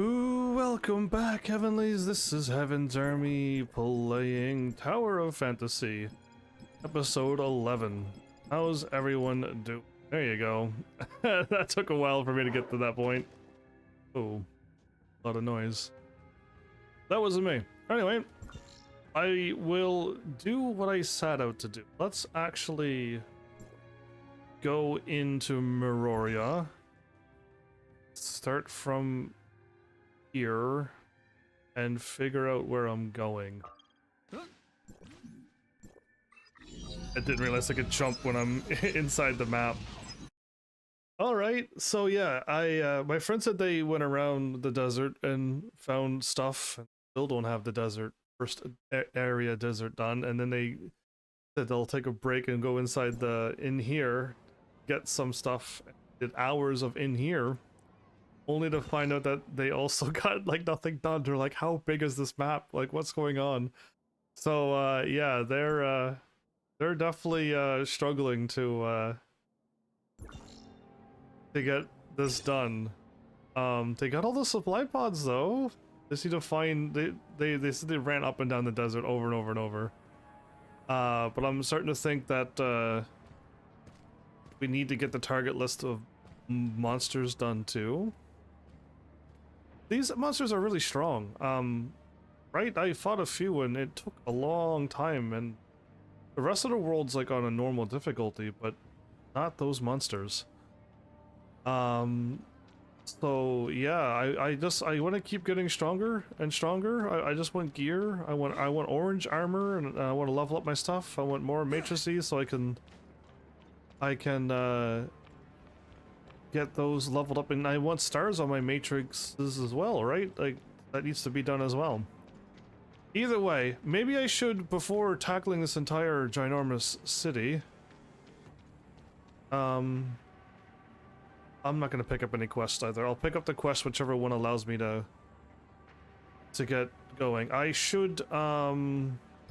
Ooh, welcome back, Heavenlies. This is Heaven's Army playing Tower of Fantasy, episode 11. How's everyone doing? There you go. That took a while for me to get to that point. Oh, a lot of noise. That wasn't me. Anyway, I will do what I set out to do. Let's actually go into Meroria. Start from here and figure out where I'm going. I didn't realize I could jump when I'm inside the map. Alright, so yeah, my friend said they went around the desert and found stuff, and still don't have the desert, first area desert done, and then they said they'll take a break and go inside in here, get some stuff. Did hours of in here, only to find out that they also got like nothing done. They're like, how big is this map? Like, what's going on? So yeah, they're definitely struggling to get this done. They got all the supply pods though. They need to find they said they ran up and down the desert over and over and over. But I'm starting to think that we need to get the target list of monsters done too. These monsters are really strong. Right? I fought a few and it took a long time, and the rest of the world's like on a normal difficulty, but not those monsters. So yeah, I want to keep getting stronger and stronger. I just want gear. I want orange armor, and I want to level up my stuff. I want more matrices so I can get those leveled up, and I want stars on my matrices as well, right? Like, that needs to be done as well. Either way, maybe I should, before tackling this entire ginormous city, I'm not gonna pick up any quests either. I'll pick up the quest whichever one allows me to get going. I should, is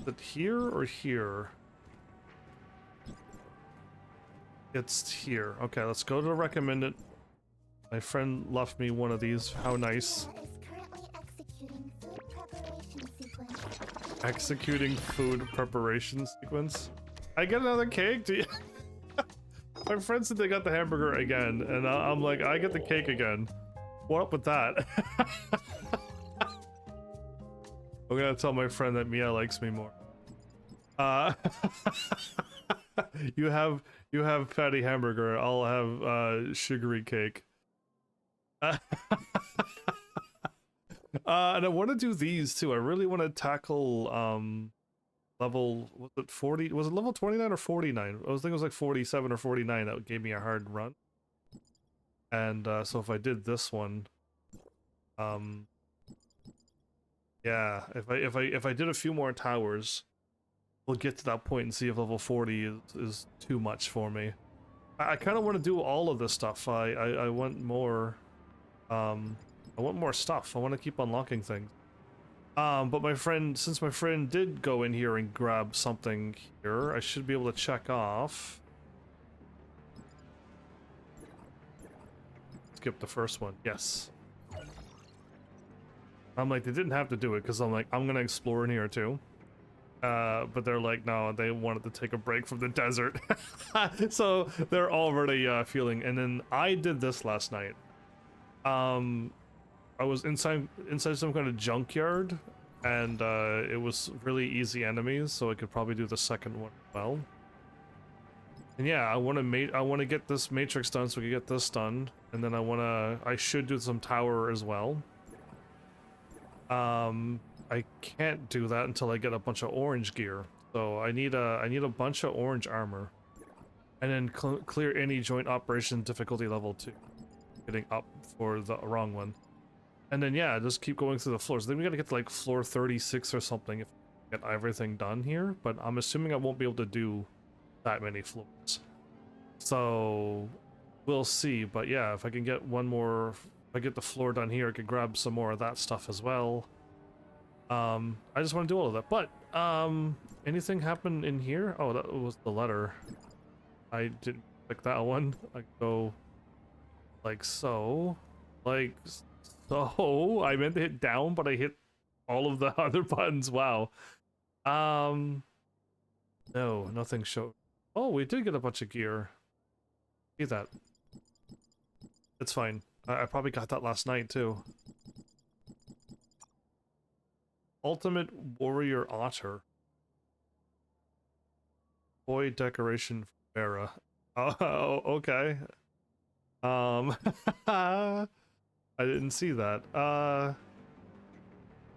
it here or here? It's here. Okay, let's go to recommended. My friend left me one of these. How nice. Executing food preparation sequence. I get another cake? Do you... My friend said they got the hamburger again, and I'm like, I get the cake again. What up with that? I'm gonna tell my friend that Mia likes me more. You have fatty hamburger. I'll have sugary cake. And I want to do these too. I really want to tackle level, was it 40? Was it level 29 or 49? I was thinking it was like 47 or 49 that gave me a hard run. And so if I did this one, yeah, if I did a few more towers, we'll get to that point and see if level 40 is too much for me. I kind of want to do all of this stuff. I want more. I want more stuff. I want to keep unlocking things. But my friend, since my friend did go in here and grab something here, I should be able to check off. Skip the first one. Yes. I'm like, they didn't have to do it because I'm like, I'm gonna explore in here too. But they're like, no, they wanted to take a break from the desert. So they're already feeling. And then I did this last night. I was inside some kind of junkyard, and it was really easy enemies, so I could probably do the second one as well. And yeah, I want to get this matrix done so we can get this done, and then I should do some tower as well. I can't do that until I get a bunch of orange gear, so I need a bunch of orange armor, and then clear any joint operation difficulty level 2. Getting up for the wrong one. And then yeah, just keep going through the floors. Then we gotta get to like floor 36 or something if we get everything done here, but I'm assuming I won't be able to do that many floors. So we'll see, but yeah, if I can get one more, if I get the floor done here, I could grab some more of that stuff as well. I just want to do all of that. But anything happen in here? Oh, that was the letter. I didn't click that one. I go like so, like Oh, I meant to hit down, but I hit all of the other buttons. Wow. No, nothing showed. Oh, we did get a bunch of gear. See that? It's fine. I probably got that last night too. Ultimate Warrior Otter. Boy decoration for Vera. Oh, okay. I didn't see that.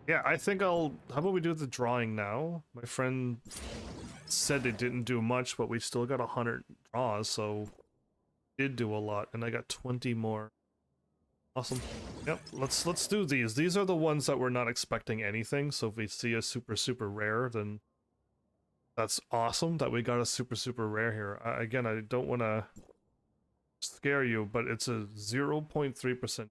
Yeah, I think I'll... How about we do the drawing now? My friend said it didn't do much, but we still got 100 draws, so... Did do a lot, and I got 20 more. Awesome. Yep, let's do these. These are the ones that we're not expecting anything, so if we see a super rare, then... That's awesome that we got a super rare here. Again, I don't want to scare you, but it's a 0.3%.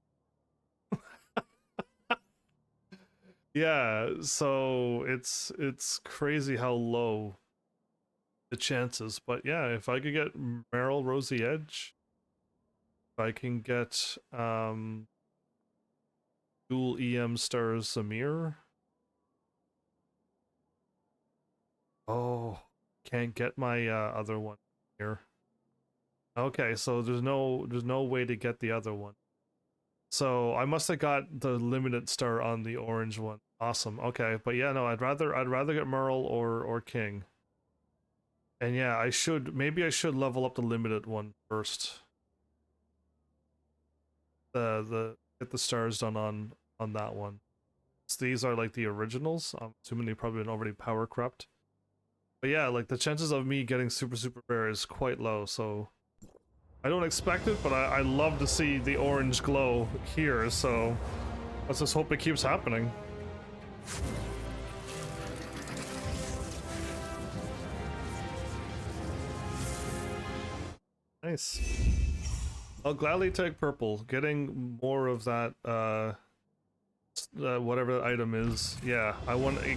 Yeah, so it's crazy how low the chances. But yeah, if I could get Meryl Rosy Edge, if I can get dual EM stars Samir. Oh, can't get my other one here. Okay, so there's no way to get the other one. So I must have got the limited star on the orange one. Awesome. Okay, but yeah, no, I'd rather get Merle or King. And yeah, maybe I should level up the limited one first. Get the stars done on that one. So these are like the originals. I'm assuming they've probably been already power crept. But yeah, like the chances of me getting super rare is quite low, so I don't expect it, but I love to see the orange glow here, so let's just hope it keeps happening. Nice. I'll gladly take purple. Getting more of that, whatever the item is. Yeah,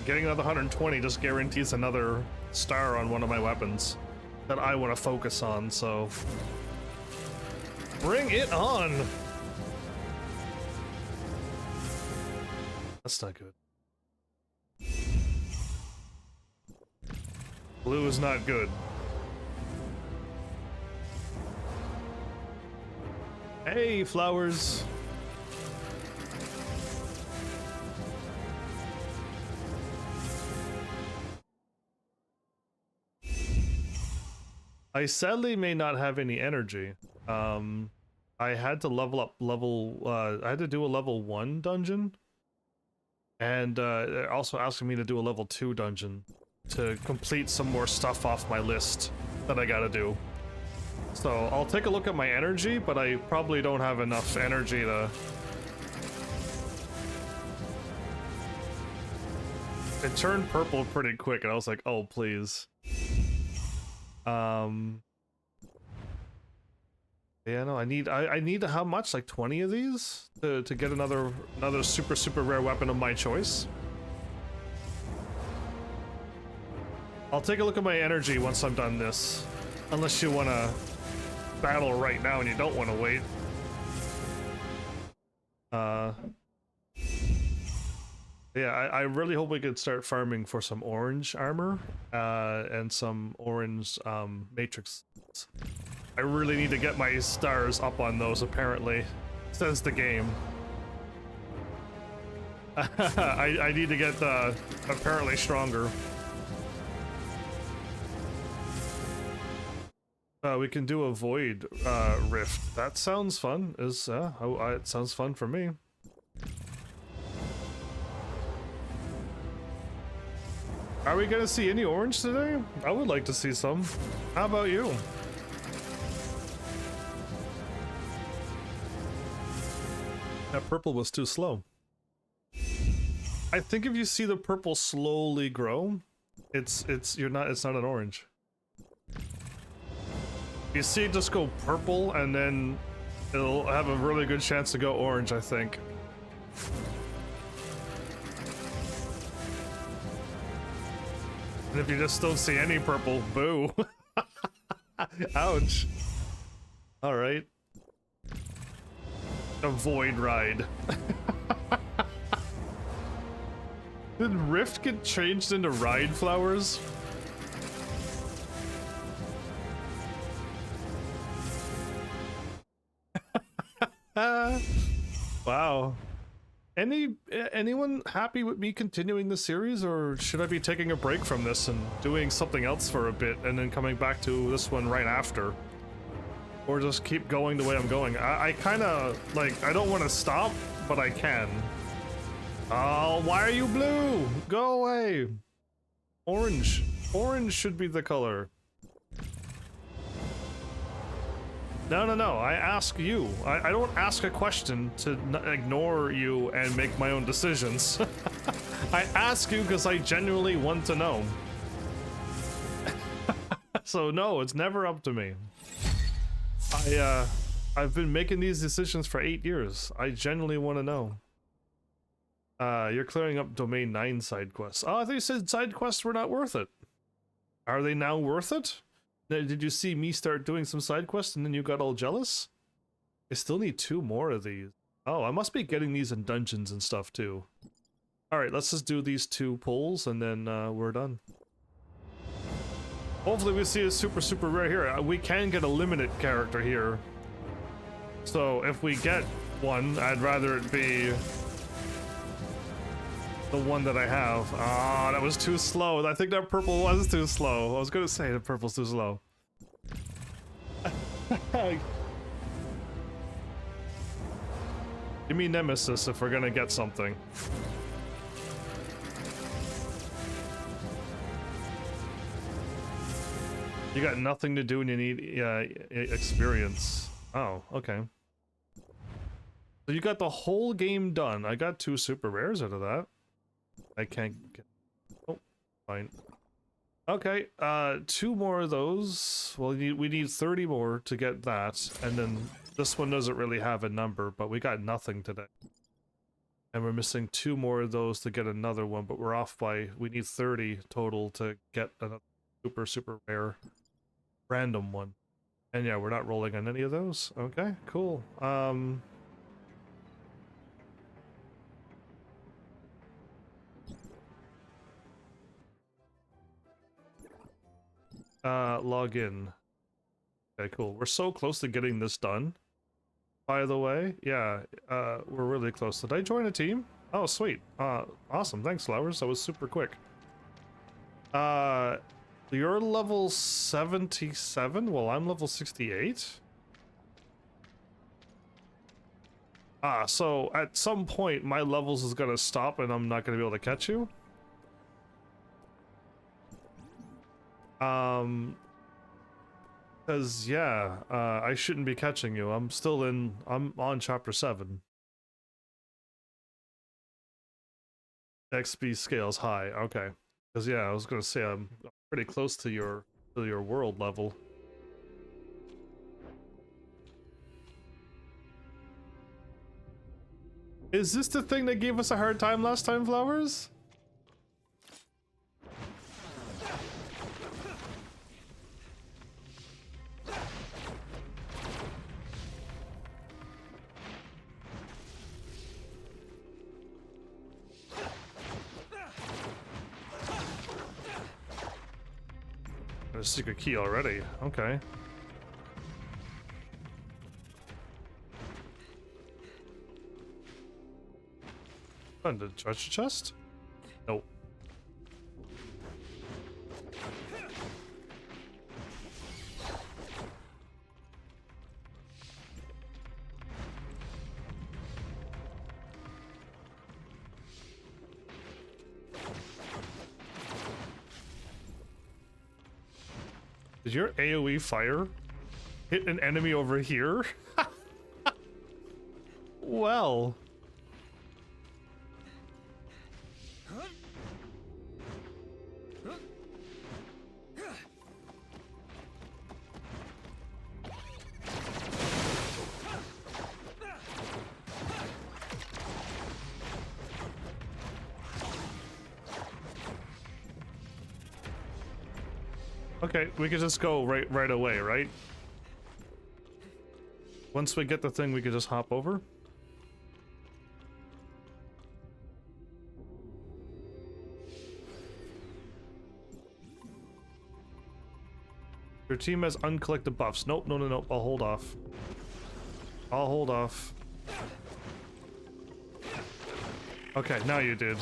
getting another 120 just guarantees another star on one of my weapons that I want to focus on, so... Bring it on! That's not good. Blue is not good. Hey, flowers! I sadly may not have any energy. I had to level up I had to do a level 1 dungeon. And they're also asking me to do a level 2 dungeon to complete some more stuff off my list that I gotta do. So I'll take a look at my energy, but I probably don't have enough energy to... It turned purple pretty quick and I was like, oh please. Yeah, no, I need how much? Like 20 of these to get another super rare weapon of my choice. I'll take a look at my energy once I'm done this. Unless you want to battle right now and you don't want to wait. Yeah, I really hope we could start farming for some orange armor and some orange matrix. I really need to get my stars up on those, apparently, says the game. I need to get apparently stronger. We can do a void rift. That sounds fun. It sounds fun for me. Are we gonna see any orange today? I would like to see some. How about you? That purple was too slow. I think if you see the purple slowly grow, it's not an orange. You see it just go purple and then it'll have a really good chance to go orange, I think. And if you just don't see any purple, boo. Ouch. All right. A void ride. Did Rift get changed into Ride Flowers? Wow. Anyone happy with me continuing the series, or should I be taking a break from this and doing something else for a bit and then coming back to this one right after? Or just keep going the way I'm going? I kind of, like, I don't want to stop, but I can. Oh, why are you blue? Go away. Orange. Orange should be the color. No, no, no, I ask you. I don't ask a question to ignore you and make my own decisions. I ask you because I genuinely want to know. So no, it's never up to me. I've been making these decisions for 8 years. I genuinely want to know. You're clearing up Domain 9 side quests. Oh, I thought you said side quests were not worth it. Are they now worth it? Did you see me start doing some side quests and then you got all jealous? I still need 2 more of these. Oh, I must be getting these in dungeons and stuff too. Alright, let's just do these 2 pulls and then we're done. Hopefully we see a super rare here. We can get a limited character here. So if we get one, I'd rather it be the one that I have. Ah, that was too slow. I think that purple was too slow. I was gonna say the purple's too slow. Give me Nemesis if we're gonna get something. You got nothing to do and you need experience. Oh, okay. So you got the whole game done. I got 2 super rares out of that. I can't get... Oh, fine. Okay, 2 more of those. Well, we need 30 more to get that, and then this one doesn't really have a number, but we got nothing today. And we're missing 2 more of those to get another one, but we're off by... We need 30 total to get a super rare random one. And yeah, we're not rolling on any of those. Okay, cool. Log in. Okay, cool. We're so close to getting this done. By the way, yeah, we're really close. Did I join a team? Oh, sweet. Awesome. Thanks, Flowers. That was super quick. You're level 77? Well, I'm level 68. So at some point, my levels is gonna stop and I'm not gonna be able to catch you. Because, yeah, I shouldn't be catching you. I'm on chapter 7. XP scales high, okay. Because, yeah, I was gonna say I'm pretty close to your world level. Is this the thing that gave us a hard time last time, Flowers? A secret key already. Okay. Found a treasure chest? Nope. Did your AoE fire hit an enemy over here? Well. Okay, we could just go right away, right? Once we get the thing, we could just hop over. Your team has uncollected buffs. Nope, no, no, no. I'll hold off. I'll hold off. Okay, now you did.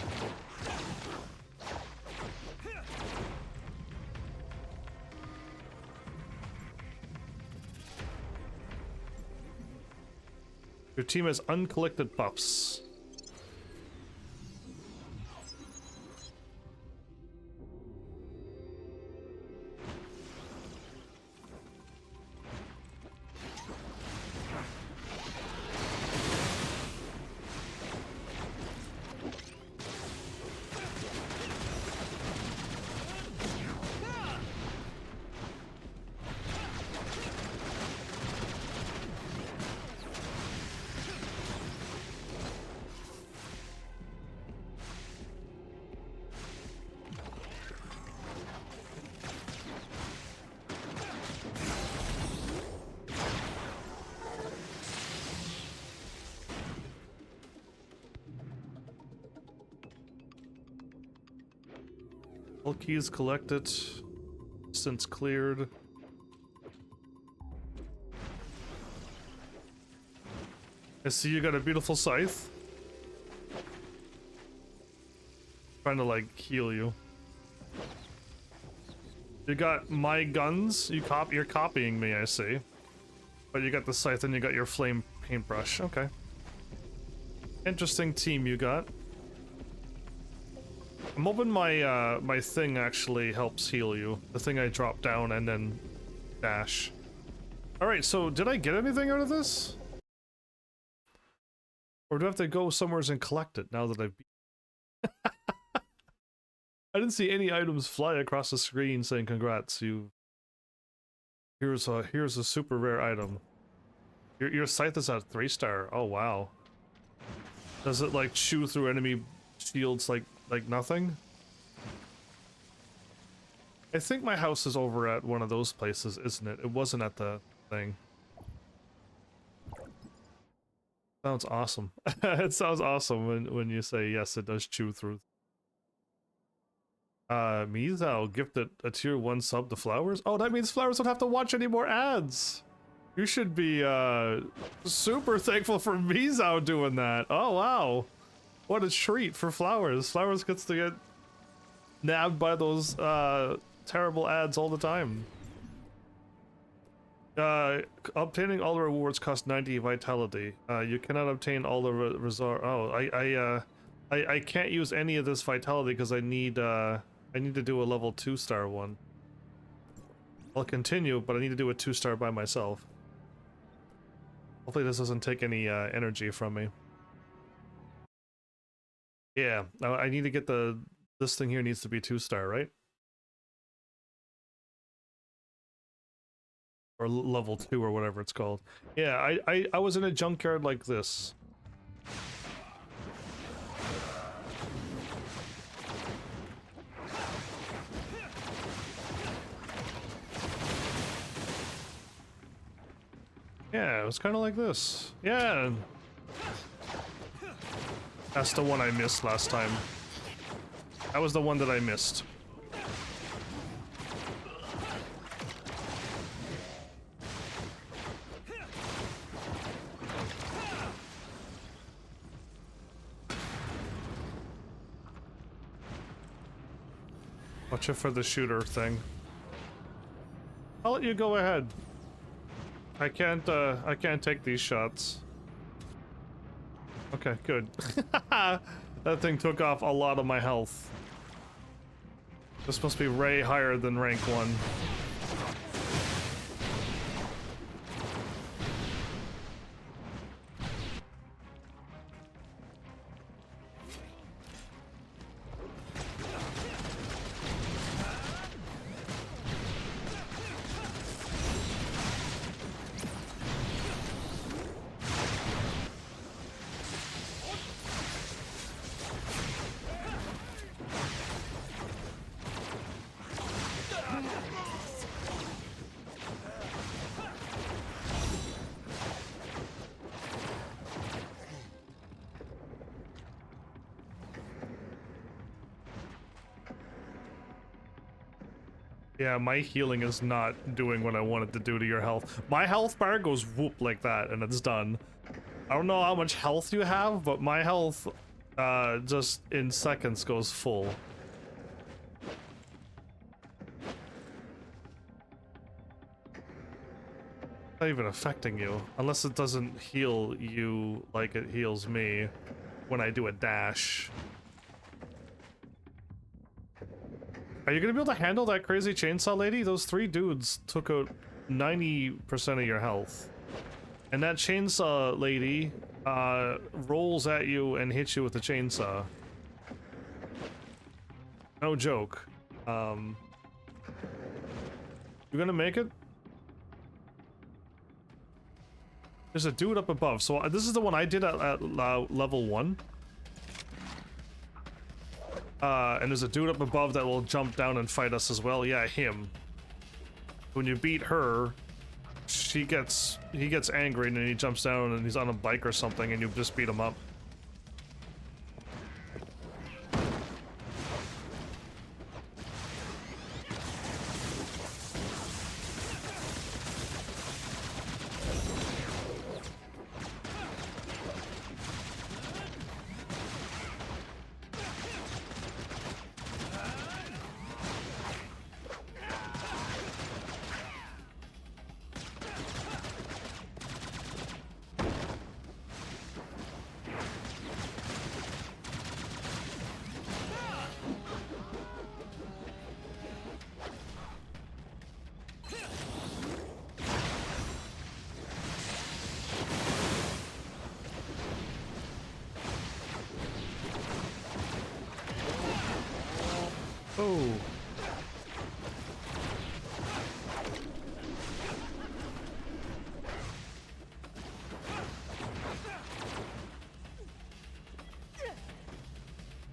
Your team has uncollected buffs. All keys collected, since cleared. I see you got a beautiful scythe. Trying to like heal you. You got my guns. You're copying me, I see. But you got the scythe and you got your flame paintbrush. Okay. Interesting team you got. I'm hoping my my thing actually helps heal you. The thing I drop down and then dash. Alright, so did I get anything out of this? Or do I have to go somewhere and collect it now that I've I didn't see any items fly across the screen saying congrats, here's a super rare item. Your scythe is at 3-star. Oh wow. Does it like chew through enemy shields like nothing? I think my house is over at one of those places, isn't it? It wasn't at the thing. Sounds awesome. It sounds awesome when you say yes, it does chew through. Mizao gifted a tier 1 sub to Flowers. Oh, that means Flowers don't have to watch any more ads. You should be super thankful for Mizao doing that. Oh wow. What a treat for Flowers. Flowers gets to get nabbed by those terrible ads all the time. Obtaining all the rewards costs 90 vitality. You cannot obtain all the resort. Oh, I can't use any of this vitality because I need to do a level 2-star one. I'll continue, but I need to do a 2-star by myself. Hopefully this doesn't take any energy from me. Yeah, I need to get this thing here needs to be 2-star, right? Or level 2 or whatever it's called. Yeah, I was in a junkyard like this. Yeah, it was kind of like this. Yeah. That's the one I missed last time. That was the one that I missed. Watch it for the shooter thing. I'll let you go ahead. I can't take these shots. Okay, good. That thing took off a lot of my health. This must be way higher than rank 1. Yeah, my healing is not doing what I want it to do to your health. My health bar goes whoop like that, and it's done. I don't know how much health you have, but my health, just in seconds goes full. Not even affecting you, unless it doesn't heal you like it heals me when I do a dash. Are you gonna be able to handle that crazy chainsaw lady? Those 3 dudes took out 90% of your health. And that chainsaw lady, rolls at you and hits you with the chainsaw. No joke. You gonna make it? There's a dude up above. So this is the one I did at level 1. And there's a dude up above that will jump down and fight us as well. Yeah, him. When you beat her, he gets angry and then he jumps down and he's on a bike or something and you just beat him up. Oh.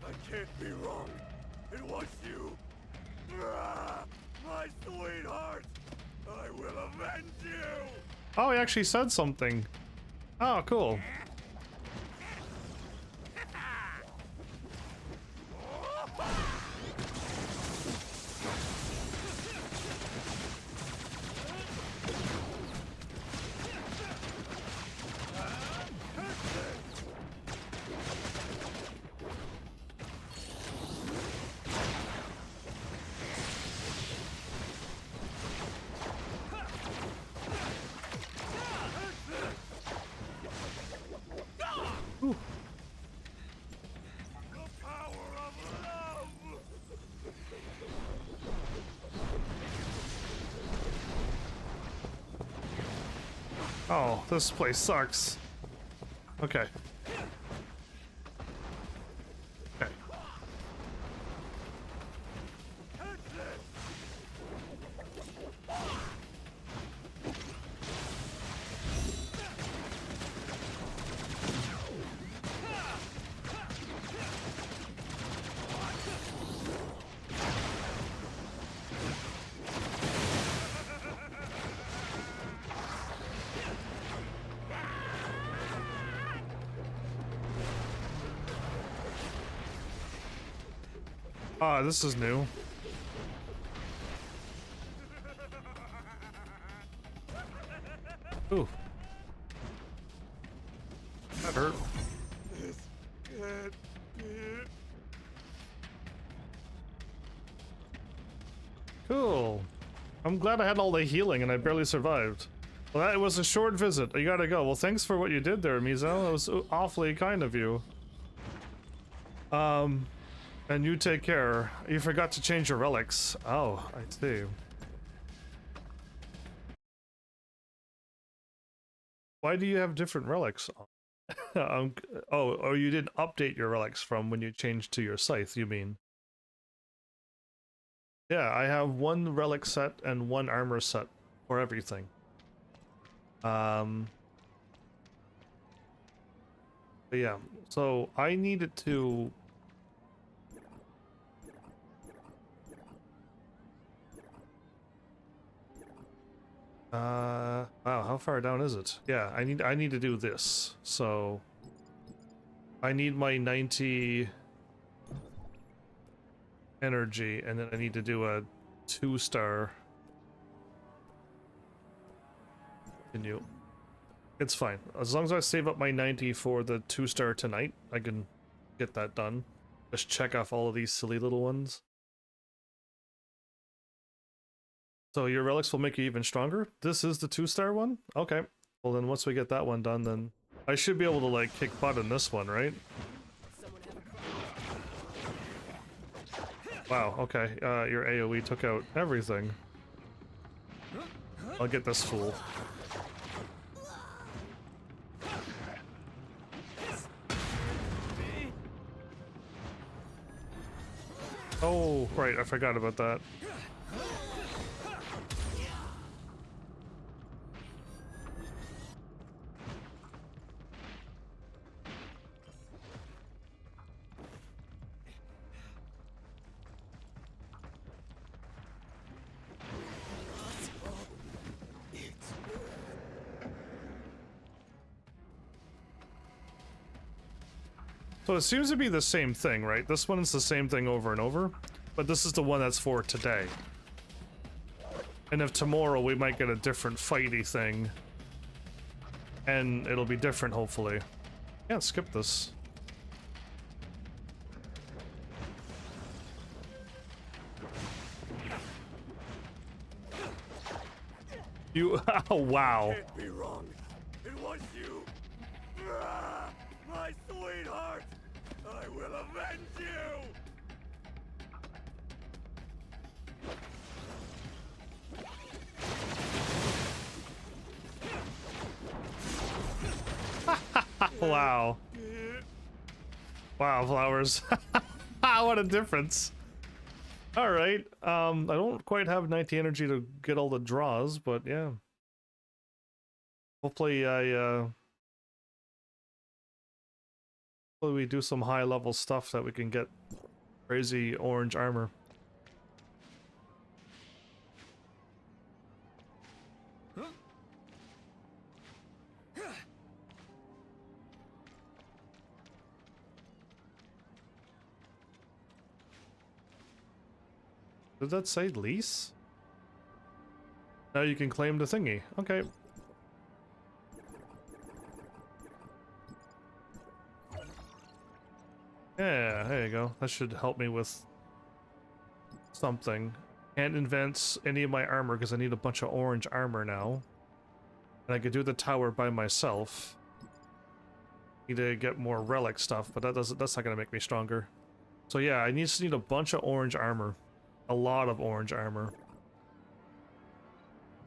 I can't be wrong. It was you. My sweetheart. I will avenge you. Oh, he actually said something. Oh, cool. Oh, this place sucks. Okay. Okay. Ah, this is new. Ooh. That hurt. This can't be it. Cool. I'm glad I had all the healing and I barely survived. Well, that was a short visit. You gotta go. Well, thanks for what you did there, Mizo. That was awfully kind of you. And you take care. You forgot to change your relics. Oh, I see. Why do you have different relics? Oh, you didn't update your relics from when you changed to your scythe, you mean? Yeah, I have 1 relic set and 1 armor set for everything. But yeah, so I needed to... wow, how far down is it? Yeah, I need to do this. So I need my 90 energy, and then I need to do a 2-star. Continue. It's fine. As long as I save up my 90 for the 2-star tonight, I can get that done. Just check off all of these silly little ones. So your relics will make you even stronger? This is the 2-star one? Okay. Well then once we get that one done, then I should be able to like kick butt in this one, right? Wow, okay. Your AoE took out everything. I'll get this fool. Oh, right, I forgot about that. So it seems to be the same thing, right? This one is the same thing over and over, but this is the one that's for today. And if tomorrow we might get a different fighty thing, and it'll be different, hopefully. Can't skip this. You, oh, wow. Can't be wrong. It was you. Ah, my sweetheart. I will avenge you. Wow. Wow, flowers. What a difference. Alright, I don't quite have 90 energy to get all the draws, but yeah. Hopefully hopefully we do some high level stuff that we can get crazy orange armor. Did that say lease? Now you can claim the thingy. Okay. Yeah, there you go. That should help me with something. Can't invent any of my armor because I need a bunch of orange armor now. And I could do the tower by myself. Need to get more relic stuff, but that's not gonna make me stronger. So yeah, I just need a bunch of orange armor. A lot of orange armor.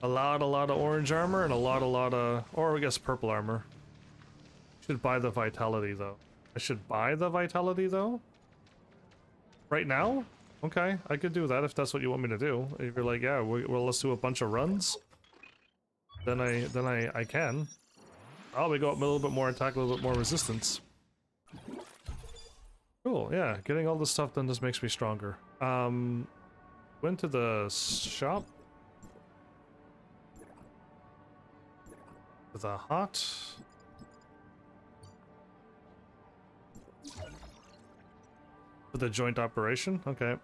A lot of orange armor and a lot of, or I guess purple armor. Should buy the vitality though. I should buy the vitality though? Right now? Okay, I could do that if that's what you want me to do. If you're like, yeah, well, let's do a bunch of runs. Then I can. Oh, we go up a little bit more attack, a little bit more resistance. Cool, yeah, getting all this stuff done just makes me stronger. Went to the shop. The hot. For the joint operation? Okay.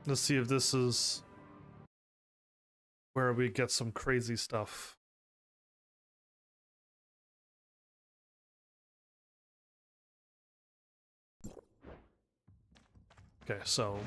Let's see if this is where we get some crazy stuff. Okay, so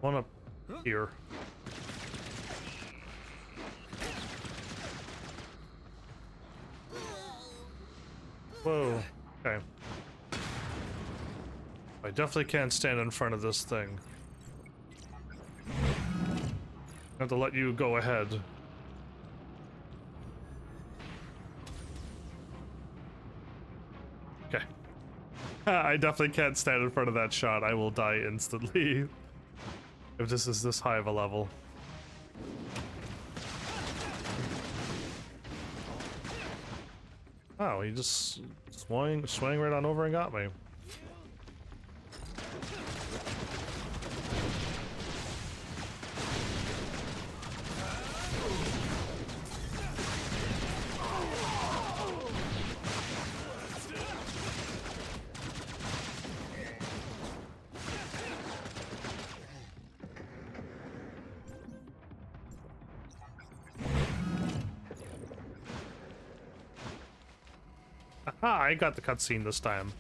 one up here. Whoa. Okay. I definitely can't stand in front of this thing. I have to let you go ahead. Okay. I definitely can't stand in front of that shot. I will die instantly if this is this high of a level. Oh, he just swung right on over and got me. Aha, I got the cutscene this time.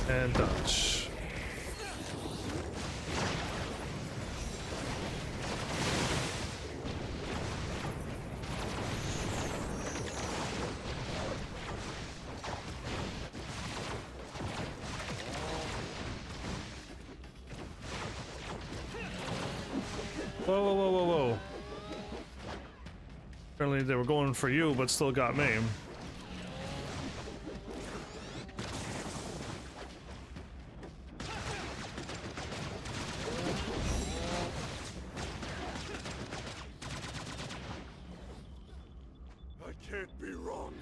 And dodge. Whoa, whoa, whoa, whoa, whoa. Apparently they were going for you, but still got me. I can't be wrong.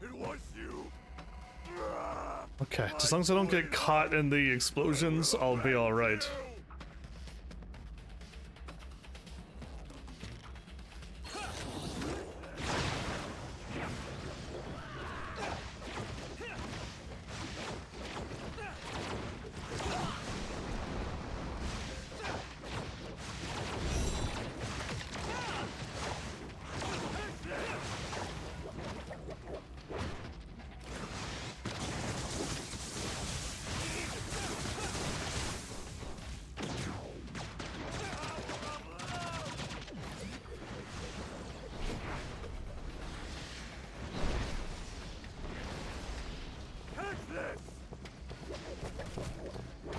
It was you. Okay, as long as I don't get caught in the explosions, I'll be alright.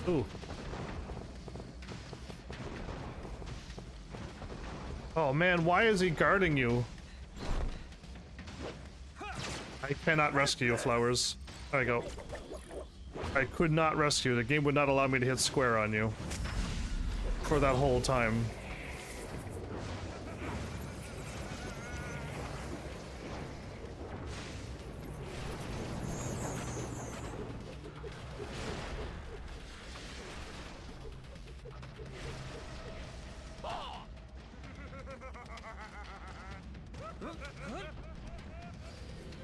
Ooh. Oh man, why is he guarding you? I cannot rescue you, Flowers. There we go. I could not rescue. The game would not allow me to hit square on you. For that whole time.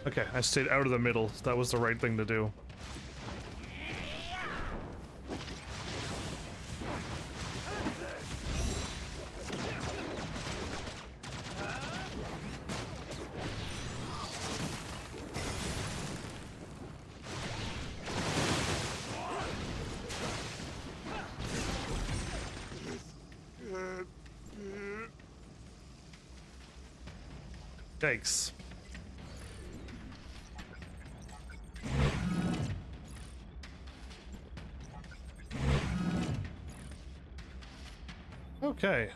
Okay, I stayed out of the middle. That was the right thing to do. Yikes. Okay.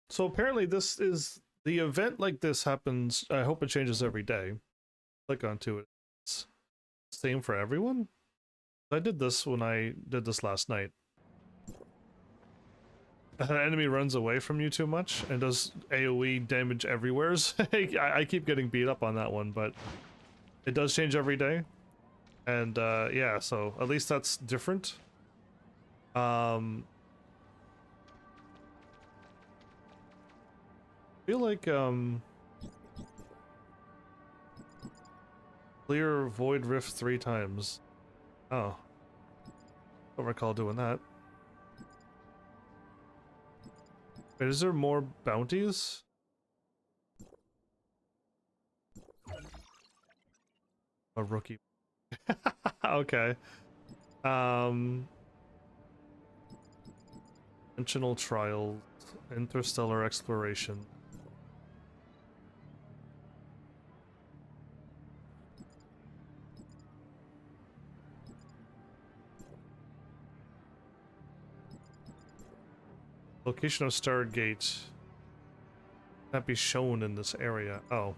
So apparently this is the event like this happens. I hope it changes every day. Click onto it. It's the same for everyone. I did this when I did this last night. An enemy runs away from you too much and does AoE damage everywhere. I keep getting beat up on that one, but it does change every day. And yeah, so at least that's different. Feel like clear void rift 3 times. Oh. Don't recall doing that. Wait, is there more bounties? A rookie. Okay. Dimensional trials, interstellar exploration. Location of Stargate. Can't be shown in this area. Oh.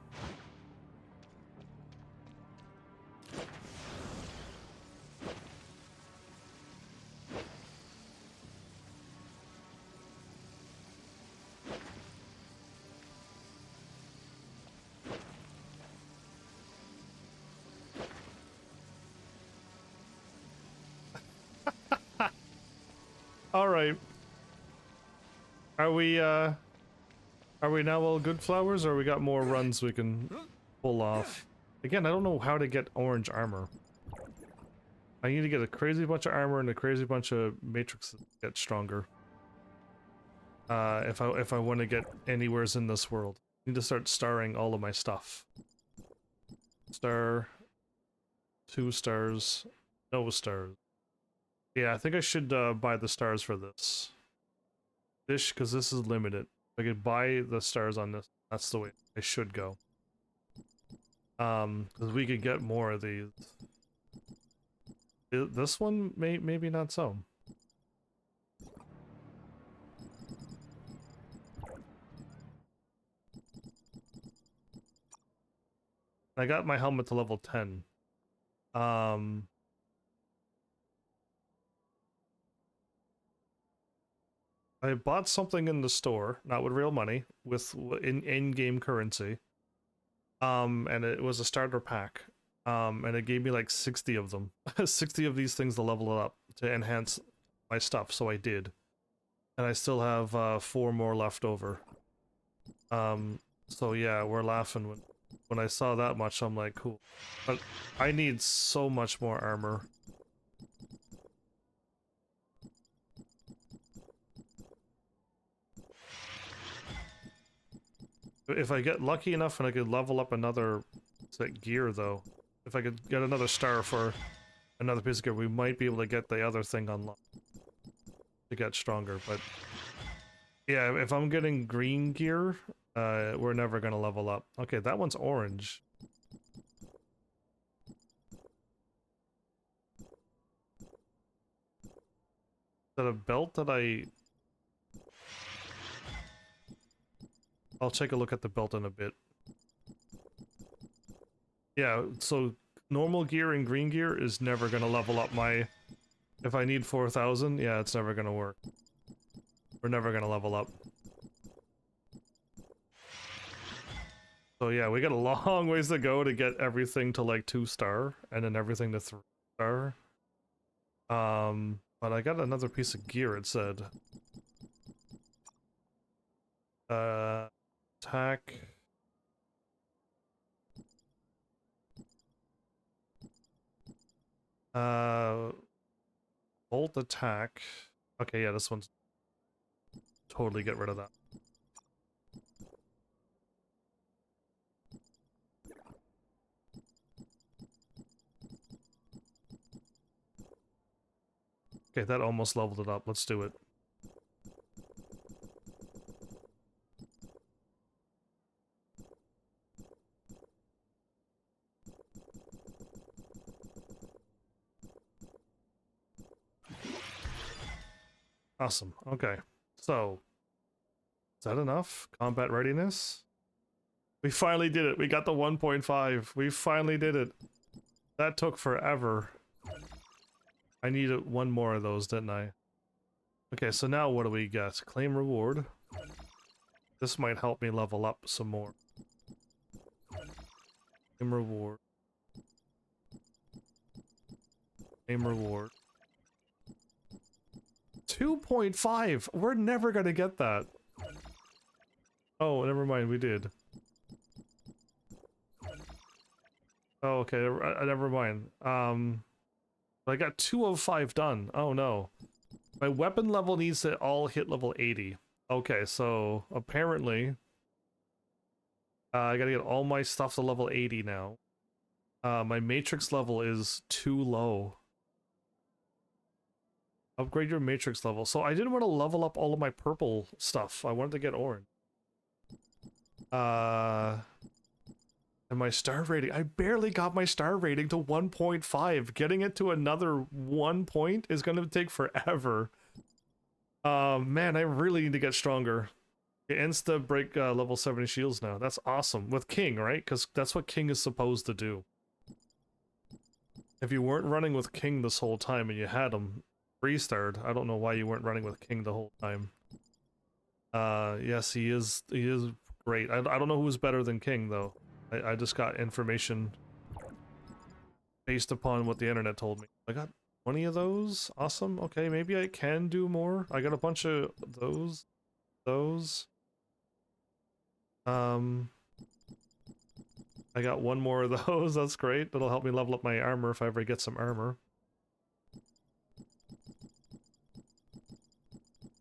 All right. Are we now all good flowers, or we got more runs we can pull off? Again, I don't know how to get orange armor. I need to get a crazy bunch of armor and a crazy bunch of matrixes to get stronger. If I want to get anywheres in this world. I need to start starring all of my stuff. Star, 2 stars, no stars. Yeah, I think I should buy the stars for this. Because this is limited. If I could buy the stars on this, that's the way I should go. Because we could get more of these. This one, maybe not so. I got my helmet to level 10. I bought something in the store, not with real money, with in-game currency. And it was a starter pack. And it gave me like 60 of them. 60 of these things to level it up, to enhance my stuff, so I did. And I still have 4 more left over. So yeah, we're laughing when I saw that much. I'm like, cool. But I need so much more armor. If I get lucky enough and I could level up another gear, though, if I could get another star for another piece of gear, we might be able to get the other thing unlocked to get stronger. But yeah, if I'm getting green gear, we're never gonna level up. Okay, that one's orange. Is that a belt that I'll take a look at the belt in a bit. Yeah, so normal gear and green gear is never gonna level up my... If I need 4,000, yeah, it's never gonna work. We're never gonna level up. So yeah, we got a long ways to go to get everything to like 2-star, and then everything to 3-star. But I got another piece of gear, it said. Attack. Bolt attack. Okay, yeah, this one's... Totally get rid of that. Okay, that almost leveled it up. Let's do it. Awesome. Okay. So, is that enough? Combat readiness? We finally did it. We got the 1.5. We finally did it. That took forever. I needed 1 more of those, didn't I? Okay, so now what do we get? Claim reward. This might help me level up some more. Claim reward. Claim reward. 2.5! We're never gonna get that. Oh, never mind, we did. Oh, okay, never mind. I got 2 of 5 done. Oh no. My weapon level needs to all hit level 80. Okay, so apparently I gotta get all my stuff to level 80 now. My matrix level is too low. Upgrade your matrix level. So I didn't want to level up all of my purple stuff. I wanted to get orange. And my star rating. I barely got my star rating to 1.5. Getting it to another 1 point is going to take forever. Man, I really need to get stronger. It insta break level 70 shields now. That's awesome. With King, right? Because that's what King is supposed to do. If you weren't running with King this whole time and you had him restarred, I don't know why you weren't running with King the whole time. Yes, he is great. I don't know who's better than King, though. I just got information based upon what the internet told me. I got 20 of those. Awesome. Okay, maybe I can do more. I got a bunch of those. I got one more of those. That's great. That'll help me level up my armor if I ever get some armor.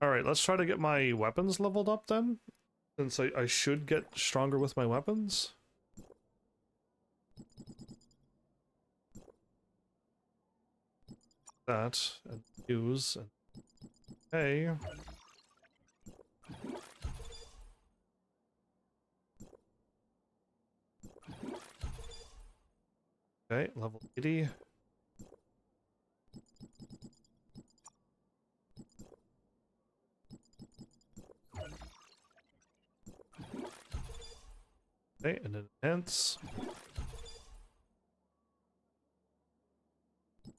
Alright, let's try to get my weapons leveled up then. Since I should get stronger with my weapons. That, and use, and okay. Okay, level 80. Okay, and enhance.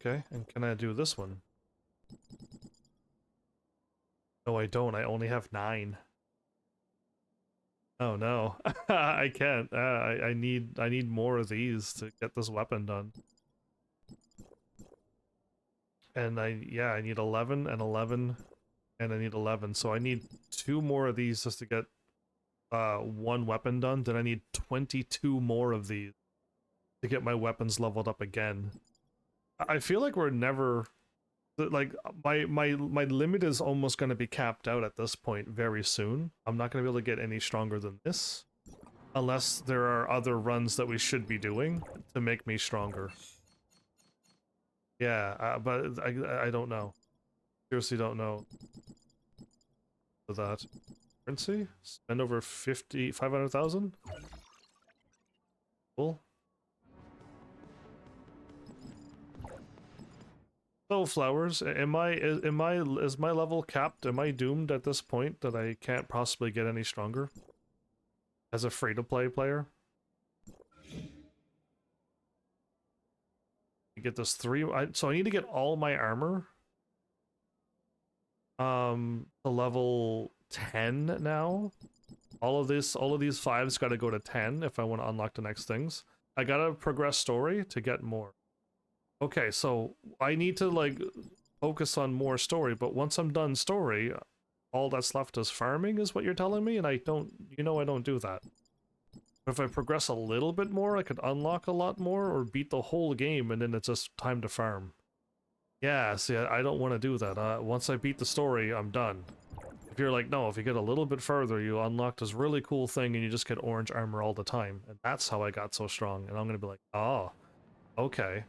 Okay, and can I do this one? No, I don't. I only have 9. Oh no, I can't. I need more of these to get this weapon done. And I need 11 and 11, and I need 11. So I need 2 more of these just to get 1 weapon done. Then I need 22 more of these to get my weapons leveled up again. I feel like we're never, like, my limit is almost going to be capped out at this point very soon. I'm not going to be able to get any stronger than this unless there are other runs that we should be doing to make me stronger. Yeah, but I don't know. Seriously don't know for that. Currency? Spend over 500,000? Cool. So flowers, is my level capped? Am I doomed at this point that I can't possibly get any stronger as a free-to-play player? I get this 3. So I need to get all my armor to level 10 now. All of these 5's got to go to 10 if I want to unlock the next things. I gotta progress story to get more. Okay, so I need to, like, focus on more story, but once I'm done story, all that's left is farming, is what you're telling me, and I don't, I don't do that. But if I progress a little bit more, I could unlock a lot more, or beat the whole game, and then it's just time to farm. Yeah, see, I don't want to do that. Once I beat the story, I'm done. If you're like, no, if you get a little bit further, you unlock this really cool thing, and you just get orange armor all the time, and that's how I got so strong, and I'm gonna be like, oh, okay.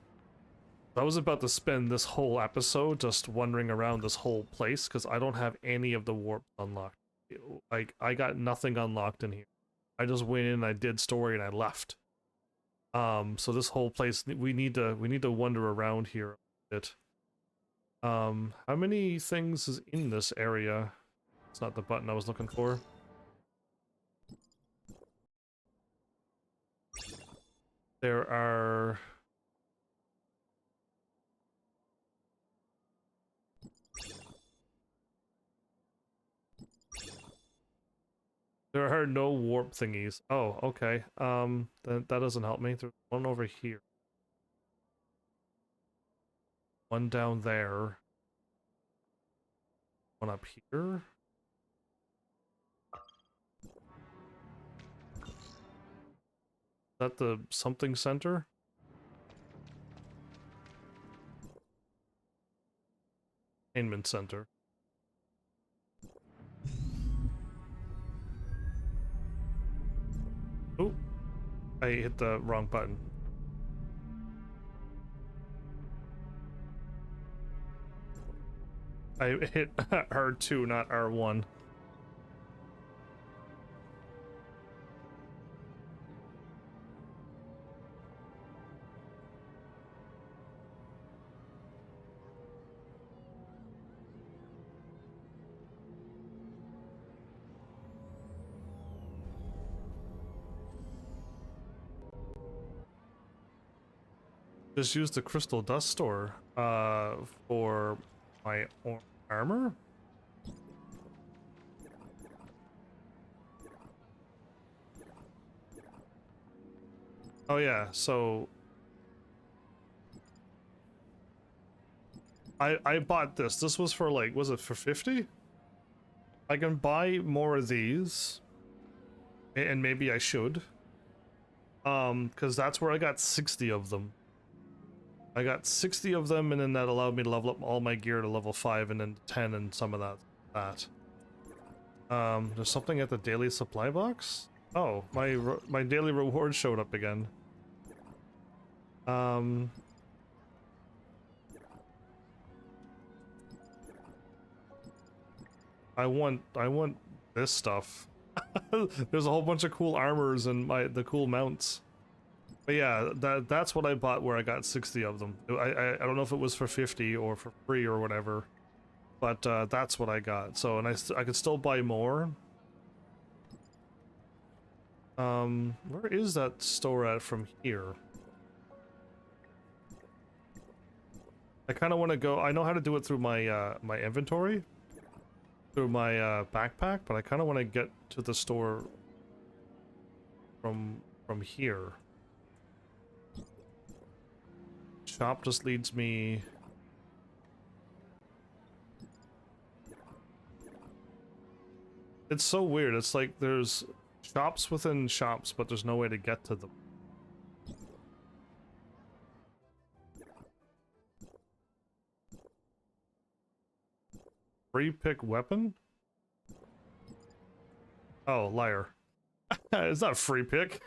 I was about to spend this whole episode just wandering around this whole place because I don't have any of the warps unlocked. Like, I got nothing unlocked in here. I just went in, I did story, and I left. So this whole place, we need to wander around here a bit. How many things is in this area? It's not the button I was looking for. There are... There are no warp thingies. Oh, okay. That doesn't help me. There's one over here. One down there. One up here. Is that the something center? entertainment center. Oh, I hit the wrong button. I hit R2, not R1. Just use the crystal dust store for my armor. Oh yeah, so I bought this. This was for like, was it for 50? I can buy more of these, and maybe I should. Because that's where I got 60 of them. I got 60 of them, and then that allowed me to level up all my gear to level 5 and then 10 and some of that. There's something at the daily supply box? Oh, my daily reward showed up again. I want this stuff. There's a whole bunch of cool armors and the cool mounts. But yeah, that's what I bought where I got 60 of them. I don't know if it was for 50 or for free or whatever, but that's what I got. So, and I could still buy more. Where is that store at from here? I kind of want to go. I know how to do it through my my inventory, through my backpack, but I kind of want to get to the store from here. Shop just leads me. It's so weird. It's like there's shops within shops, but there's no way to get to them. Free pick weapon? Oh, liar. It's not free pick.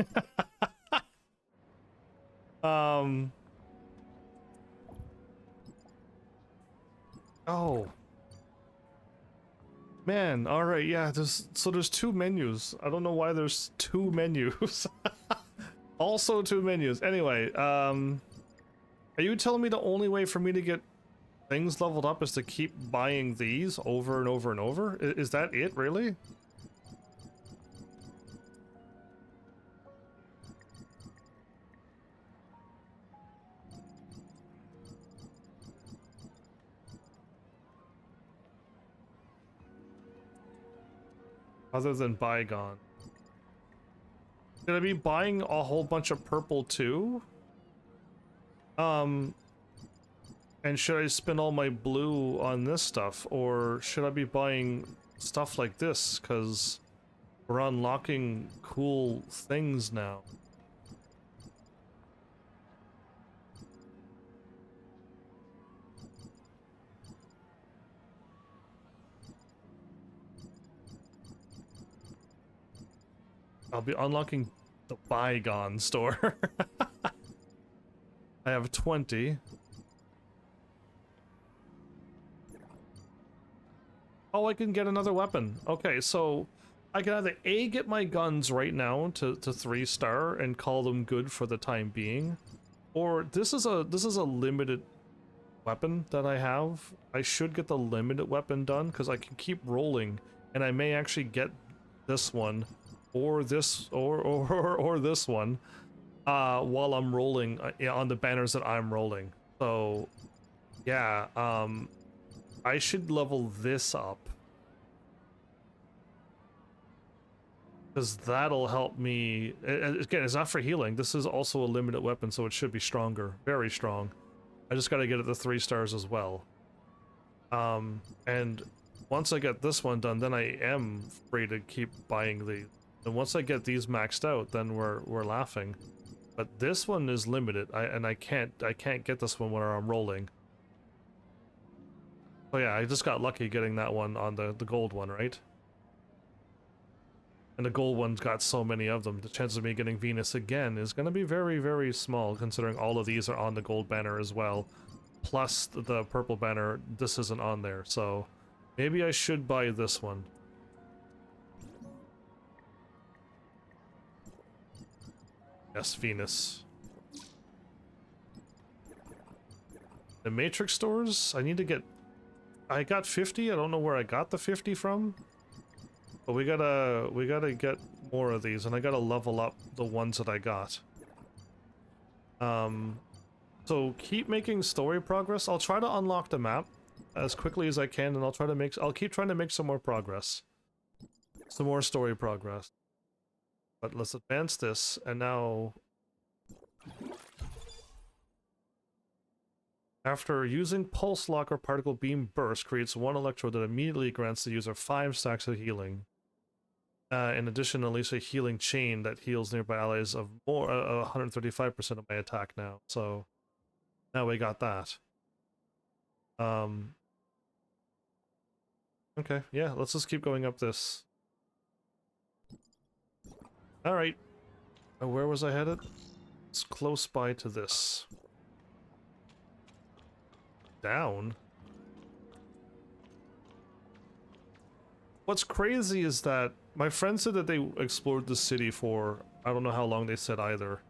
Oh. Man, alright, yeah, there's two menus. I don't know why there's two menus. Also two menus. Anyway, are you telling me the only way for me to get things leveled up is to keep buying these over and over and over? Is that it, really? Other than Bygone. Should I be buying a whole bunch of purple too? And should I spend all my blue on this stuff? Or should I be buying stuff like this? Because we're unlocking cool things now. I'll be unlocking the Bygone store. I have 20. Oh, I can get another weapon. Okay, so I can either A, get my guns right now to 3-star and call them good for the time being, or this is a limited weapon that I have. I should get the limited weapon done because I can keep rolling, and I may actually get this one. Or this, or this one, while I'm rolling on the banners that I'm rolling. So, yeah, I should level this up. Because that'll help me. Again, it's not for healing. This is also a limited weapon, so it should be stronger. Very strong. I just gotta get it to 3 stars as well. And once I get this one done, then I am free to keep buying these. And once I get these maxed out, then we're laughing. But this one is limited, I can't get this one when I'm rolling. Oh yeah, I just got lucky getting that one on the gold one, right? And the gold one's got so many of them. The chance of me getting Venus again is going to be very, very small, considering all of these are on the gold banner as well. Plus the purple banner, this isn't on there, so maybe I should buy this one. Yes, Venus. The Matrix stores, I need to get... I got 50, I don't know where I got the 50 from. But we gotta get more of these, and I gotta level up the ones that I got. So keep making story progress. I'll try to unlock the map as quickly as I can, and I'll keep trying to make some more progress. Some more story progress. But let's advance this, and now... After using Pulse Lock or Particle Beam Burst creates one electrode that immediately grants the user 5 stacks of healing. In addition, unleash a healing chain that heals nearby allies of more 135% of my attack now. So now we got that. Okay, yeah, let's just keep going up this. All right. Where was I headed? It's close by to this. Down. What's crazy is that my friend said that they explored the city for I don't know how long they said either.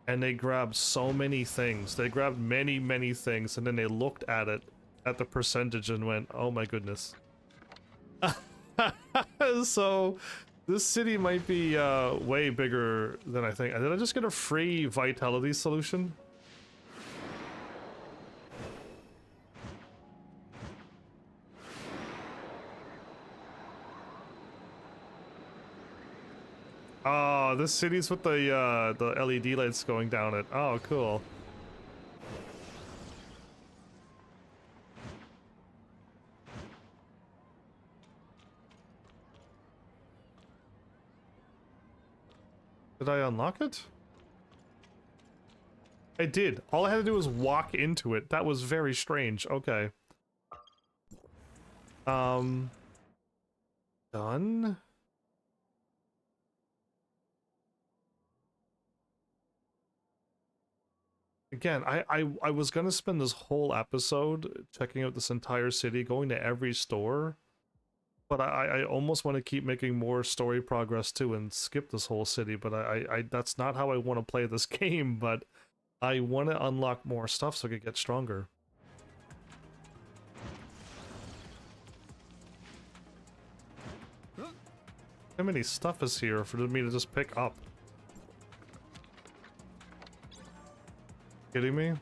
And they grabbed so many things. They grabbed many, many things, and then they looked at it, at the percentage, and went, oh my goodness. So, this city might be way bigger than I think. Did I just get a free vitality solution? Oh, this city's with the LED lights going down it. Oh, cool. Did I unlock it? I did. All I had to do was walk into it. That was very strange. Okay. Done? Again, I was gonna spend this whole episode checking out this entire city, going to every store, but I almost want to keep making more story progress too and skip this whole city, but I that's not how I want to play this game, but I want to unlock more stuff so I can get stronger. How many stuff is here for me to just pick up? Kidding me?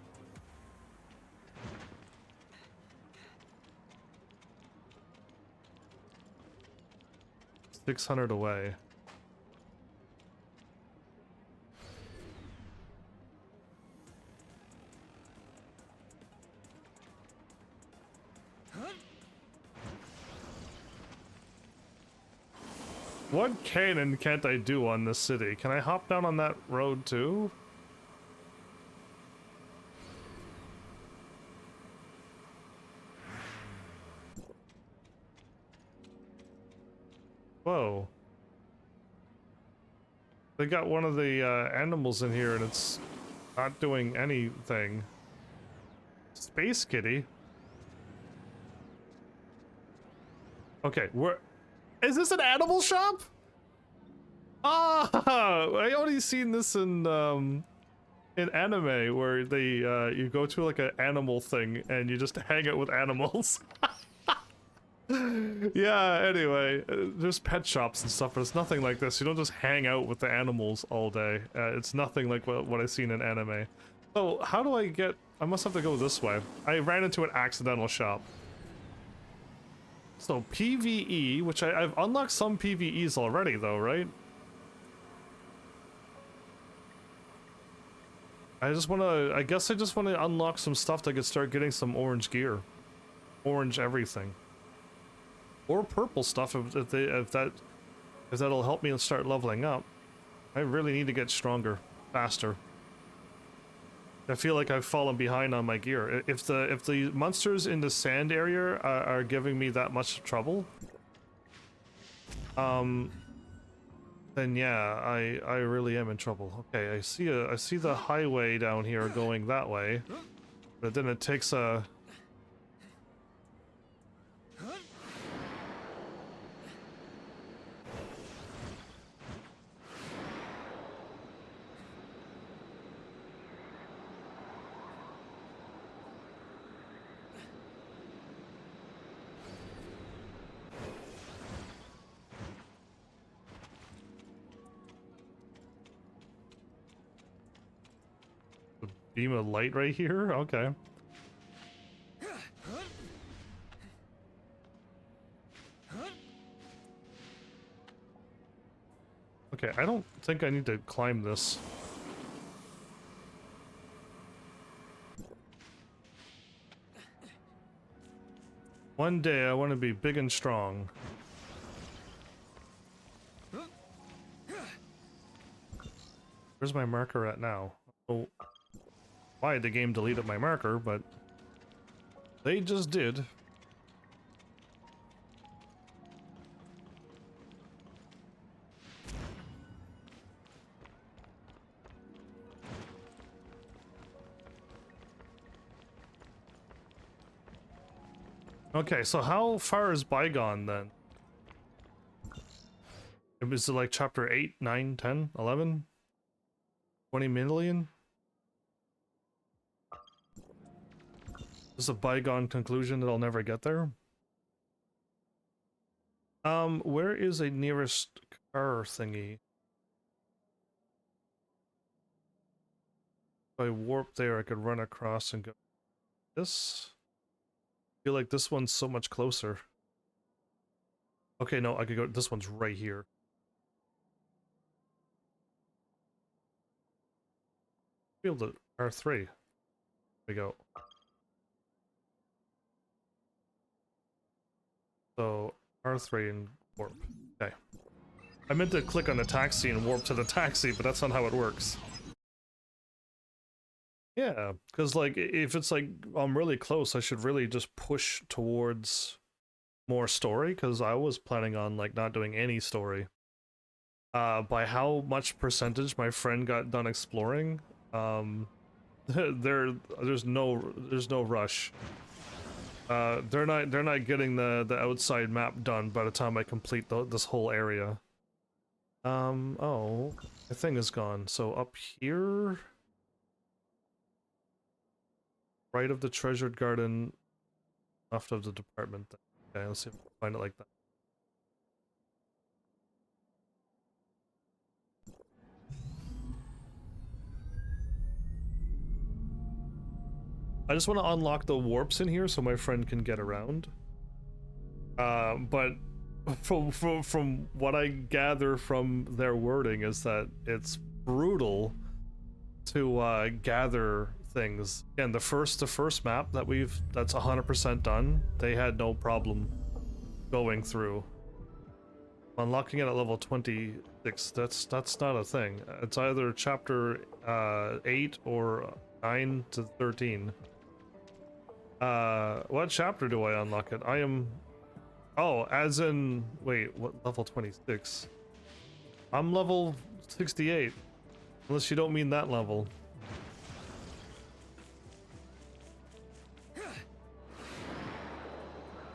$600 away. What cannon can't I do on this city? Can I hop down on that road too? Whoa. They got one of the animals in here and it's not doing anything. Space Kitty? Okay, is this an animal shop? Ah, I only seen this in anime where they you go to like an animal thing and you just hang out with animals. Yeah, anyway, there's pet shops and stuff, but it's nothing like this. You don't just hang out with the animals all day. It's nothing like what I've seen in anime. So, how do I get... I must have to go this way. I ran into an accidental shop. So, PvE, which I've unlocked some PvEs already, though, right? I guess I just want to unlock some stuff that could start getting some orange gear. Orange everything. Or purple stuff if that'll help me start leveling up. I really need to get stronger, faster. I feel like I've fallen behind on my gear. If the monsters in the sand area are giving me that much trouble, then yeah, I really am in trouble. Okay, I see the highway down here going that way, but then it takes a. Beam of light right here? Okay. Okay, I don't think I need to climb this. One day I want to be big and strong. Where's my marker at now? Oh, why the game deleted my marker, but they just did. Okay, so how far is Bygone then? Is it like chapter 8, 9, 10, 11? 20 million? Is a bygone conclusion that I'll never get there? Where is a nearest car thingy? If I warp there, I could run across and go this. I feel like this one's so much closer. Okay, no, I could go, this one's right here. Feel the R3. There we go. So R3 and warp. Okay. I meant to click on the taxi and warp to the taxi, but that's not how it works. Yeah, because like if it's like I'm really close, I should really just push towards more story, because I was planning on like not doing any story. By how much percentage my friend got done exploring, there's no rush. They're not getting the outside map done by the time I complete this whole area. Oh, the thing is gone. So up here, right of the treasured garden, left of the department. Okay, let's see if I can find it like that. I just want to unlock the warps in here so my friend can get around. But from what I gather from their wording is that it's brutal to gather things. Again, the first map that that's 100% done, they had no problem going through. Unlocking it at level 26, that's not a thing. It's either chapter 8 or 9 to 13. What chapter do I unlock it? I am... Oh, as in... Wait, what level 26? I'm level 68. Unless you don't mean that level.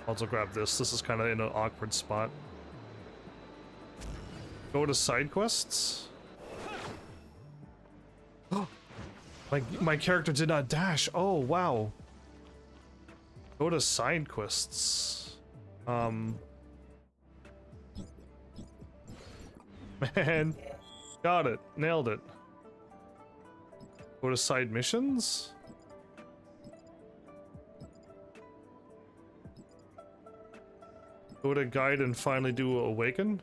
I'll also grab this. This is kind of in an awkward spot. Go to side quests? My character did not dash. Oh, wow. Go to side quests. Man. Got it. Nailed it. Go to side missions? Go to guide and finally do awaken?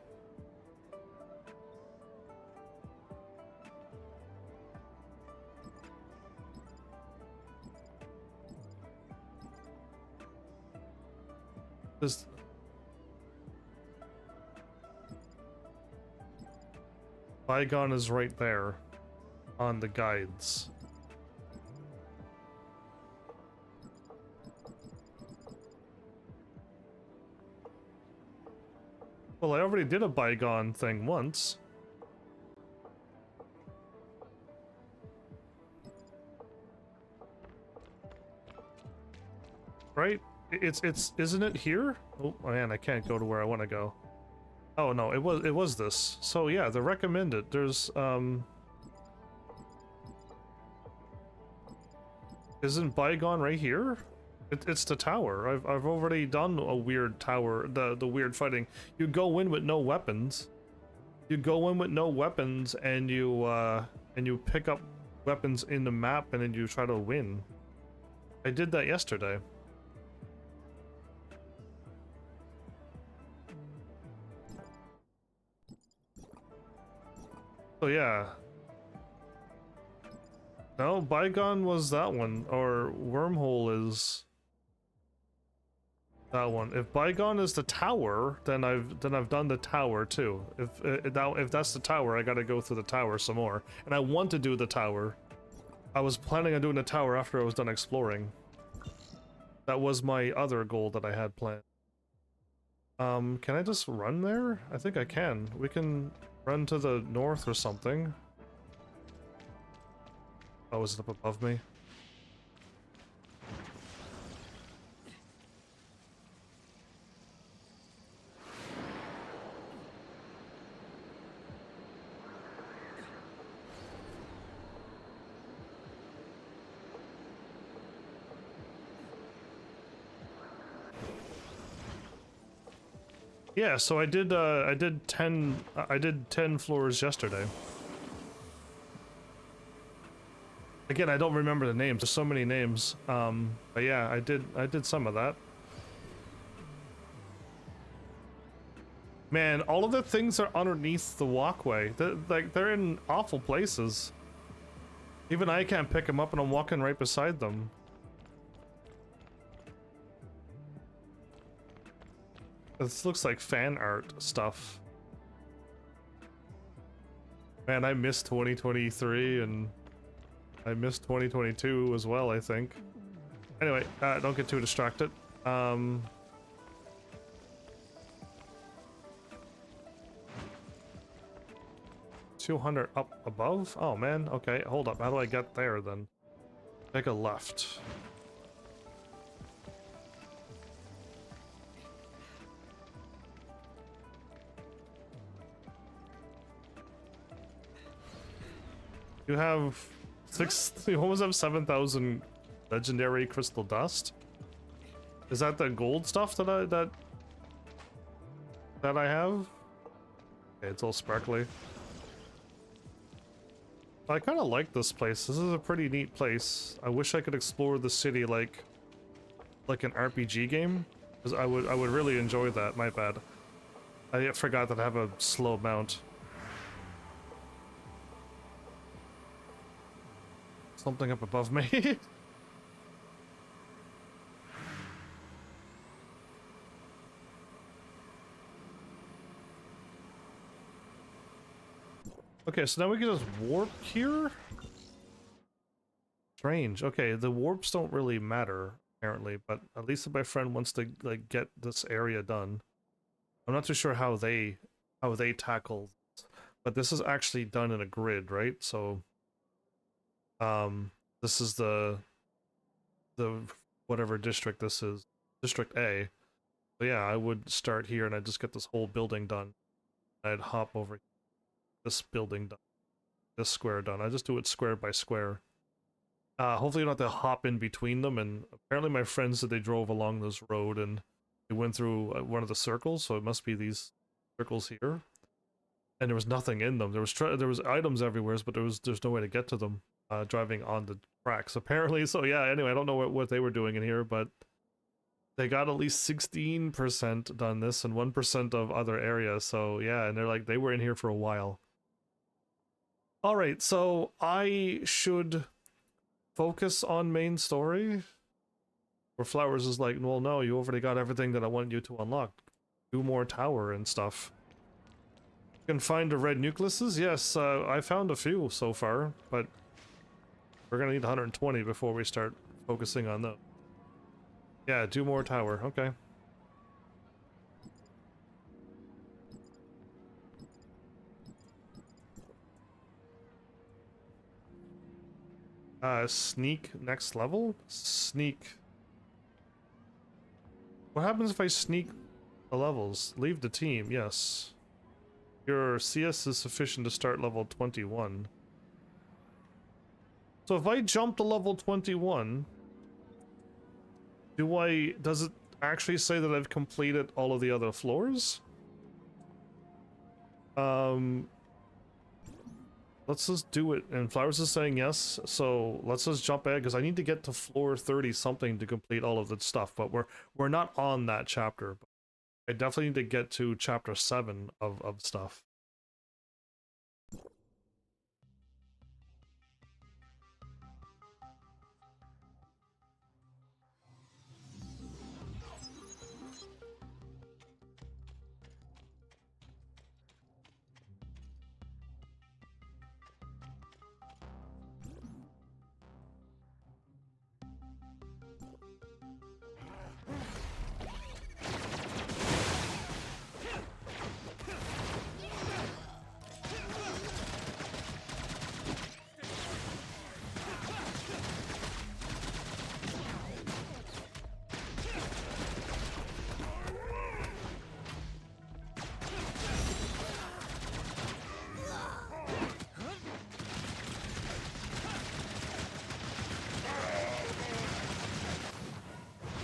This... Bygone is right there on the guides. Well, I already did a bygone thing once. Right? Isn't it here? Oh man, I can't go to where I want to go. Oh no, it was this. So yeah, the recommended. There's isn't bygone right here? It's the tower. I've already done a weird tower, the weird fighting. You go in with no weapons. You go in with no weapons and you pick up weapons in the map and then you try to win. I did that yesterday. So yeah. No, bygone was that one, or wormhole is that one. If bygone is the tower, then I've done the tower too. If that's the tower, I gotta go through the tower some more. And I want to do the tower. I was planning on doing the tower after I was done exploring. That was my other goal that I had planned. Can I just run there? I think I can. We can run to the north or something. Oh, is it up above me? Yeah, so I did 10 floors yesterday. Again, I don't remember the names. There's so many names. But yeah, I did some of that. Man, all of the things are underneath the walkway. They're in awful places. Even I can't pick them up and I'm walking right beside them. This looks like fan art stuff. Man, I missed 2023 and I missed 2022 as well, I think. Anyway, don't get too distracted. 200 up above? Oh man, okay, hold up. How do I get there then? Take a left. You have you almost have 7,000 legendary crystal dust. Is that the gold stuff that I have? Okay, it's all sparkly. I kind of like this place. This is a pretty neat place. I wish I could explore the city like an RPG game, because I would really enjoy that. My bad. I forgot that I have a slow mount. Something up above me. Okay, so now we can just warp here? Strange. Okay, the warps don't really matter, apparently, but at least if my friend wants to, like, get this area done. I'm not too sure how they tackle this, but this is actually done in a grid, right? So, this is the whatever district this is, District A. So yeah, I would start here and I'd just get this whole building done. I'd hop over this building done, this square done. I just do it square by square. Hopefully you don't have to hop in between them, and apparently my friends said they drove along this road and they went through one of the circles, so it must be these circles here. And there was nothing in them. There was items everywhere, but there's no way to get to them driving on the tracks apparently. So yeah, anyway, I don't know what they were doing in here, but they got at least 16% done this and 1% of other areas. So yeah, and they're like, they were in here for a while. All right, so I should focus on main story? Where Flowers is like, well, no, you already got everything that I wanted you to unlock. Do more tower and stuff. You can find the red nucleuses? Yes, I found a few so far, but we're gonna need 120 before we start focusing on those. Yeah, do more tower, okay. Sneak next level? Sneak. What happens if I sneak the levels? Leave the team, yes. Your CS is sufficient to start level 21. So if I jump to level 21, does it actually say that I've completed all of the other floors? Let's just do it. And Flowers is saying yes, so let's just jump ahead because I need to get to floor 30 something to complete all of the stuff, but we're not on that chapter. I definitely need to get to chapter 7 of stuff.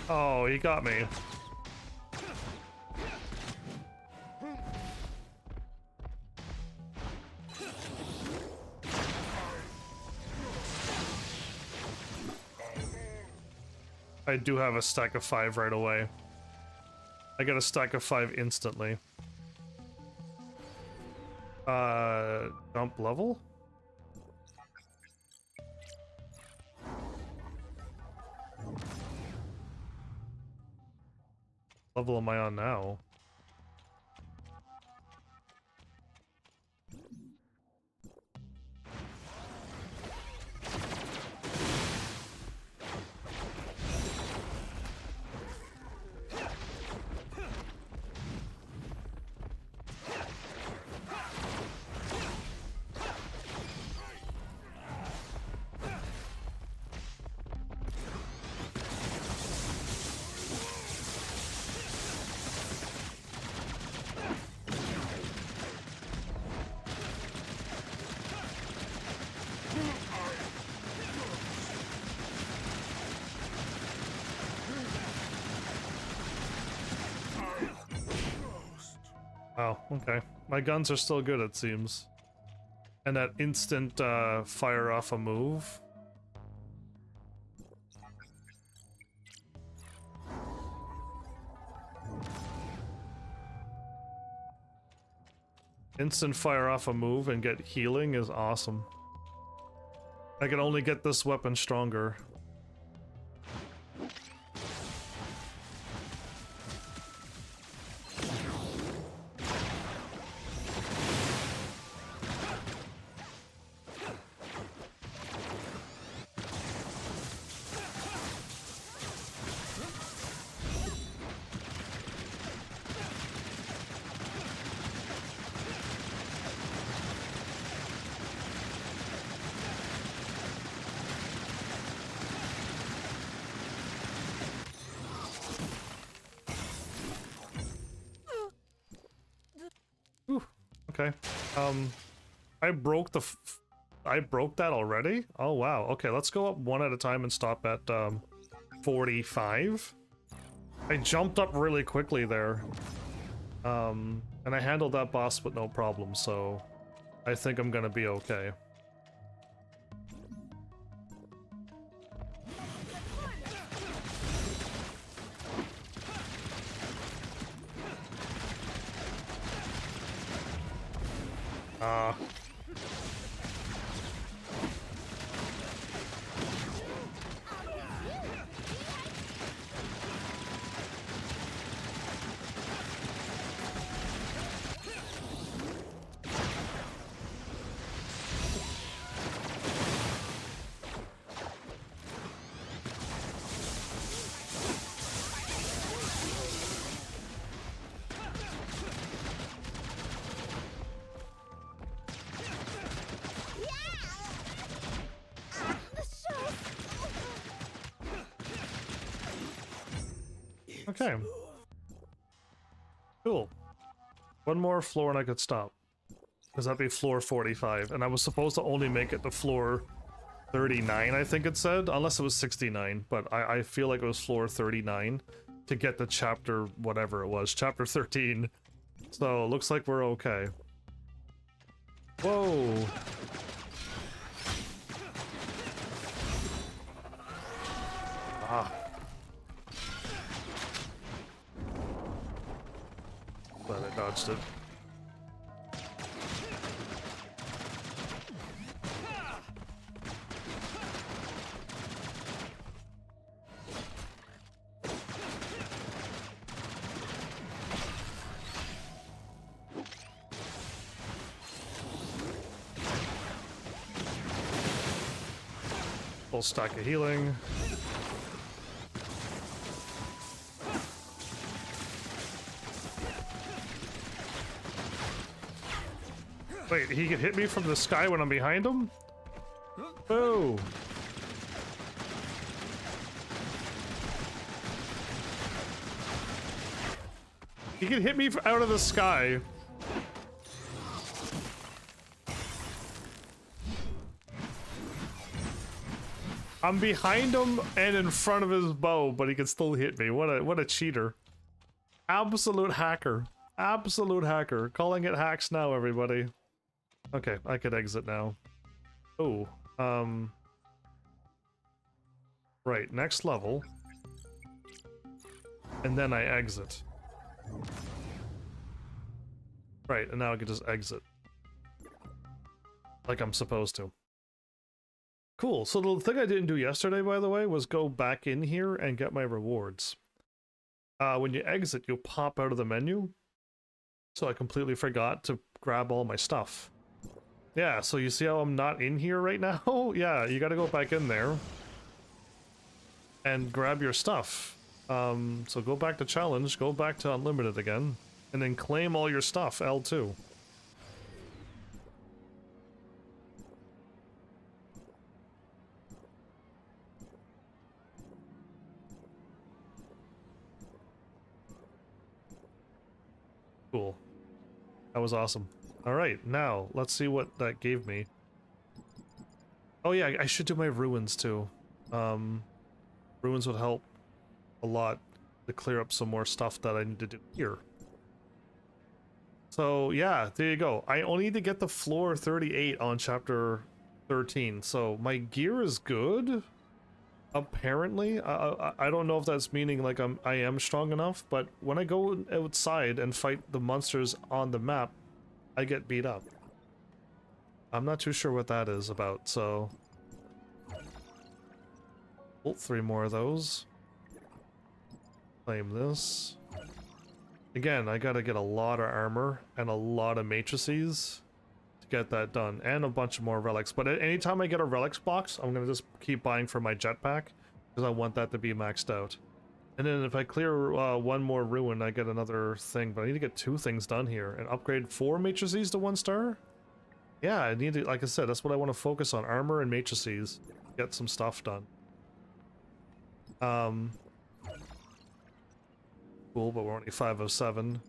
Oh, he got me. I do have a stack of 5 right away. I get a stack of 5 instantly. Jump level? Level am I on now? Oh, okay. My guns are still good, it seems. And that instant fire off a move. Instant fire off a move and get healing is awesome. I can only get this weapon stronger. Okay. I broke I broke that already? Oh wow. Okay, let's go up one at a time and stop at 45. I jumped up really quickly there. And I handled that boss with no problem, so I think I'm gonna be okay. Okay. Cool. One more floor and I could stop. Because that'd be floor 45. And I was supposed to only make it to floor 39, I think it said. Unless it was 69. But I feel like it was floor 39 to get to chapter whatever it was. Chapter 13. So, looks like we're okay. Whoa! Ah. Glad I dodged it. Full stack of healing. Wait, he can hit me from the sky when I'm behind him? Oh. He can hit me out of the sky. I'm behind him and in front of his bow, but he can still hit me. What a cheater. Absolute hacker. Absolute hacker. Calling it hacks now, everybody. Okay, I could exit now. Oh, right, next level. And then I exit. Right, and now I can just exit. Like I'm supposed to. Cool, so the thing I didn't do yesterday, by the way, was go back in here and get my rewards. When you exit, you'll pop out of the menu. So I completely forgot to grab all my stuff. Yeah, so you see how I'm not in here right now? Yeah, you gotta go back in there. And grab your stuff. So go back to challenge, go back to unlimited again. And then claim all your stuff, L2. Cool. That was awesome. Alright, now, let's see what that gave me. Oh yeah, I should do my ruins too. Ruins would help a lot to clear up some more stuff that I need to do here. So yeah, there you go. I only need to get the floor 38 on chapter 13, so my gear is good. Apparently, I don't know if that's meaning like I am strong enough, but when I go outside and fight the monsters on the map, I get beat up. I'm not too sure what that is about, so... Oh, 3 more of those. Claim this. Again, I gotta get a lot of armor and a lot of matrices to get that done, and a bunch of more relics. But anytime I get a relics box, I'm gonna just keep buying for my jetpack, because I want that to be maxed out. And then if I clear one more ruin, I get another thing, but I need to get 2 things done here, and upgrade 4 matrices to 1 star? Yeah, I need to, like I said, that's what I want to focus on, armor and matrices. Get some stuff done. Cool, but we're only 5 of 7.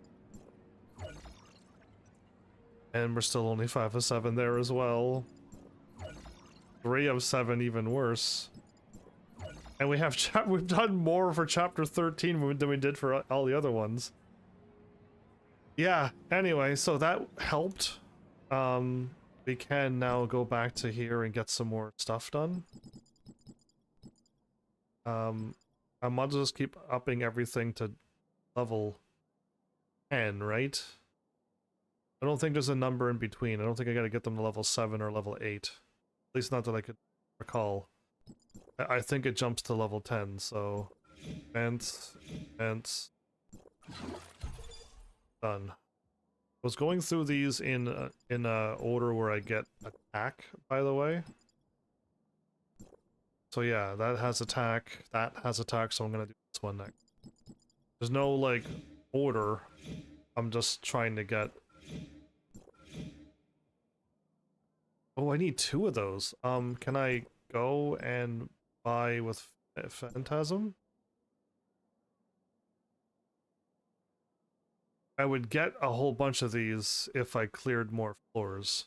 And we're still only 5 of 7 there as well. 3 of 7, even worse. And we have we've done more for chapter 13 than we did for all the other ones. Yeah, anyway, so that helped. We can now go back to here and get some more stuff done. I might just keep upping everything to level 10, right? I don't think there's a number in between. I don't think I gotta get them to level 7 or level 8. At least not that I could recall. I think it jumps to level 10, so... Vent. Done. I was going through these in order where I get attack, by the way. So yeah, that has attack, that has attack, so I'm gonna do this one next. There's no, like, order. I'm just trying to get... Oh, I need 2 of those. Can I go and buy with Phantasm? I would get a whole bunch of these if I cleared more floors.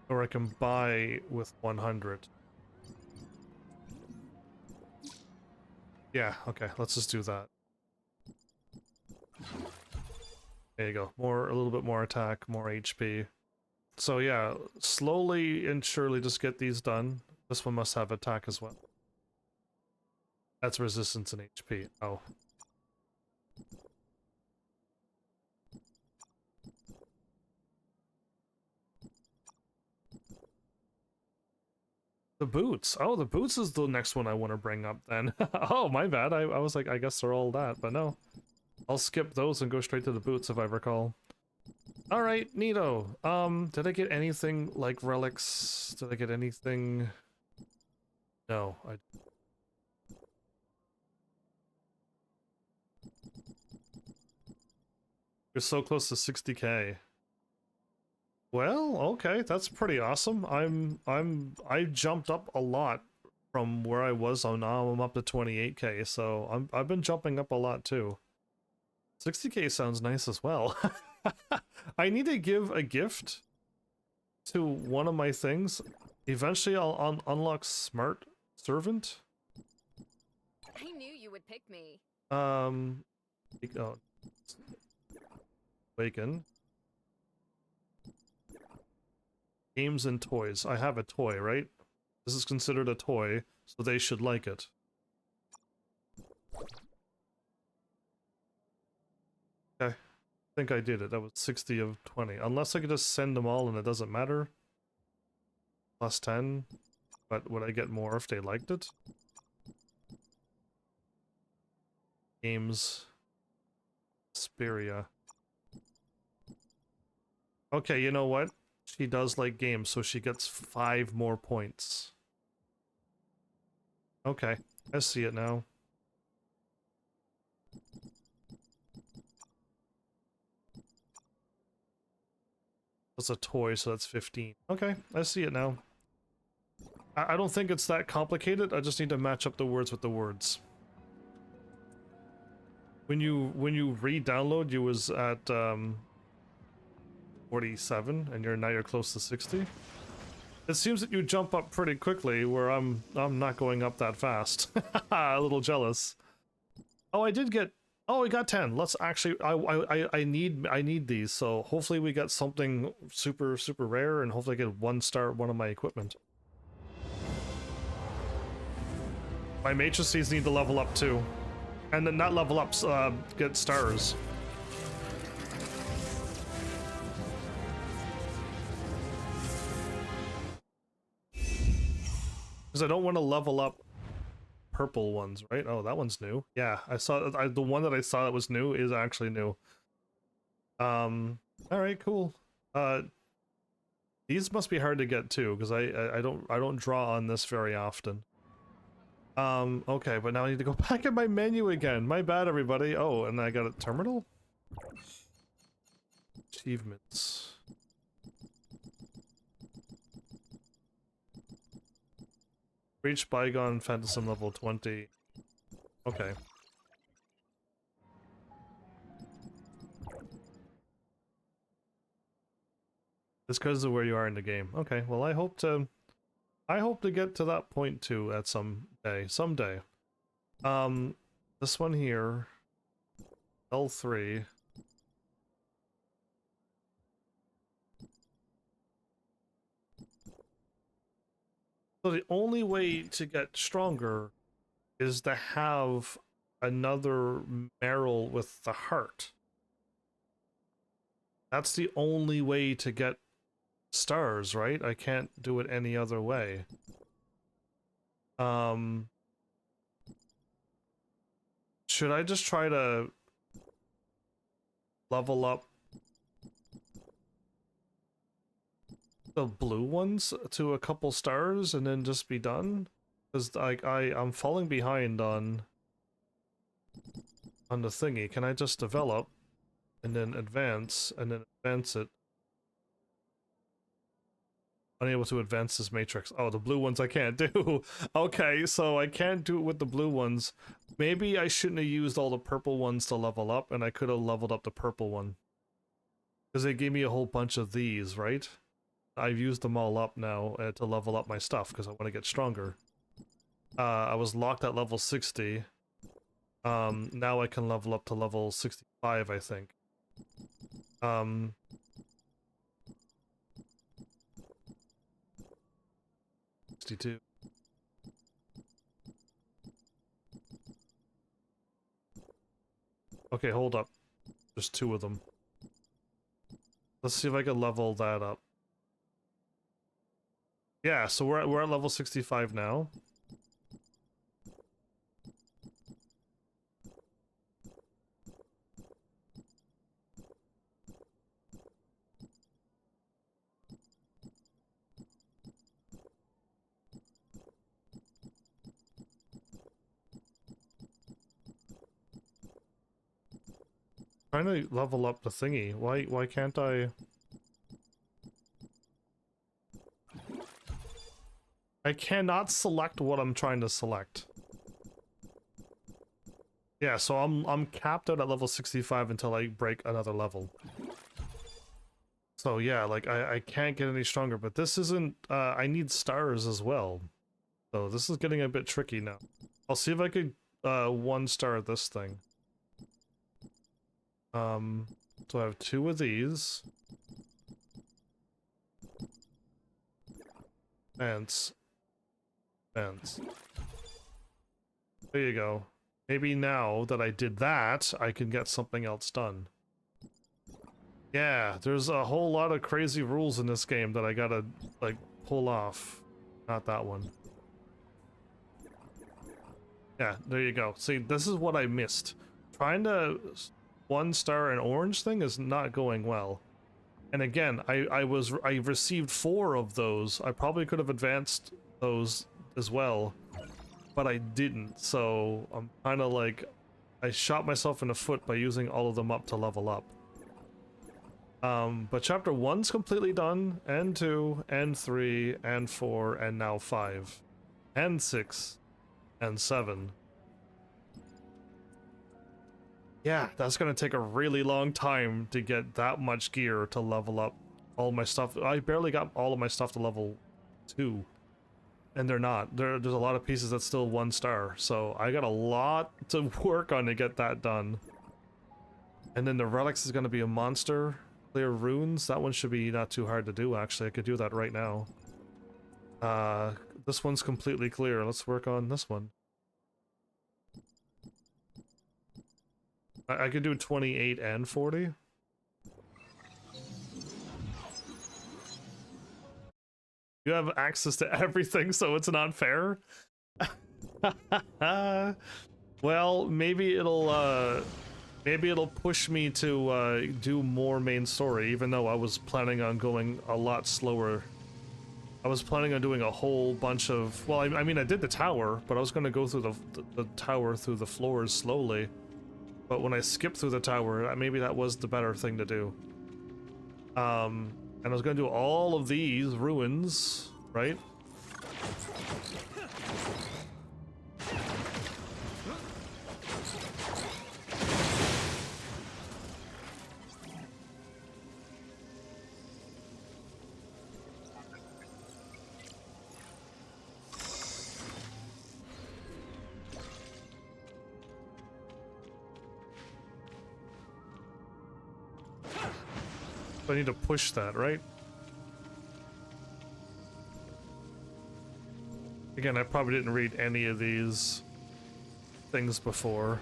Or I can buy with 100. Yeah, okay, let's just do that. There you go. A little bit more attack, more HP. So yeah, slowly and surely just get these done. This one must have attack as well. That's resistance and HP. Oh. The boots. Oh, the boots is the next one I want to bring up then. Oh, my bad. I was like, I guess they're all that, but no. I'll skip those and go straight to the boots if I recall. Alright, neato. Did I get anything like relics? Did I get anything? No, You're so close to 60k. Well, okay, that's pretty awesome. I jumped up a lot from where I was, so now I'm up to 28k, so I've been jumping up a lot too. 60k sounds nice as well. I need to give a gift to one of my things. Eventually I'll unlock Smart Servant. I knew you would pick me. Oh, Awaken. Games and toys. I have a toy, right? This is considered a toy, so they should like it. Okay. I think I did it. That was 60 of 20. Unless I could just send them all and it doesn't matter. Plus 10. But would I get more if they liked it? Games. Speria. Okay, you know what? She does like games, so she gets 5 more points. Okay, I see it now. That's a toy, so that's 15. Okay, I see it now. I don't think it's that complicated, I just need to match up the words with the words. When you re-download, you was at 47, and now you're close to 60. It seems that you jump up pretty quickly, where I'm not going up that fast. A little jealous. Oh, I did get. Oh, we got 10. Let's actually. I need these. So hopefully we get something super rare, and hopefully I get 1 star one of my equipment. My matrices need to level up too, and then not level ups. Get stars. Because I don't want to level up purple ones, right? Oh, that one's new. Yeah, I saw the one that I saw that was new is actually new. All right, cool. These must be hard to get too, because I don't draw on this very often. Okay, but now I need to go back in my menu again. My bad, everybody. Oh, and I got a terminal? Achievements. Reach Bygone Phantasm level 20. Okay. It's because of where you are in the game. Okay, well I hope to get to that point too at someday. This one here, L3. So the only way to get stronger is to have another Meryl with the heart. That's the only way to get stars, right? I can't do it any other way. Should I just try to level up the blue ones to a couple stars and then just be done? Because I'm falling behind on the thingy. Can I just develop and then advance and then advance it? Unable to advance this matrix. Oh, the blue ones I can't do. Okay, so I can't do it with the blue ones. Maybe I shouldn't have used all the purple ones to level up, and I could have leveled up the purple one. Because they gave me a whole bunch of these, right? I've used them all up now to level up my stuff, because I want to get stronger. I was locked at level 60. Now I can level up to level 65, I think. 62. Okay, hold up. There's 2 of them. Let's see if I can level that up. Yeah, so we're at level 65 now. Trying to level up the thingy. Why can't I? I cannot select what I'm trying to select. Yeah, so I'm capped out at level 65 until I break another level. So yeah, like I can't get any stronger, but this isn't I need stars as well. So this is getting a bit tricky now. I'll see if I could 1-star this thing. So I have 2 of these. Fence. Fence. There you go. Maybe now that I did that, I can get something else done. Yeah, there's a whole lot of crazy rules in this game that I gotta, like, pull off. Not that one. Yeah, there you go. See, this is what I missed. Trying to 1-star an orange thing is not going well. And again, I received 4 of those. I probably could have advanced those as well, but I didn't. So I'm kind of like, I shot myself in the foot by using all of them up to level up. But chapter 1's completely done, and 2, and 3, and 4, and now 5, and 6, and 7. Yeah, that's gonna take a really long time to get that much gear to level up all my stuff. I barely got all of my stuff to level 2. And they're not. There's a lot of pieces that's still 1-star. So I got a lot to work on to get that done. And then the relics is gonna be a monster. Clear runes. That one should be not too hard to do, actually. I could do that right now. This one's completely clear. Let's work on this one. I could do 28 and 40. You have access to everything, so it's not fair. Well, maybe it'll push me to do more main story, even though I was planning on going a lot slower. I was planning on doing a whole bunch of, well, I mean, I did the tower, but I was going to go through the tower through the floors slowly. But when I skipped through the tower, maybe that was the better thing to do. And I was going to do all of these ruins, right? So I need to push that, right? Again, I probably didn't read any of these things before.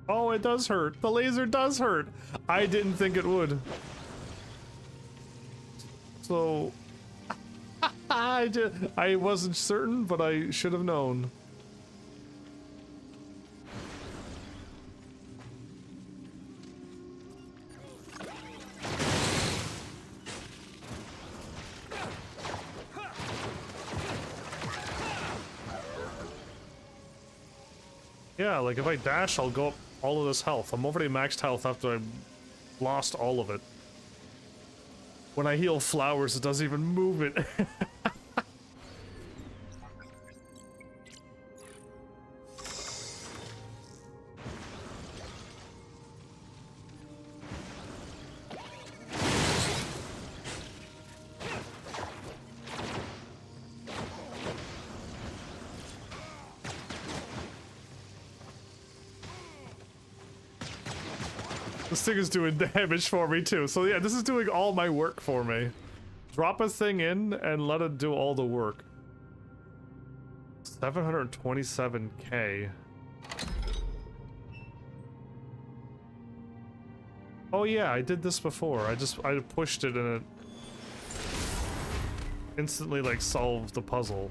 Oh, it does hurt. The laser does hurt. I didn't think it would. So I wasn't certain, but I should have known. Yeah, like if I dash, I'll go up all of this health. I'm already maxed health after I lost all of it. When I heal flowers, it doesn't even move it. This thing is doing damage for me too. So yeah, this is doing all my work for me. Drop a thing in and let it do all the work. 727k. Oh yeah, I did this before. I pushed it and it instantly like solved the puzzle.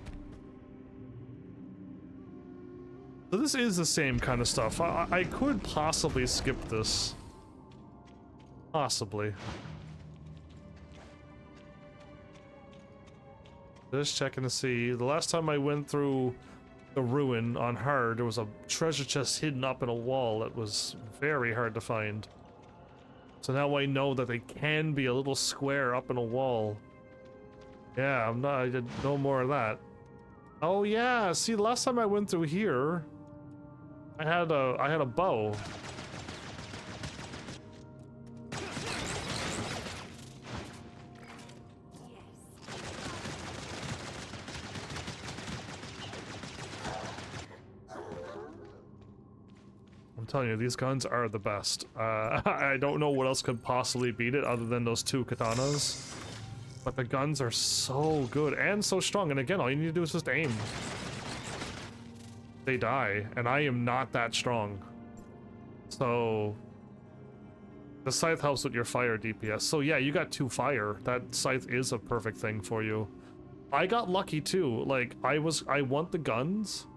So this is the same kind of stuff. I could possibly skip this. Possibly. Just checking to see. The last time I went through the ruin on hard, there was a treasure chest hidden up in a wall that was very hard to find. So now I know that they can be a little square up in a wall. Yeah, I did no more of that. Oh yeah, see, the last time I went through here, I had a bow. I'm telling you, these guns are the best. I don't know what else could possibly beat it other than those two katanas. But the guns are so good and so strong. And again, all you need to do is just aim. They die, and I am not that strong. So the scythe helps with your fire DPS. So yeah, you got 2 fire. That scythe is a perfect thing for you. I got lucky too. Like I want the guns.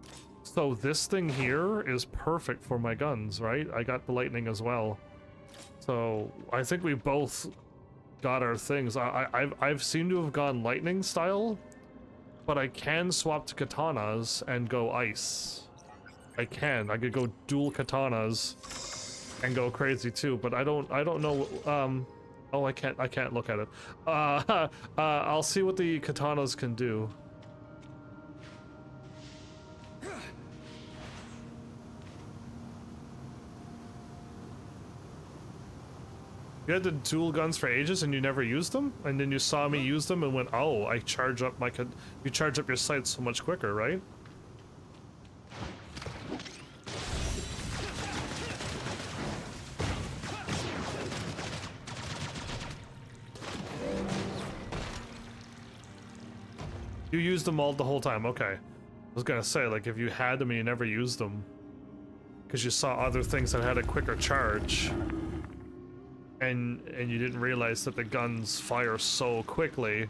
So this thing here is perfect for my guns, right? I got the lightning as well. So I think we both got our things. I've seemed to have gone lightning style, but I can swap to katanas and go ice. I could go dual katanas and go crazy too, but I don't know. Oh, I can't look at it. I'll see what the katanas can do. You had the dual guns for ages and you never used them? And then you saw me use them and went, oh, I charge up my... You charge up your sights so much quicker, right? You used them all the whole time, okay. I was gonna say, like, if you had them and you never used them, because you saw other things that had a quicker charge, and you didn't realize that the guns fire so quickly,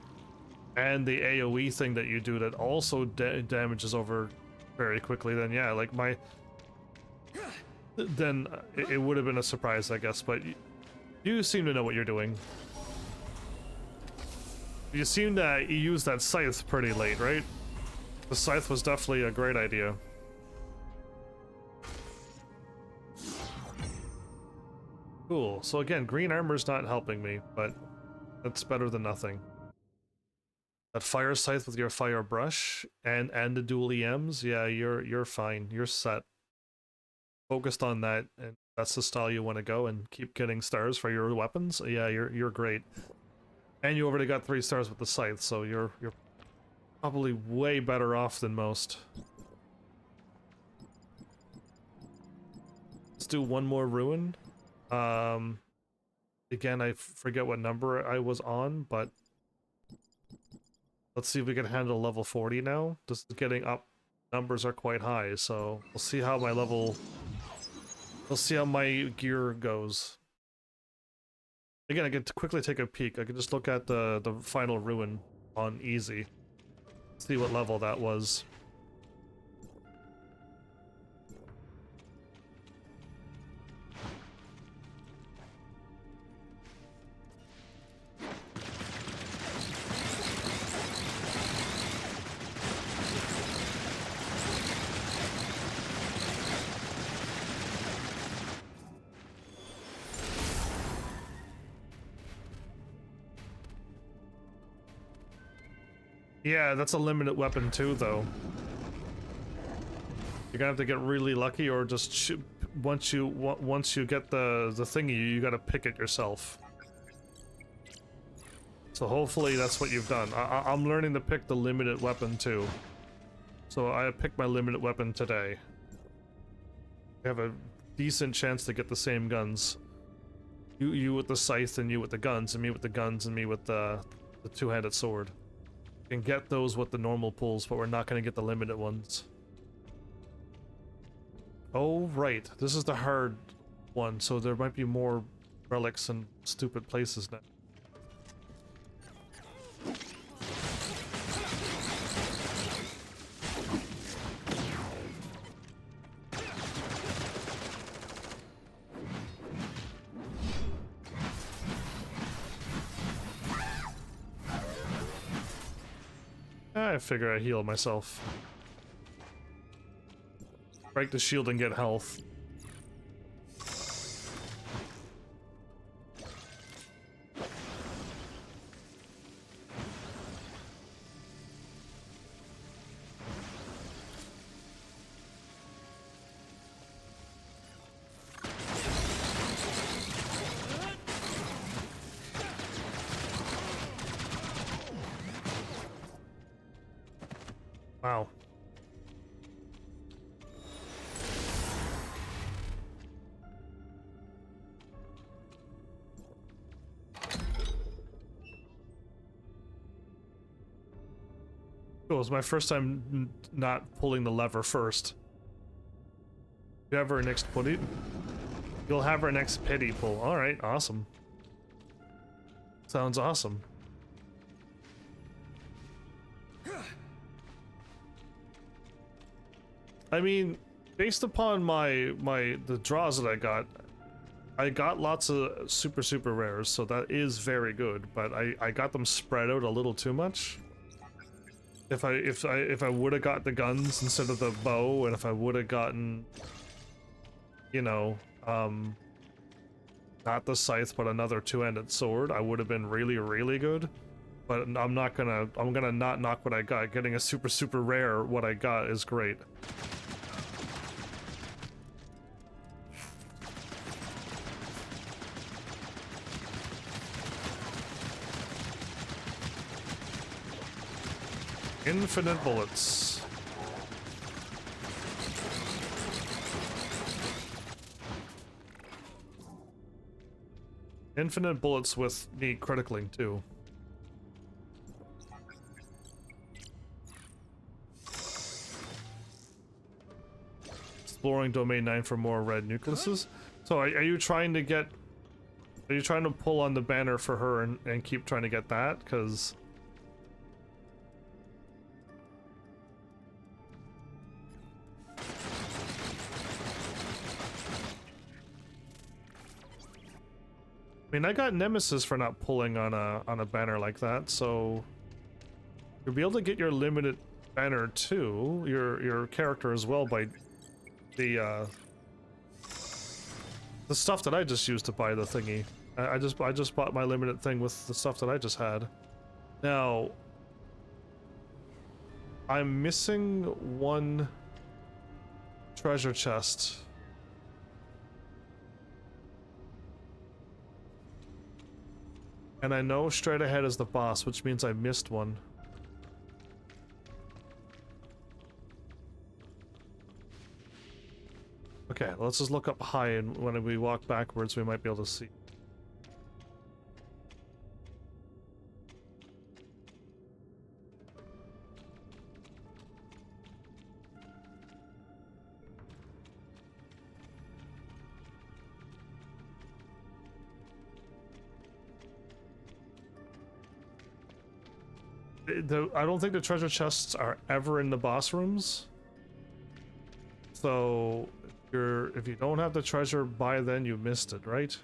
and the AoE thing that you do that also damages over very quickly, then yeah, like then it would have been a surprise, I guess, but you seem to know what you're doing. You seem that you used that scythe pretty late, right? The scythe was definitely a great idea. Cool. So again, green armor's not helping me, but that's better than nothing. That fire scythe with your fire brush and the dual EMs, yeah, you're fine. You're set. Focused on that, and that's the style you want to go, and keep getting stars for your weapons. Yeah, you're great. And you already got 3 stars with the scythe, so you're probably way better off than most. Let's do one more ruin. Again, I forget what number I was on, but let's see if we can handle level 40 now. Just getting up, numbers are quite high, so we'll see how my level... We'll see how my gear goes. Again, I could quickly take a peek. I could just look at the final ruin on easy. See what level that was. Yeah, that's a limited weapon too, though. You're gonna have to get really lucky, or just shoot, once you get the thingy, you gotta pick it yourself. So hopefully that's what you've done. I'm learning to pick the limited weapon too. So I picked my limited weapon today. You have a decent chance to get the same guns. You with the scythe and you with the guns, and me with the guns and me with the two-handed sword. You can get those with the normal pulls, but we're not going to get the limited ones. Oh, right. This is the hard one, so there might be more relics and stupid places now. I figure I heal myself. Break the shield and get health. Wow. Cool, it's my first time not pulling the lever first. You have our next putty? You'll have our next pity pull. Alright, awesome. Sounds awesome. I mean, based upon the draws that I got lots of super rares, so that is very good, but I got them spread out a little too much. If I would have got the guns instead of the bow, and if I would have gotten, you know, not the scythe but another two-handed sword, I would have been really good. But I'm gonna not knock what I got. Getting a super rare what I got is great. Infinite bullets. Infinite bullets with me critically too. Exploring domain 9 for more red nucleuses. So are you trying to get... Are you trying to pull on the banner for her and keep trying to get that? Because... I mean, I got Nemesis for not pulling on a banner like that, so... You'll be able to get your limited banner too, your character as well, by the stuff that I just used to buy the thingy. I just bought my limited thing with the stuff that I just had. Now, I'm missing one treasure chest. And I know straight ahead is the boss, which means I missed one. Okay, let's just look up high, and when we walk backwards, we might be able to see. I don't think the treasure chests are ever in the boss rooms. So, if you don't have the treasure by then, you missed it, right?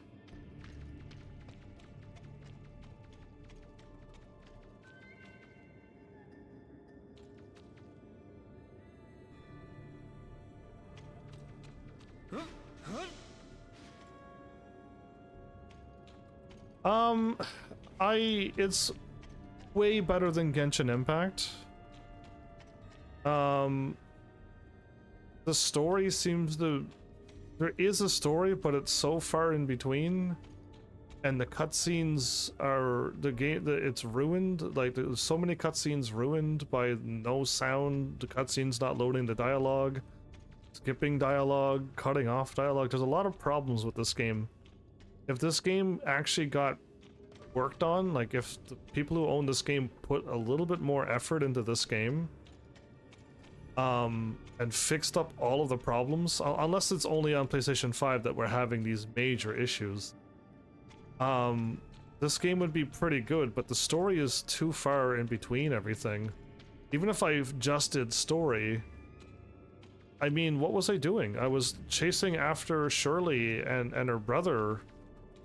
It's way better than Genshin Impact. The story seems to... There is a story, but it's so far in between. And the cutscenes are... it's ruined. Like, there's so many cutscenes ruined by no sound, the cutscenes not loading the dialogue, skipping dialogue, cutting off dialogue. There's a lot of problems with this game. If this game actually got worked on, like if the people who own this game put a little bit more effort into this game, and fixed up all of the problems, unless it's only on PlayStation 5 that we're having these major issues, this game would be pretty good, but the story is too far in between everything. Even if I just did story, I mean, what was I doing? I was chasing after Shirley and her brother,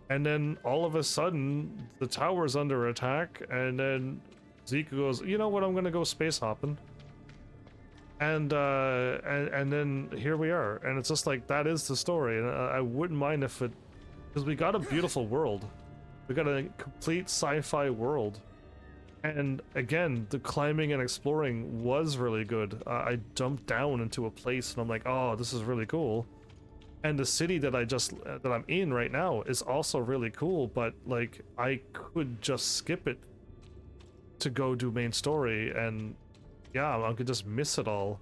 and then all of a sudden the tower's under attack, and then Zeke goes, you know what, I'm gonna go space hopping. And then here we are, and it's just like, that is the story, and I wouldn't mind if it, because we got a beautiful world, we got a complete sci-fi world, and again, the climbing and exploring was really good. I jumped down into a place, and I'm like, oh, this is really cool, and the city that I'm in right now is also really cool, but like, I could just skip it to go do main story, and yeah, I could just miss it all.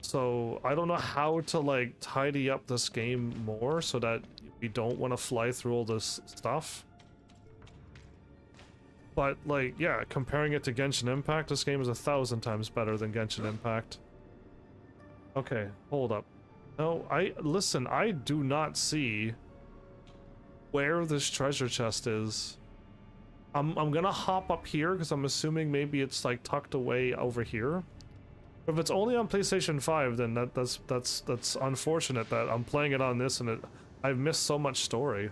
So I don't know how to like tidy up this game more so that we don't want to fly through all this stuff. But like, yeah, comparing it to Genshin Impact, this game is 1,000 times better than Genshin Impact. Okay, hold up. No, listen, I do not see where this treasure chest is. I'm gonna hop up here because I'm assuming maybe it's like tucked away over here. But if it's only on PlayStation 5, then that's unfortunate that I'm playing it on this and I've missed so much story.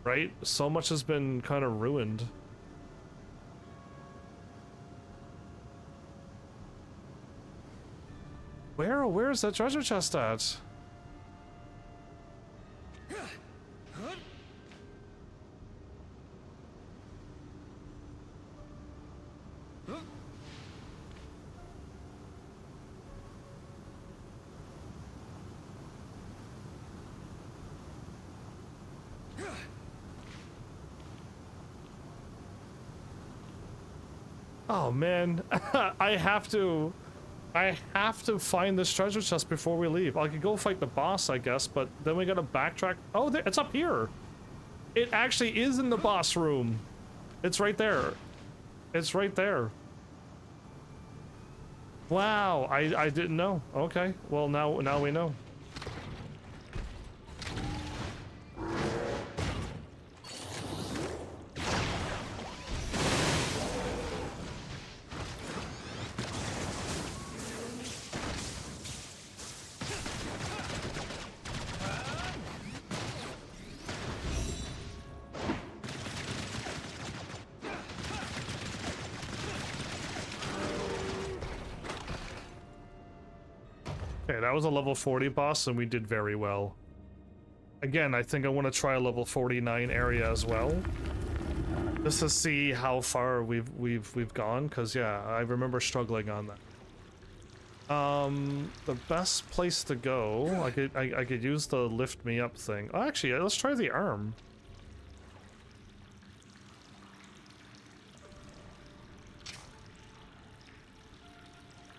Right? So much has been kind of ruined. Where's that treasure chest at? Oh man, I have to find this treasure chest before we leave. I could go fight the boss, I guess, but then we gotta backtrack. Oh, it's up here. It actually is in the boss room. It's right there. It's right there. Wow, I didn't know. Okay, well now we know. Okay, that was a level 40 boss, and we did very well. Again, I think I want to try a level 49 area as well, just to see how far we've gone. Cause yeah, I remember struggling on that. The best place to go, I could use the lift me up thing. Oh, actually, let's try the arm.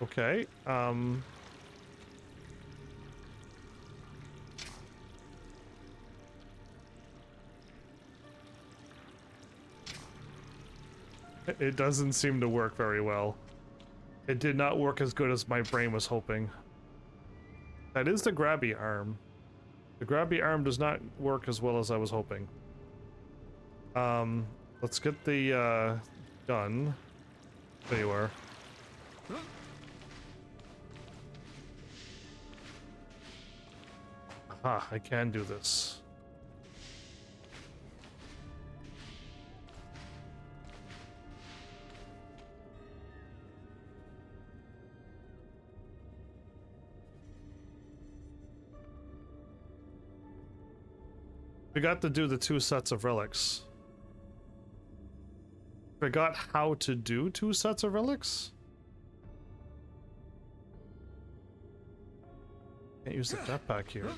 Okay. It doesn't seem to work very well. It did not work as good as my brain was hoping. That is the grabby arm. The grabby arm does not work as well as I was hoping. Let's get the gun. There you are. Aha, I can do this. We got to do the 2 sets of relics. forgot how to do 2 sets of relics. Can't use the jetpack here.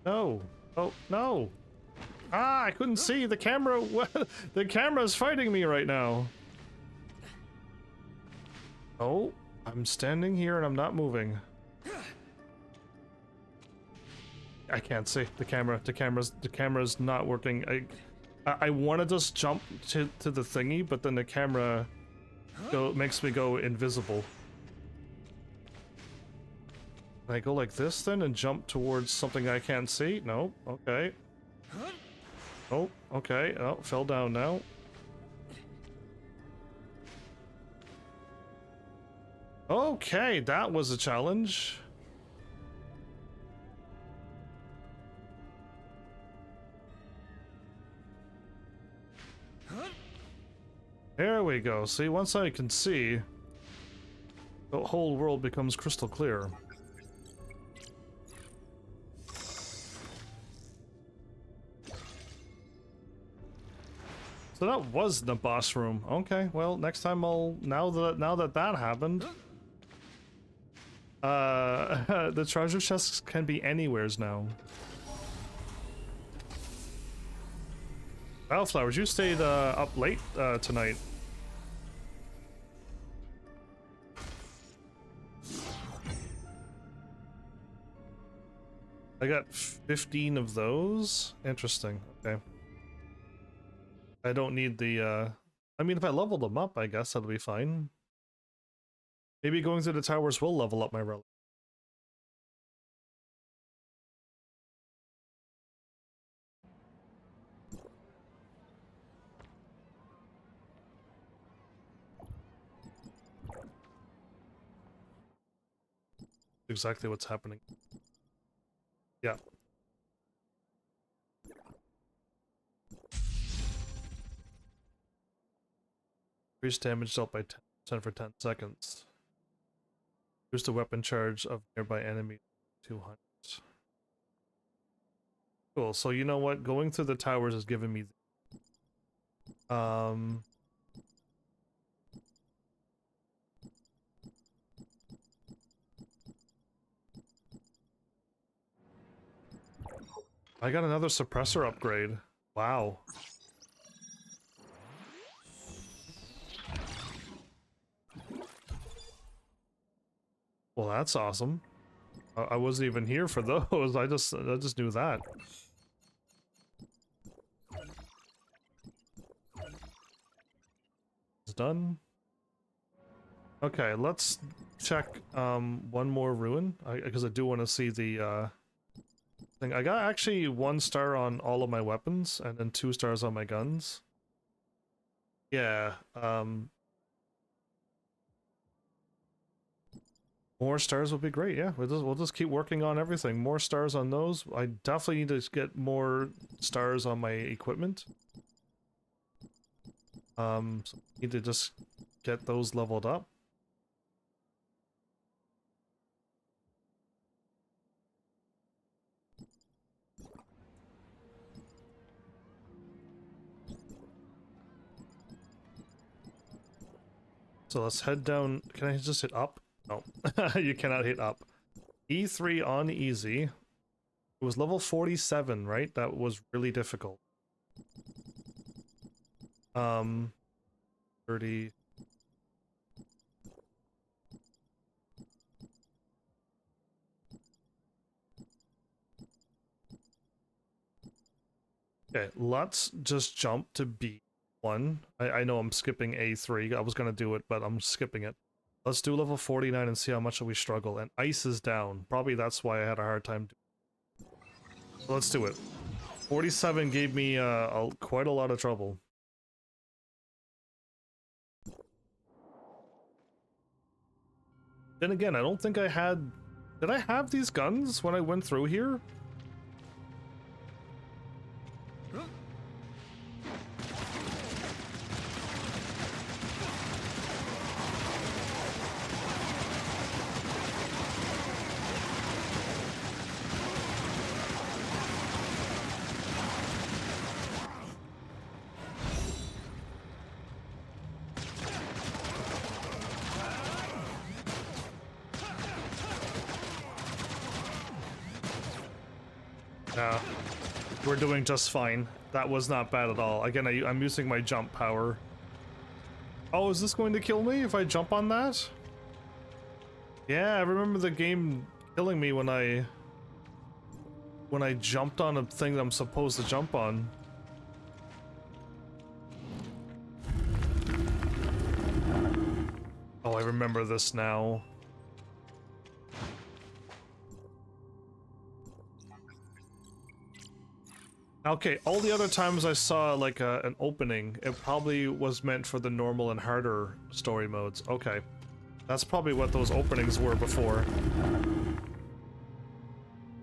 No. Oh, no. Ah, I couldn't see the camera. The camera's fighting me right now. Oh, I'm standing here and I'm not moving. I can't see the camera. The camera's not working. I want to just jump to the thingy, but then the camera makes me go invisible. Can I go like this then and jump towards something I can't see? No. Okay. Oh, okay. Oh, fell down now. Okay, that was a challenge. There we go. See, once I can see, the whole world becomes crystal clear. So that was the boss room. Okay, well, next time I'll now that happened, the treasure chests can be anywheres now. Wildflowers, you stayed up late tonight. I got 15 of those. Interesting. Okay. I don't need the, I mean, if I leveled them up, I guess that'll be fine. Maybe going through the towers will level up my relic. Exactly what's happening. Yeah. Increase damage dealt by 10% for 10 seconds. Boost the weapon charge of nearby enemy 200. Cool, so you know what? Going through the towers is giving me... I got another suppressor upgrade. Wow. Well, that's awesome. I wasn't even here for those. I just knew that. It's done. Okay, let's check one more ruin because I do want to see the thing. I got actually 1 star on all of my weapons and then 2 stars on my guns. Yeah, more stars would be great. Yeah, we'll just keep working on everything. More stars on those. I definitely need to get more stars on my equipment. So need to just get those leveled up. So let's head down. Can I just hit up? No, you cannot hit up. E3 on easy. It was level 47, right? That was really difficult. 30. Okay, let's just jump to B1. I know I'm skipping A3. I was gonna do it, but I'm skipping it. Let's do level 49 and see how much we struggle. And ice is down. Probably that's why I had a hard time. So let's do it. 47 gave me quite a lot of trouble. Then again, I don't think I had... Did I have these guns when I went through here? Yeah, we're doing just fine. That was not bad at all. Again, I'm using my jump power. Oh, is this going to kill me if I jump on that? Yeah, I remember the game killing me when I jumped on a thing that I'm supposed to jump on. Oh, I remember this now. Okay, all the other times I saw like an opening, it probably was meant for the normal and harder story modes. Okay, that's probably what those openings were before.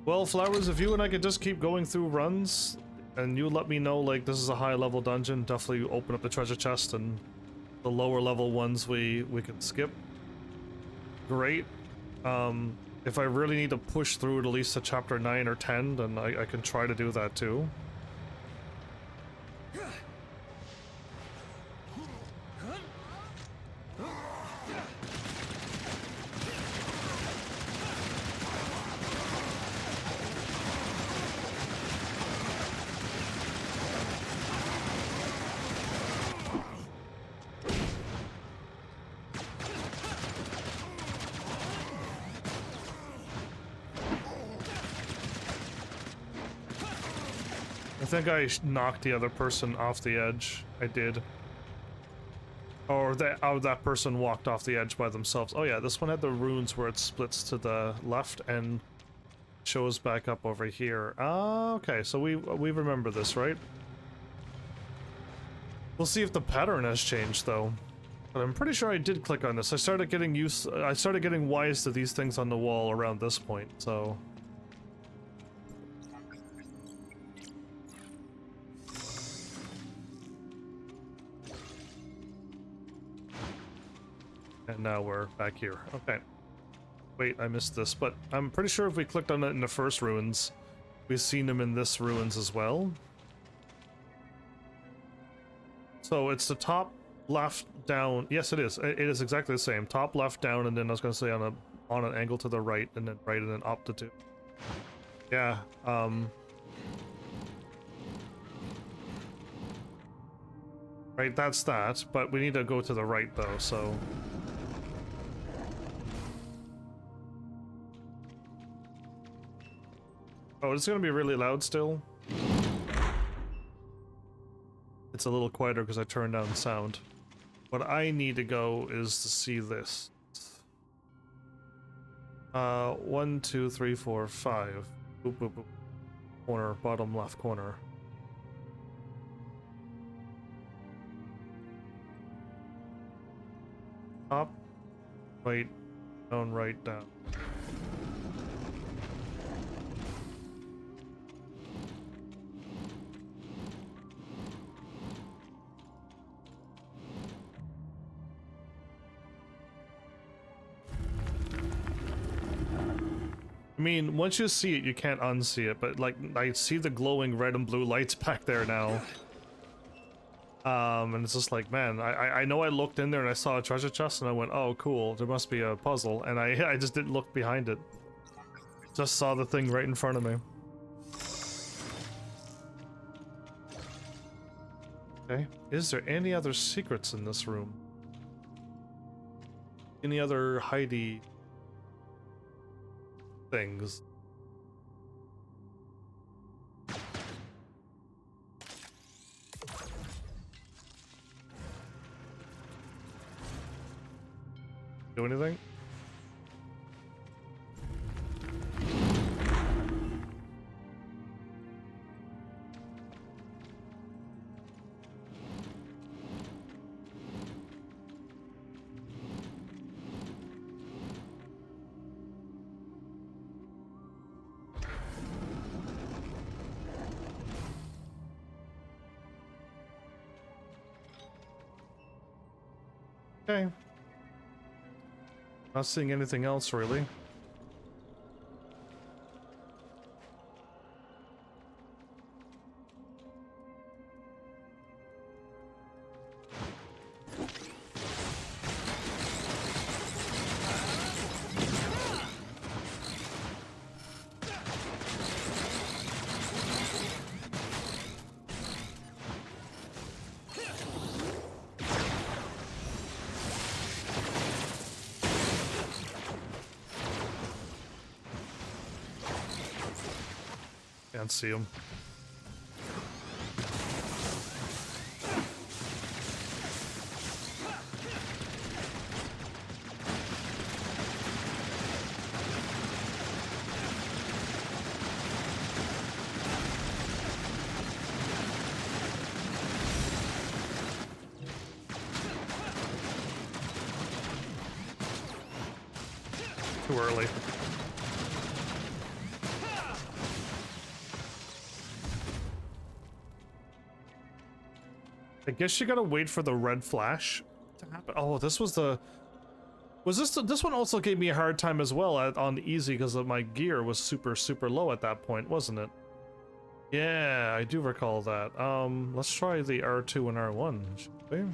Well, Flowers, if you and I could just keep going through runs, and you let me know like this is a high level dungeon, definitely open up the treasure chest, and the lower level ones we can skip. Great. If I really need to push through at least to chapter 9 or 10, then I can try to do that too. I think I knocked the other person off the edge. I did. Or that person walked off the edge by themselves. Oh yeah, this one had the runes where it splits to the left and shows back up over here. Ah, okay, so we remember this, right? We'll see if the pattern has changed though. But I'm pretty sure I did click on this. I started getting wise to these things on the wall around this point, so... And now we're back here. Okay. Wait, I missed this, but I'm pretty sure if we clicked on it in the first ruins, we've seen them in this ruins as well. So it's the top, left, down. Yes, it is. It is exactly the same. Top, left, down, and then I was going to say on an angle to the right, and then right, and then up to two. Yeah. Right, that's that. But we need to go to the right though. So. Oh, it's gonna be really loud still. It's a little quieter because I turned down the sound. What I need to go is to see this. 1, 2, 3, 4, 5. Boop, boop, boop. Corner, bottom left corner. Top, right, down, right, down. I mean, once you see it, you can't unsee it, but like, I see the glowing red and blue lights back there now. And it's just like, man, I know I looked in there and I saw a treasure chest and I went, oh, cool, there must be a puzzle, and I just didn't look behind it. Just saw the thing right in front of me. Okay, is there any other secrets in this room? Any other hidey things? Do anything? Okay. Not seeing anything else, really. can't see him. Too early. I guess you gotta wait for the red flash to happen. Oh, this was the... Was this one also gave me a hard time as well on easy because my gear was super low at that point, wasn't it? Yeah, I do recall that. Let's try the R2 and R1, should we?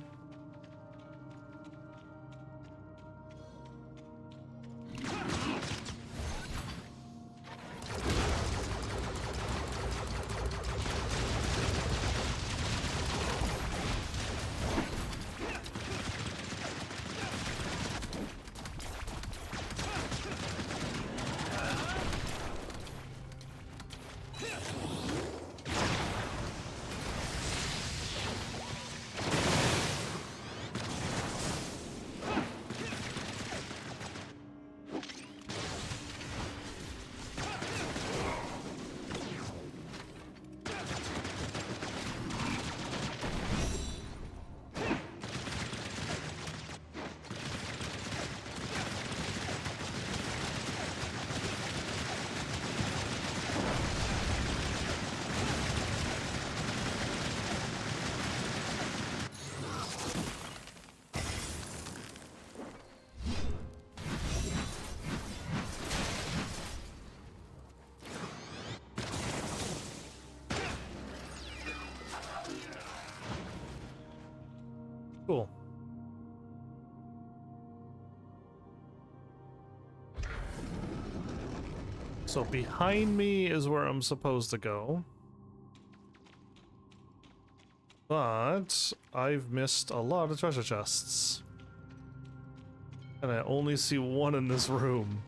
Cool. So behind me is where I'm supposed to go. But I've missed a lot of treasure chests. And I only see one in this room.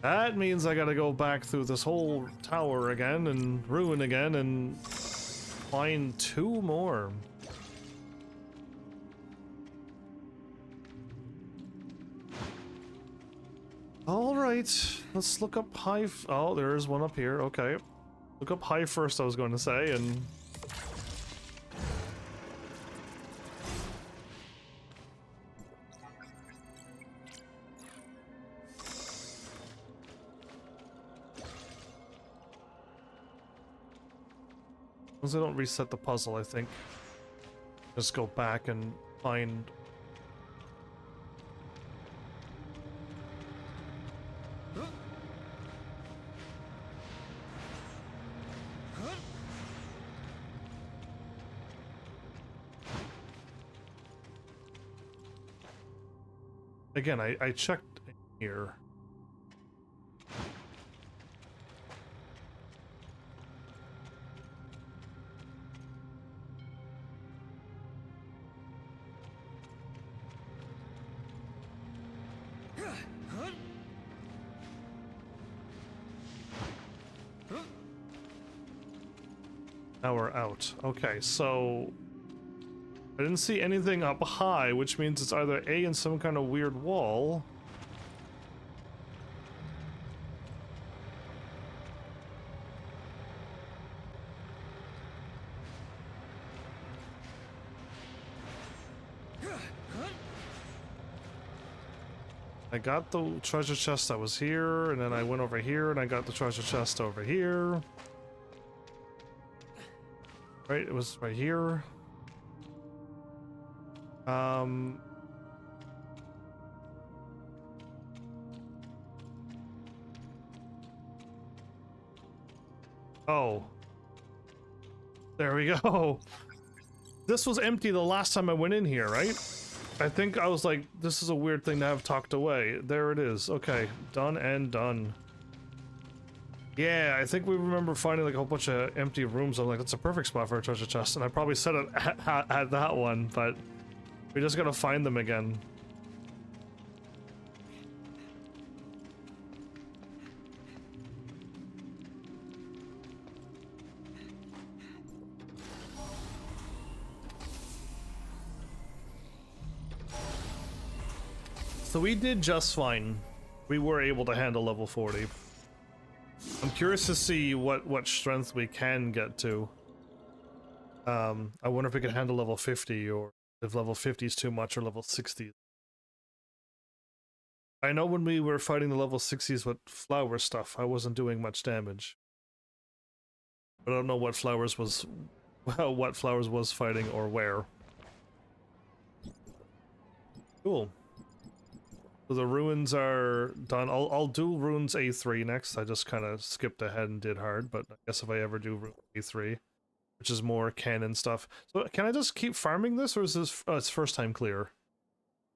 That means I gotta go back through this whole tower again and ruin again and find 2 more. All right, let's look up high. Oh, there's one up here. Okay, look up high first. I was going to say, and once I don't reset the puzzle, I think just go back and find. Again, I checked here. Now we're out. Okay, so I didn't see anything up high, which means it's either A in some kind of weird wall. I got the treasure chest that was here, and then I went over here and I got the treasure chest over here. Right, it was right here. Oh. There we go. This was empty the last time I went in here, right? I think I was like, this is a weird thing to have tucked away. There it is. Okay, done and done. Yeah, I think we remember finding like a whole bunch of empty rooms. I'm like, that's a perfect spot for a treasure chest. And I probably said it at that one, but we just gotta find them again. So we did just fine. We were able to handle level 40. I'm curious to see what strength we can get to. I wonder if we can handle level 50, or if level 50 is too much, or level 60. I know when we were fighting the level 60s with flower stuff, I wasn't doing much damage. But I don't know what flowers was, well, what flowers was fighting or where. Cool. So the ruins are done. I'll do runes A3 next. I just kind of skipped ahead and did hard, but I guess if I ever do rune A3, which is more canon stuff. So can I just keep farming this, or is this it's first time clear?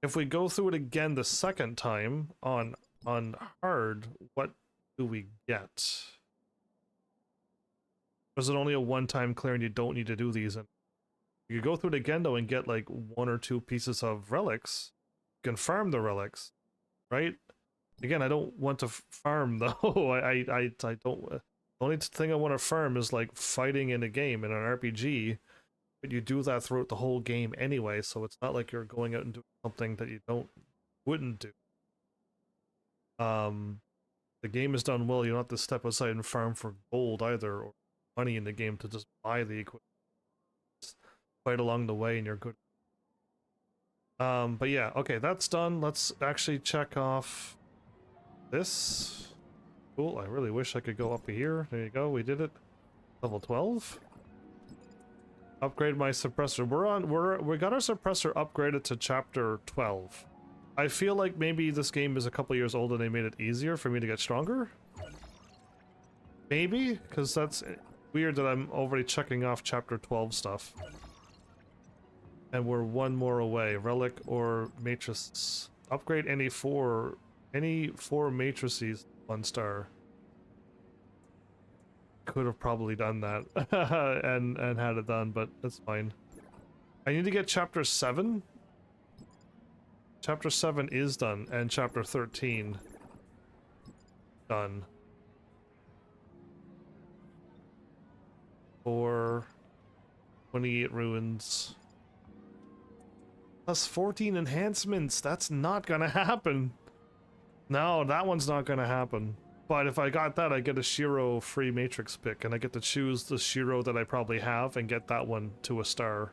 If we go through it again the second time on hard, what do we get? Or is it only a one-time clear and you don't need to do these? And you go through it again though and get like 1 or 2 pieces of relics. You can farm the relics, right? Again, I don't want to farm though. I don't. The only thing I want to farm is like fighting in a game, in an RPG. But you do that throughout the whole game anyway, so it's not like you're going out and doing something that you wouldn't do. The game is done well. You don't have to step outside and farm for gold either, or money in the game to just buy the equipment. Just fight along the way and you're good. But yeah, okay, that's done. Let's actually check off this. Cool, I really wish I could go up here. There you go, we did it. Level 12. Upgrade my suppressor. We got our suppressor upgraded to chapter 12. I feel like maybe this game is a couple years old and they made it easier for me to get stronger. Maybe, because that's weird that I'm already checking off chapter 12 stuff. And we're 1 more away. Relic or matrices. Upgrade any 4 matrices 1 star. Could have probably done that and had it done, but that's fine. I need to get chapter 7. Chapter 7 is done, and chapter 13 done. For 28 ruins. Plus 14 enhancements. That's not gonna happen. No, that one's not gonna happen. But if I got that, I get a Shiro free matrix pick, and I get to choose the Shiro that I probably have and get that one to a star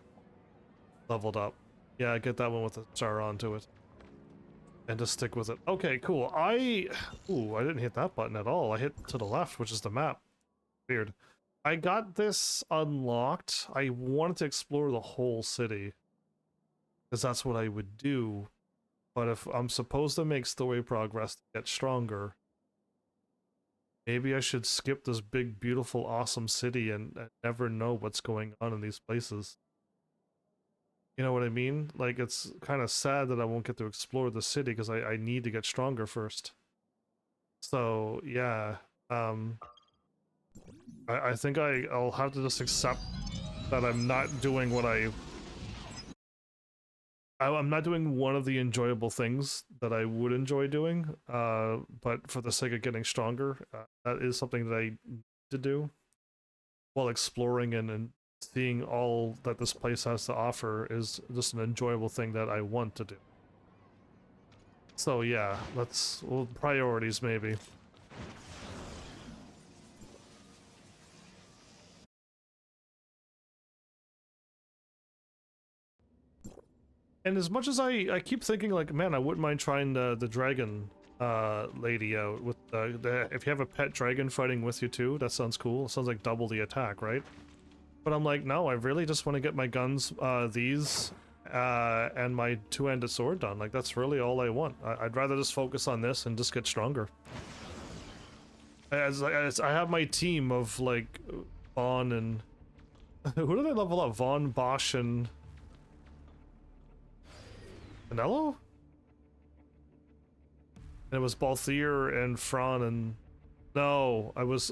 leveled up. Yeah, I get that one with a star onto it. And just stick with it. Okay, cool. Ooh, I didn't hit that button at all. I hit to the left, which is the map. Weird. I got this unlocked. I wanted to explore the whole city, because that's what I would do. But if I'm supposed to make story progress to get stronger, maybe I should skip this big, beautiful, awesome city and never know what's going on in these places. You know what I mean? Like, it's kind of sad that I won't get to explore the city because I need to get stronger first. So, yeah. I think I'll have to just accept that I'm not doing what I'm not doing one of the enjoyable things that I would enjoy doing, but for the sake of getting stronger, that is something that I need to do while exploring and seeing all that this place has to offer is just an enjoyable thing that I want to do. So yeah, well, priorities maybe. And as much as I keep thinking like, man, I wouldn't mind trying the dragon lady out with if you have a pet dragon fighting with you too, that sounds cool. It sounds like double the attack, right? But I'm like, no, I really just want to get my guns, and my 2-handed sword done. Like, that's really all I want. I'd rather just focus on this and just get stronger. As I have my team of like Vaughn and who did I level up? Vaughn, Bosch, and Pinello? And it was Balthier and Fran and no, it was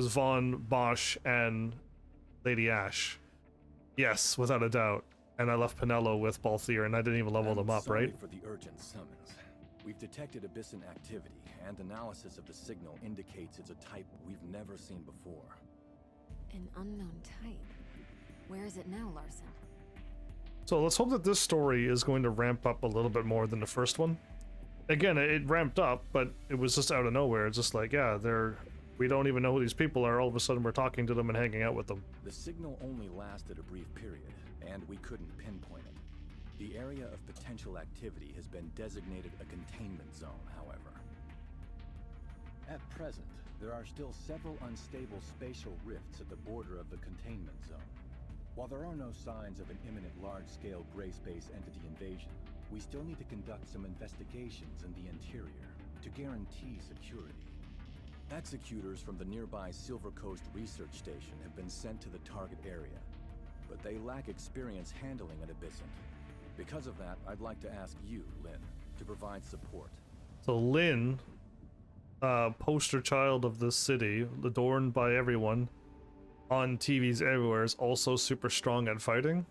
Vaughn, Bosch, and Lady Ash. Yes, without a doubt. And I left Pinello with Balthier, and I didn't even level them up, right? For the urgent summons. We've detected Abyssin activity, and analysis of the signal indicates it's a type we've never seen before. An unknown type. Where is it now, Larson? So let's hope that this story is going to ramp up a little bit more than the first one. Again, it ramped up, but it was just out of nowhere. It's just like, yeah, we don't even know who these people are. All of a sudden, we're talking to them and hanging out with them. The signal only lasted a brief period, and we couldn't pinpoint it. The area of potential activity has been designated a containment zone, however. At present, there are still several unstable spatial rifts at the border of the containment zone. While there are no signs of an imminent large-scale gray space entity invasion, we still need to conduct some investigations in the interior to guarantee security. Executors from the nearby Silver Coast Research Station have been sent to the target area, but they lack experience handling an abyssant. Because of that, I'd like to ask you, Lynn, to provide support. So Lynn, poster child of this city, adorned by everyone, on TVs everywhere, is also super strong at fighting.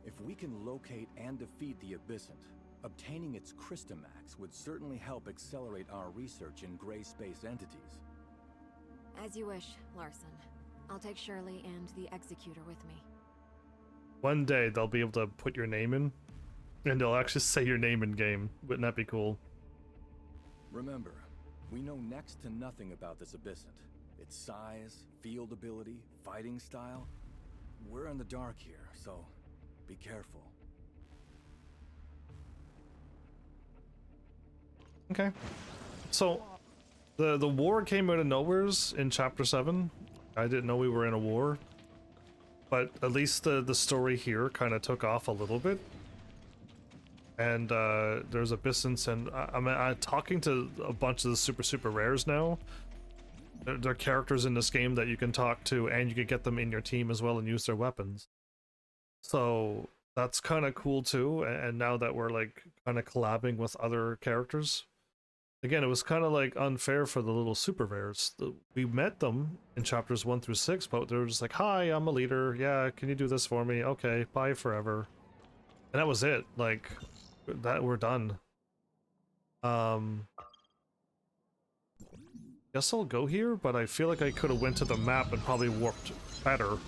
If we can locate and defeat the abyssant, obtaining its Christomax would certainly help accelerate our research in gray space entities. As you wish, Larson. I'll take Shirley and the Executor with me. One day they'll be able to put your name in, and they'll actually say your name in game. Wouldn't that be cool? Remember, we know next to nothing about this abyssant. Its size, field ability, fighting style. We're in the dark here, so be careful. Okay. So, the war came out of nowheres in Chapter 7. I didn't know we were in a war. But at least the story here kind of took off a little bit. And there's abyssants, and I'm talking to a bunch of the super rares now. They're characters in this game that you can talk to, and you can get them in your team as well and use their weapons. So that's kind of cool too. And now that we're like kind of collabing with other characters, again, it was kind of like unfair for the little super rares. We met them in chapters 1 through 6, but they were just like, "Hi, I'm a leader. Yeah, can you do this for me? Okay, bye forever." And that was it. Like that, we're done. Guess I'll go here, but I feel like I could have went to the map and probably warped better.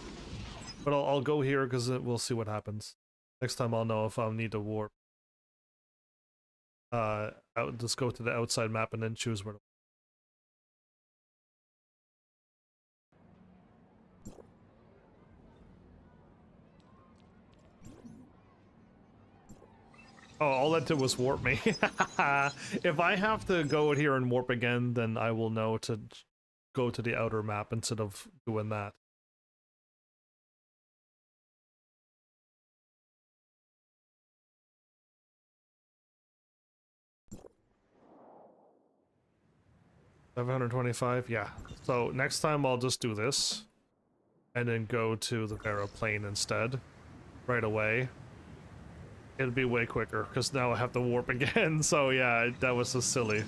But I'll go here because we'll see what happens. Next time I'll know if I'll need to warp. Just go to the outside map and then choose where to. Oh, all that did was warp me. If I have to go out here and warp again, then I will know to go to the outer map instead of doing that. $725, yeah. So next time I'll just do this, and then go to the Vera plane instead, right away. It'll be way quicker, because now I have to warp again, so yeah, that was so silly.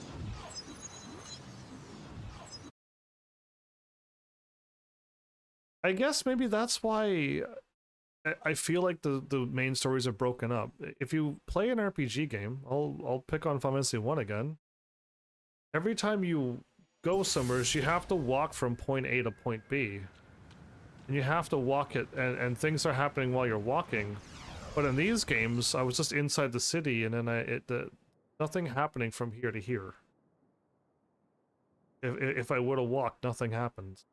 I guess maybe that's why I feel like the main stories are broken up. If you play an RPG game, I'll pick on Final Fantasy 1 again. Every time you go somewhere, you have to walk from point A to point B. And you have to walk it, and things are happening while you're walking. But in these games, I was just inside the city, and then nothing happening from here to here. If I would have walked, nothing happens.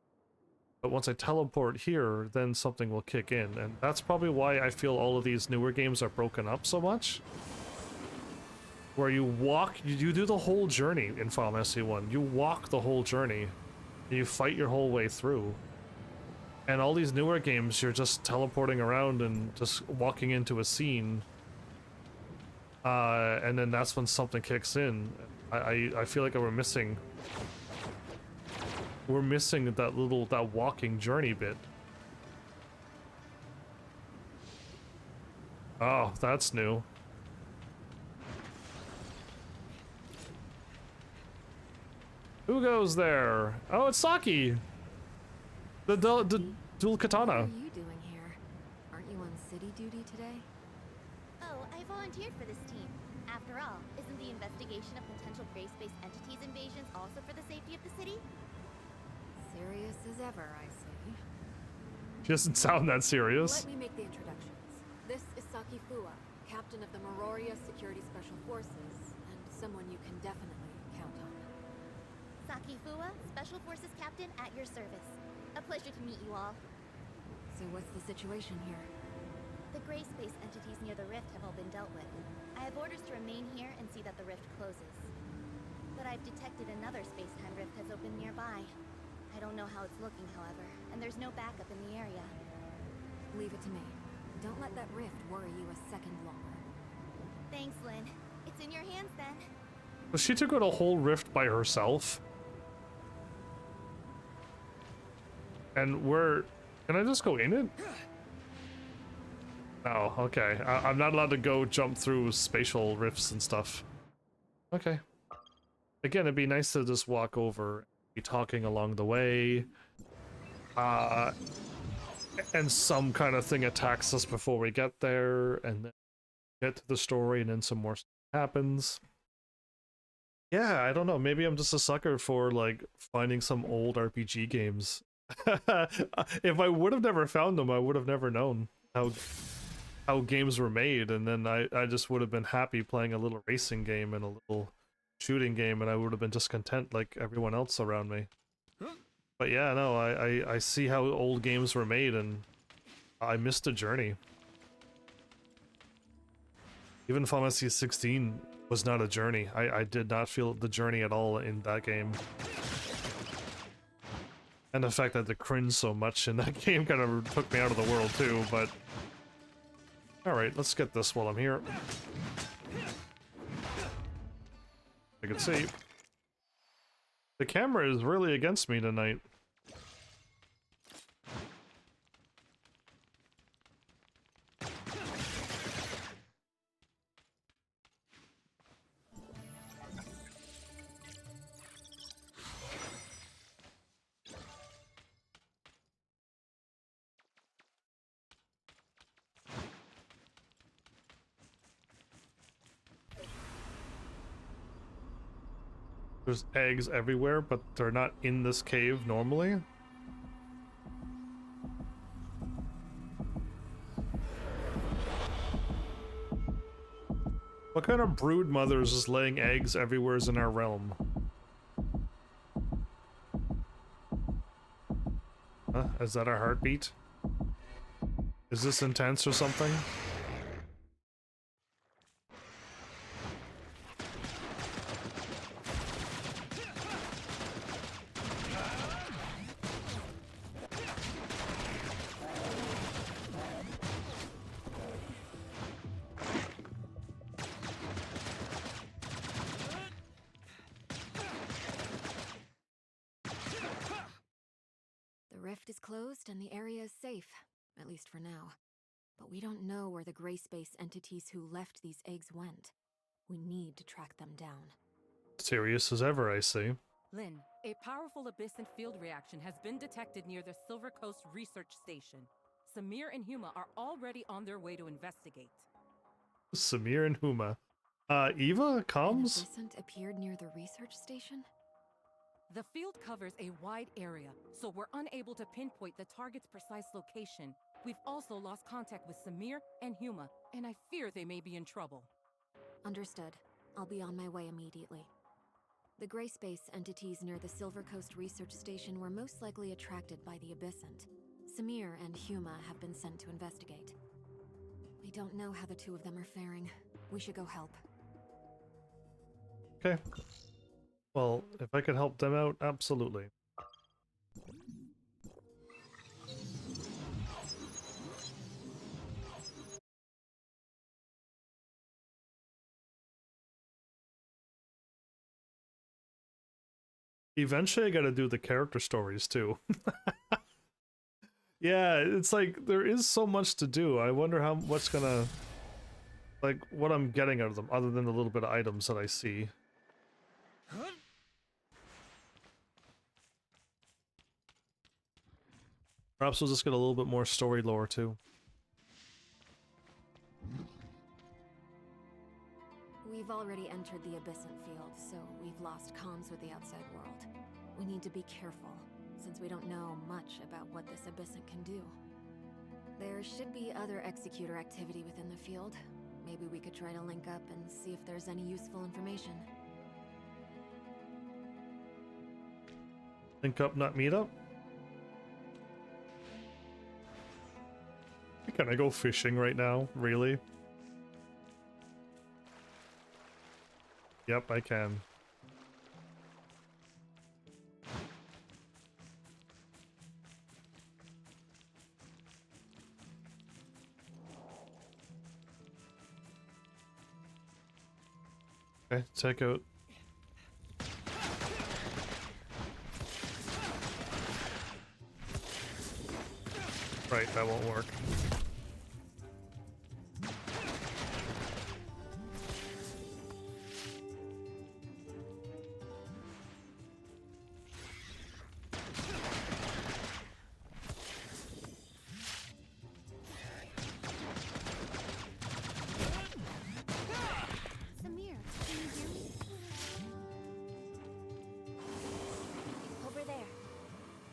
But once I teleport here, then something will kick in, and that's probably why I feel all of these newer games are broken up so much. Where you walk, you do the whole journey in Final Fantasy 1. You walk the whole journey, and you fight your whole way through. And all these newer games, you're just teleporting around and just walking into a scene. And then that's when something kicks in. I feel like we're missing that walking journey bit. Oh, that's new. Who goes there? Oh, it's Saki! The dual katana. What are you doing here? Aren't you on city duty today? Oh, I volunteered for this team. After all, isn't the investigation of potential gray space entities invasions also for the safety of the city? Serious as ever, I see. She doesn't sound that serious. Let me make the introductions. This is Saki. Saki Fua, captain of the Mororia Security Special Forces, and someone you can definitely count on. Saki Fua, Special Forces Captain at your service. A pleasure to meet you all. So what's the situation here? The gray space entities near the rift have all been dealt with. I have orders to remain here and see that the rift closes. But I've detected another space-time rift has opened nearby. I don't know how it's looking, however, and there's no backup in the area. Leave it to me. Don't let that rift worry you a second longer. Thanks, Lynn. It's in your hands then. Was she to go to a whole rift by herself? And where... Can I just go in it? Oh, okay. I'm not allowed to go jump through spatial rifts and stuff. Okay. Again, it'd be nice to just walk over, be talking along the way. And some kind of thing attacks us before we get there, and then get to the story, and then some more stuff happens. Yeah, I don't know. Maybe I'm just a sucker for, like, finding some old RPG games. If I would have never found them, I would have never known how games were made, and then I just would have been happy playing a little racing game and a little shooting game, and I would have been just content like everyone else around me. But yeah, no, I see how old games were made, and I missed the journey. Even Final Fantasy 16 was not a journey. I did not feel the journey at all in that game. And the fact that the cringe so much in that game kind of took me out of the world too, but... Alright, let's get this while I'm here. I can see. The camera is really against me tonight. There's eggs everywhere, but they're not in this cave normally. What kind of brood mothers is laying eggs everywhere in our realm? Huh? Is that our heartbeat? Is this intense or something? The rift is closed and the area is safe, at least for now. But we don't know where the gray space entities who left these eggs went. We need to track them down. Serious as ever, I see. Lynn, a powerful abyssant field reaction has been detected near the Silver Coast Research Station. Samir and Huma are already on their way to investigate. Samir and Huma. Eva, comms? An abyssant appeared near the research station? The field covers a wide area, so we're unable to pinpoint the target's precise location. We've also lost contact with Samir and Huma, and I fear they may be in trouble. Understood. I'll be on my way immediately. The gray space entities near the Silver Coast Research Station were most likely attracted by the abyssant. Samir and Huma have been sent to investigate. I don't know how the two of them are faring. We should go help. Okay. Well, if I could help them out, absolutely. Eventually I gotta do the character stories too. Yeah, it's like there is so much to do. I wonder how what's gonna, like, what I'm getting out of them other than the little bit of items that I see. Perhaps we'll just get a little bit more story lore too. We've already entered the abyssant field, so we've lost comms with the outside world. We need to be careful, since we don't know much about what this abyssant can do. There should be other executor activity within the field. Maybe we could try to link up and see if there's any useful information. Link up, not meet up? Can I go fishing right now? Really? Yep, I can. Okay, check out. Right, that won't work. Samir, can you hear me? Over there.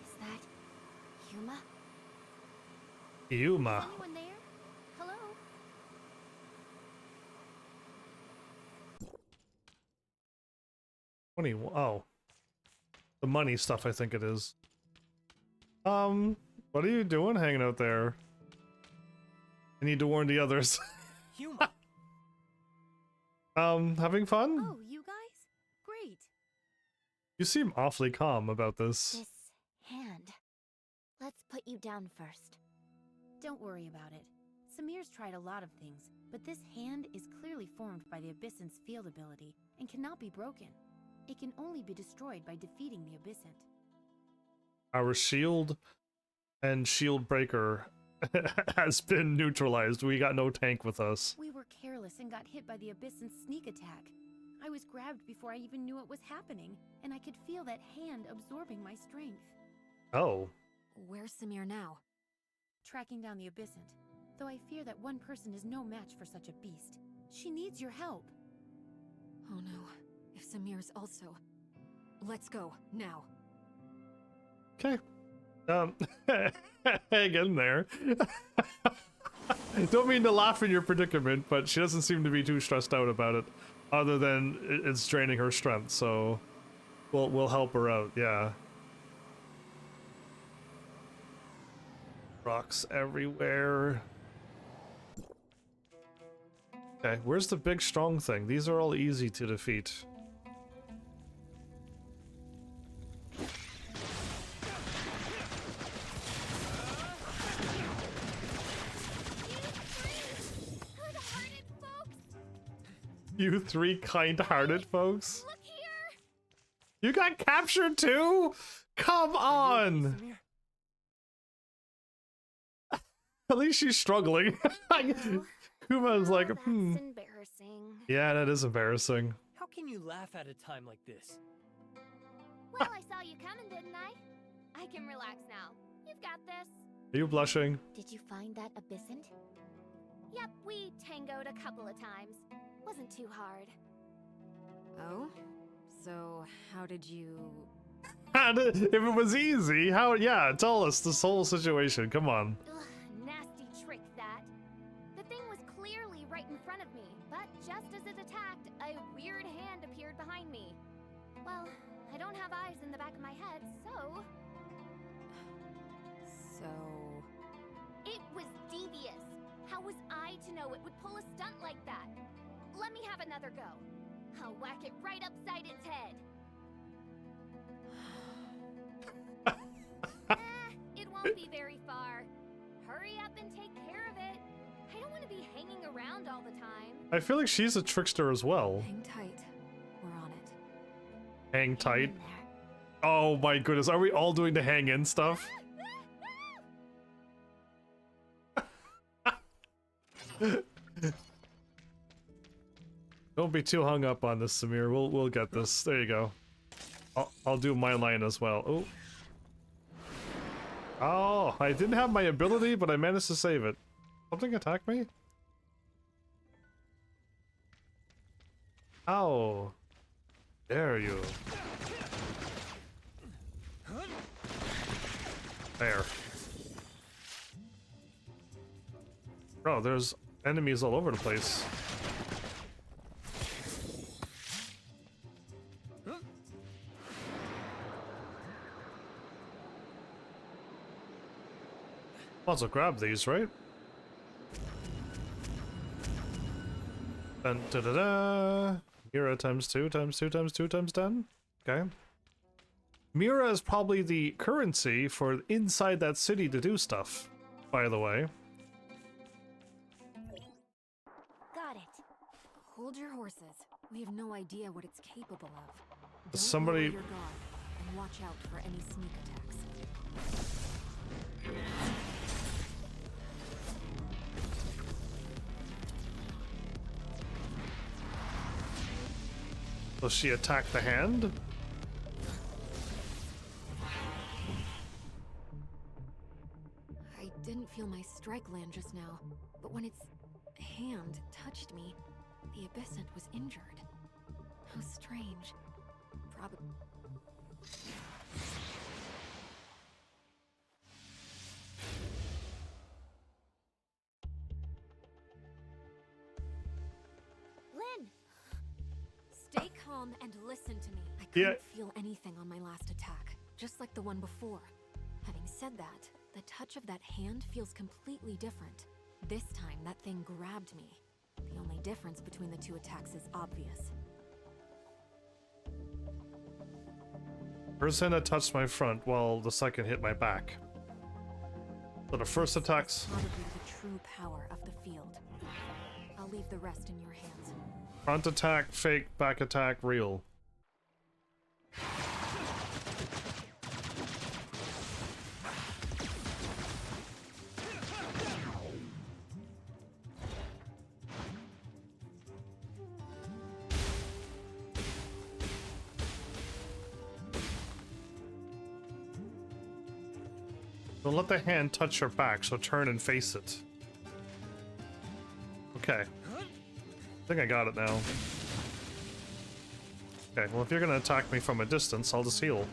Is that Yuma? Yuma. Is anyone there? Hello? 21. Oh. The money stuff, I think it is. What are you doing hanging out there? I need to warn the others. Yuma! Having fun? Oh, you guys? Great. You seem awfully calm about this. This hand. Let's put you down first. Don't worry about it. Samir's tried a lot of things, but this hand is clearly formed by the Abyssant's field ability and cannot be broken. It can only be destroyed by defeating the Abyssant. Our shield and shield breaker has been neutralized. We got no tank with us. We were careless and got hit by the Abyssant's sneak attack. I was grabbed before I even knew it was happening, and I could feel that hand absorbing my strength. Oh. Where's Samir now? Tracking down the Abyssant, though I fear that one person is no match for such a beast. She needs your help. Oh no, if Samir's also... Let's go, now. Okay. Hang in there. Don't mean to laugh in your predicament, but she doesn't seem to be too stressed out about it, other than it's draining her strength, so we'll help her out, yeah. Rocks everywhere. Okay, where's the big strong thing? These are all easy to defeat. You three kind-hearted folks? Look here! You got captured too? Come on! At least she's struggling. Kuma's like, That's embarrassing. Yeah, that is embarrassing. How can you laugh at a time like this? Well, I saw you coming, didn't I? I can relax now. You've got this. Are you blushing? Did you find that Abyssant? Yep, we tangoed a couple of times. Wasn't too hard. Oh? So, how did you... If it was easy, how? Yeah, tell us this whole situation. Come on. Ugh, nasty trick that. The thing was clearly right in front of me, but just as it attacked, a weird hand appeared behind me. Well, I don't have eyes in the back of my head, so... So... It was devious. How was I to know it would pull a stunt like that? Let me have another go. I'll whack it right upside its head. It won't be very far. Hurry up and take care of it. I don't want to be hanging around all the time. I feel like she's a trickster as well. Hang tight. We're on it. Hang tight. In there. Oh my goodness, are we all doing the hang in stuff? Don't be too hung up on this, Samir. We'll get this. There you go. I'll do my line as well. Oh. Oh, I didn't have my ability, but I managed to save it. Something attacked me? Ow. Dare you. There. Oh, there's enemies all over the place. Also grab these, right? Dun, da, da, da. Mira times 2 times 2 times 2 times 10. Okay. Mira is probably the currency for inside that city to do stuff, by the way. Got it. Hold your horses. We have no idea what it's capable of. Don't Somebody- lower your guard and watch out for any sneak attacks. Does she attack the hand? I didn't feel my strike land just now, but when its hand touched me, the Abyssant was injured. How strange. Probably. Lynn! Stay calm and listen to me. I Yeah. couldn't feel anything on my last attack, just like the one before. Having said that, the touch of that hand feels completely different. This time, that thing grabbed me. The only difference between the two attacks is obvious. First hand that touched my front, while the second hit my back. So the first attack's Probably the true power of the field. I'll leave the rest in your hands. front attack, fake, back attack, real. Don't let the hand touch your back, so turn and face it. Okay. I think I got it now. Okay, well if you're gonna attack me from a distance, I'll just heal.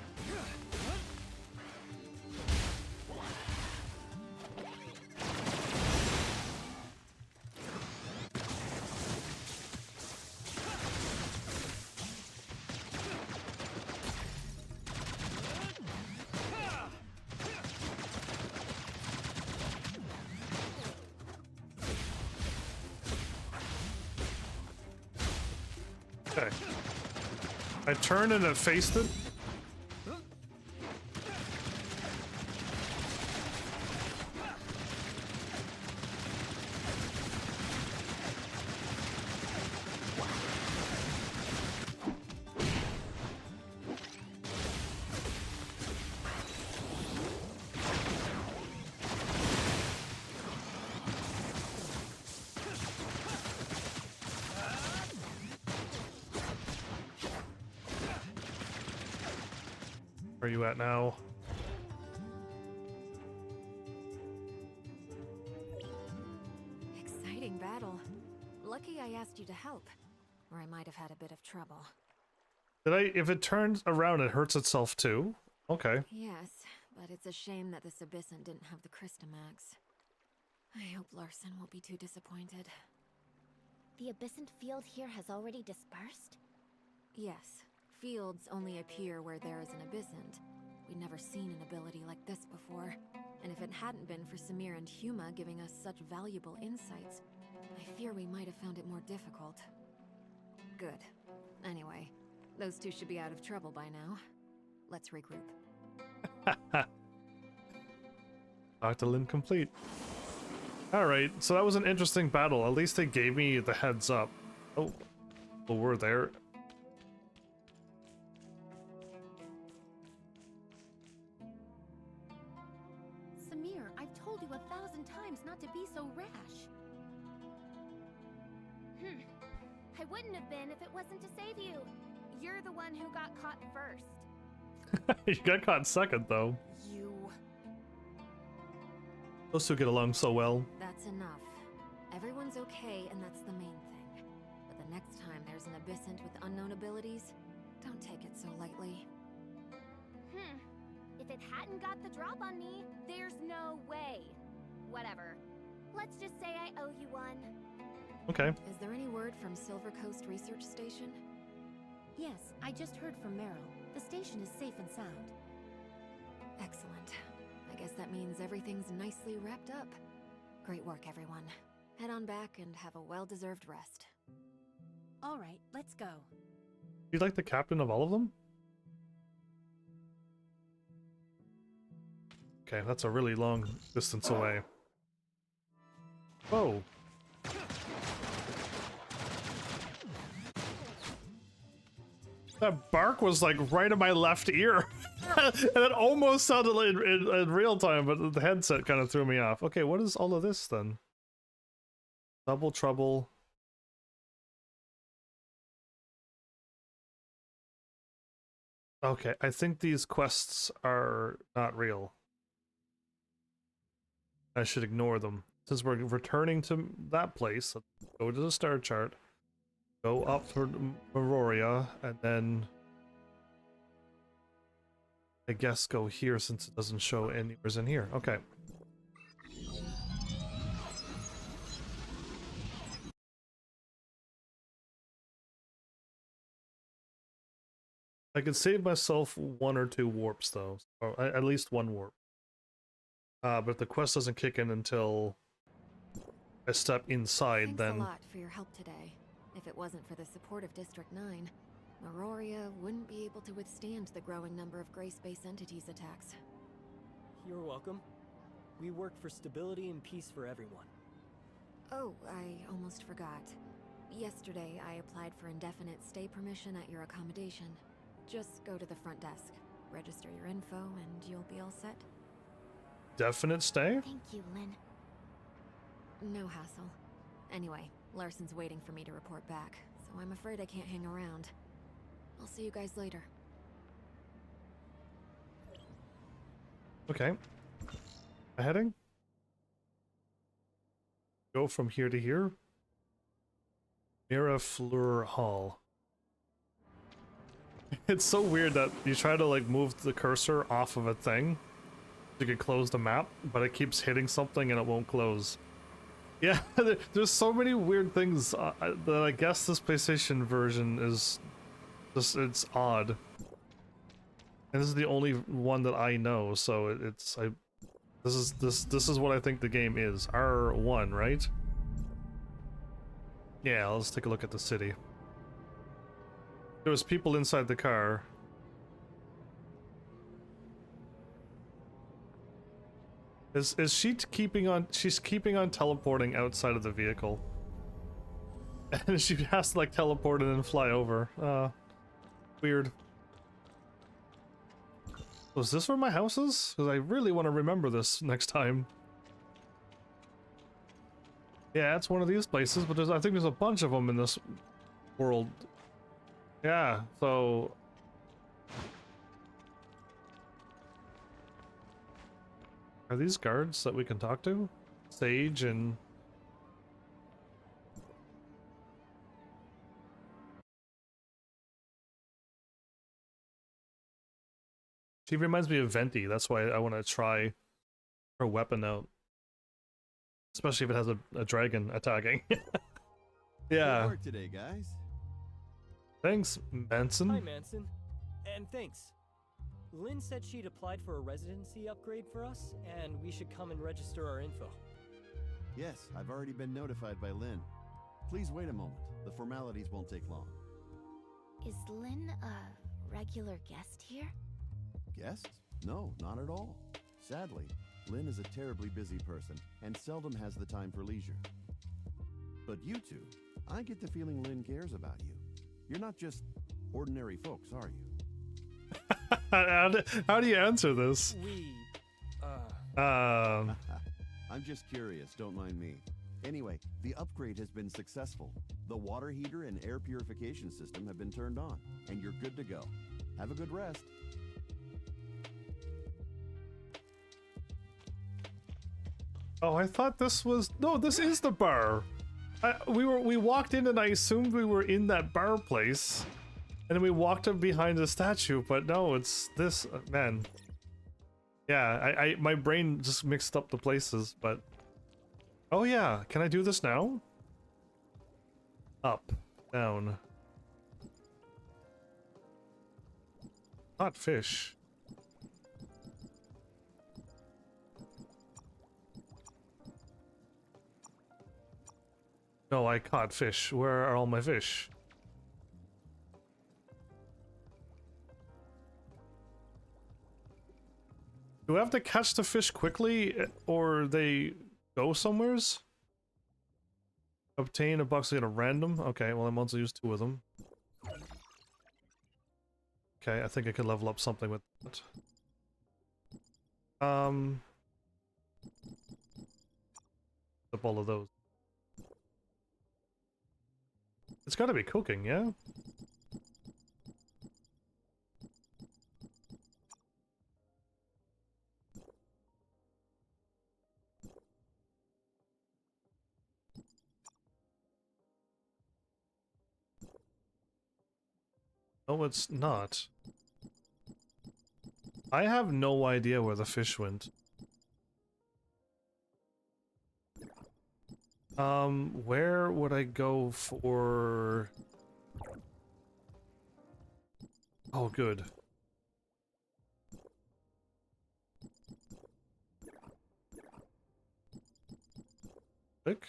Okay. I turned and it faced it. Where are you at now? Exciting battle. Lucky I asked you to help, or I might have had a bit of trouble. Did I? If it turns around, it hurts itself too? Okay. Yes, but it's a shame that this Abyssant didn't have the Crystamax. I hope Larson won't be too disappointed. The Abyssant field here has already dispersed? Yes, fields only appear where there is an Abyssant. We'd never seen an ability like this before, and if it hadn't been for Samir and Huma giving us such valuable insights, I fear we might have found it more difficult. Good. Anyway, those two should be out of trouble by now. Let's regroup. Dr. Lin complete. Alright, so that was an interesting battle. At least they gave me the heads up. Oh, well, we're there. Samir, I've told you 1,000 times not to be so rash. I wouldn't have been if it wasn't to save you. You're the one who got caught first. You got caught second, though. You... Those two get along so well. That's enough. Everyone's okay, and that's the main thing. But the next time there's an Abyssant with unknown abilities, don't take it so lightly. If it hadn't got the drop on me, there's no way. Whatever. Let's Let's just say I owe you one. Okay. Is there any word from Silver Coast Research Station? Yes, I just heard from Meryl. The station is safe and sound. Excellent. I guess that means everything's nicely wrapped up. Great work, everyone. Head on back and have a well-deserved rest. All right, let's go. You like the captain of all of them? Okay, that's a really long distance away. Whoa. That bark was like right in my left ear. And it almost sounded like in real time, but the headset kind of threw me off. Okay, what is all of this then? Double trouble. Okay, I think these quests are not real. I should ignore them. Since we're returning to that place, let's go to the star chart, go up for Aurora, and then I guess go here since it doesn't show anywhere's in here. Okay. I could save myself 1 or 2 warps though, or at least 1 warp. But the quest doesn't kick in until I step inside. Thanks then. a lot for your help today. If it wasn't for the support of District 9, Auroria wouldn't be able to withstand the growing number of Gray Space Entities attacks. You're welcome. We work for stability and peace for everyone. Oh, I almost forgot. Yesterday, I applied for indefinite stay permission at your accommodation. Just go to the front desk, register your info, and you'll be all set. Definite stay? Thank you, Lynn. No hassle. Anyway, Larson's waiting for me to report back, so I'm afraid I can't hang around. I'll see you guys later. Okay. Heading? Go from here to here? Mirafleur Hall. It's so weird that you try to like move the cursor off of a thing you can close the map, but it keeps hitting something and it won't close. Yeah, there's so many weird things that I guess this PlayStation version is just, it's odd. And this is the only one that I know, so this is what I think the game is. R1, right? Yeah, let's take a look at the city. There was people inside the car. Is she keeping on? She's keeping on teleporting outside of the vehicle, and she has to like teleport and then fly over. Weird. Was this where my house is? Because I really want to remember this next time. Yeah, it's one of these places, but I think there's a bunch of them in this world. Yeah, so... Are these guards that we can talk to? Sage and... She reminds me of Venti, that's why I want to try her weapon out. Especially if it has a dragon attacking. Yeah. Good work today, guys. Thanks, Manson. Hi, Manson. And thanks. Lynn said she'd applied for a residency upgrade for us, and we should come and register our info. Yes, I've already been notified by Lynn. Please wait a moment. The formalities won't take long. Is Lynn a regular guest here? Guests? No, not at all. Sadly, Lynn is a terribly busy person and seldom has the time for leisure. But you two, I get the feeling Lynn cares about you. You're not just ordinary folks, are you? How do you answer this? I'm just curious, don't mind me. Anyway, the upgrade has been successful. The water heater and air purification system have been turned on, and you're good to go. Have a good rest. Oh, I thought this was... No, this is the bar. We walked in and I assumed we were in that bar place. And then we walked up behind the statue, but no, it's this... man. Yeah, my brain just mixed up the places, but... Oh yeah, can I do this now? Up, down. Hot fish. No, I caught fish. Where are all my fish? Do I have to catch the fish quickly, or they go somewheres? Obtain a box at a random? Okay, well, I'm also use 2 of them. Okay, I think I could level up something with that. Up all of those. It's gotta be cooking, yeah? No, it's not. I have no idea where the fish went. Where would I go for... Oh, good. Click?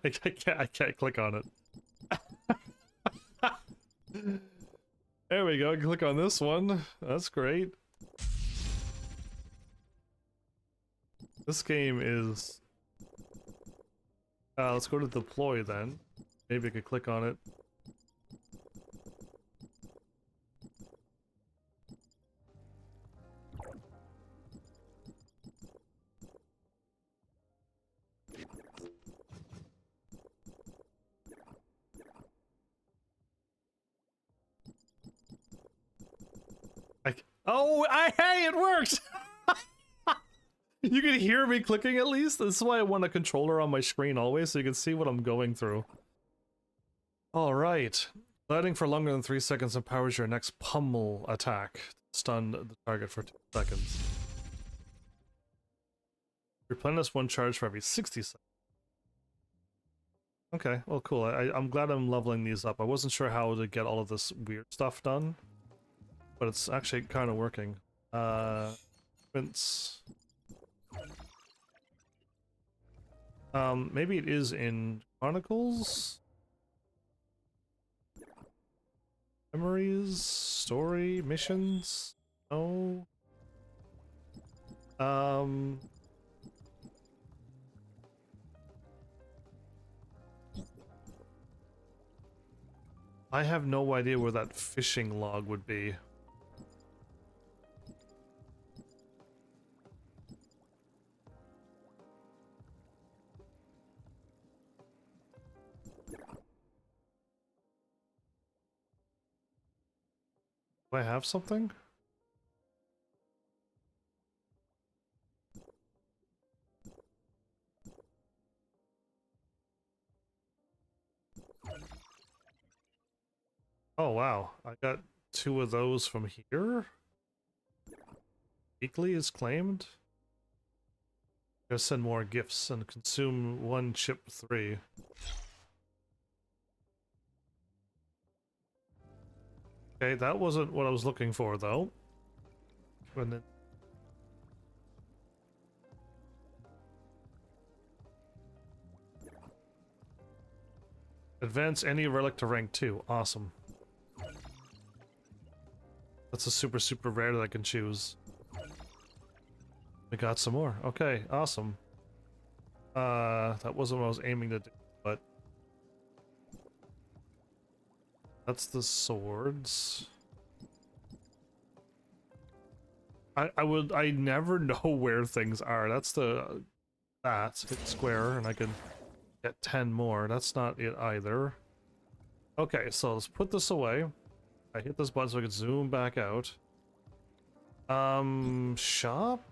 I can't click on it. There we go, click on this one. That's great. This game is... let's go to deploy then. Maybe I could click on it. Hey, it worked! You can hear me clicking at least? This is why I want a controller on my screen always, so you can see what I'm going through. Alright. Gliding for longer than 3 seconds empowers your next pummel attack. Stun the target for 2 seconds. Replenish 1 charge for every 60 seconds. Okay, well cool. I'm glad I'm leveling these up. I wasn't sure how to get all of this weird stuff done, but it's actually kind of working. Prince. Maybe it is in Chronicles? Memories? Story? Missions? No? I have no idea where that fishing log would be. Do I have something? Oh wow, I got 2 of those from here? Weekly is claimed? Gotta send more gifts and consume 1 chip 3. Okay, that wasn't what I was looking for though. And then... Advance any relic to rank 2. Awesome. That's a super rare that I can choose. We got some more. Okay, awesome. That wasn't what I was aiming to do, but... That's the swords. I never know where things are. That's the... hit square, and I can get 10 more. That's not it either. Okay, so let's put this away. I hit this button so I can zoom back out. Shop?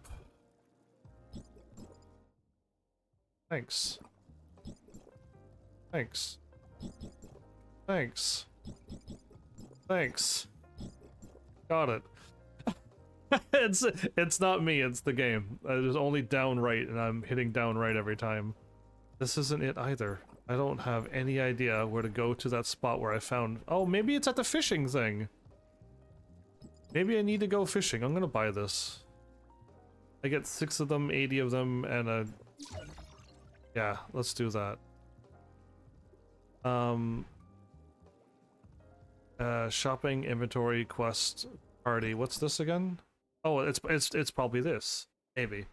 Thanks. Thanks. Thanks. Thanks. Got it. It's not me, it's the game. There's only down right, and I'm hitting down right every time. This isn't it either. I don't have any idea where to go to that spot where I found... Oh, maybe it's at the fishing thing. Maybe I need to go fishing. I'm gonna buy this. I get 6 of them, 80 of them, and a... Yeah, let's do that. Shopping, inventory, quest, party. What's this again? Oh, it's probably this. Maybe.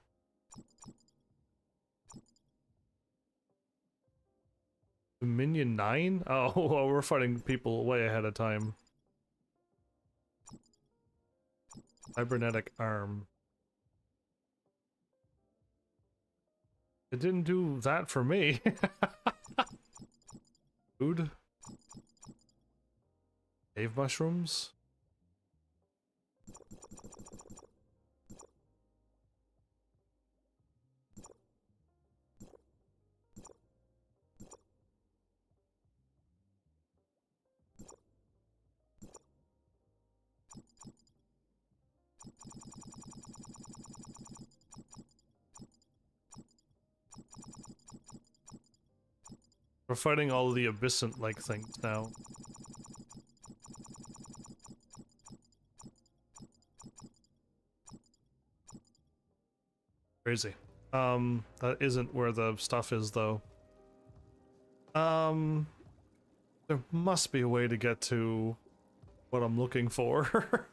Minion 9? Oh, well, we're fighting people way ahead of time. Cybernetic arm. It didn't do that for me. Food. Cave mushrooms. We're fighting all of the abyssant-like things now. Crazy. That isn't where the stuff is, though. There must be a way to get to what I'm looking for.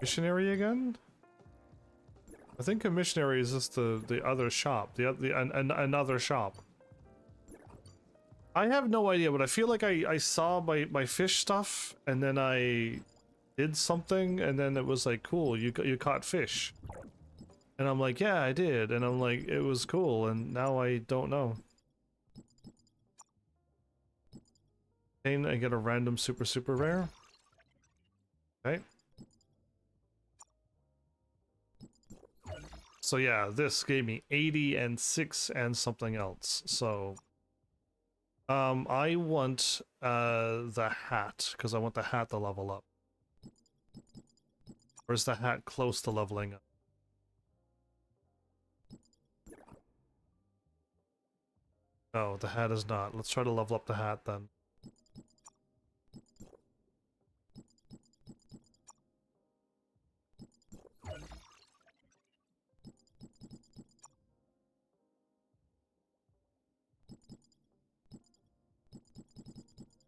Missionary again? I think a missionary is just the other shop, another shop. I have no idea, but I feel like I saw my fish stuff, and then I did something, and then it was like, cool, you caught fish. And I'm like, yeah, I did, and I'm like, it was cool, and now I don't know. And I get a random super rare. Okay. So yeah, this gave me 80 and 6 and something else. So I want the hat, because I want the hat to level up. Or is the hat close to leveling up? No, the hat is not. Let's try to level up the hat then.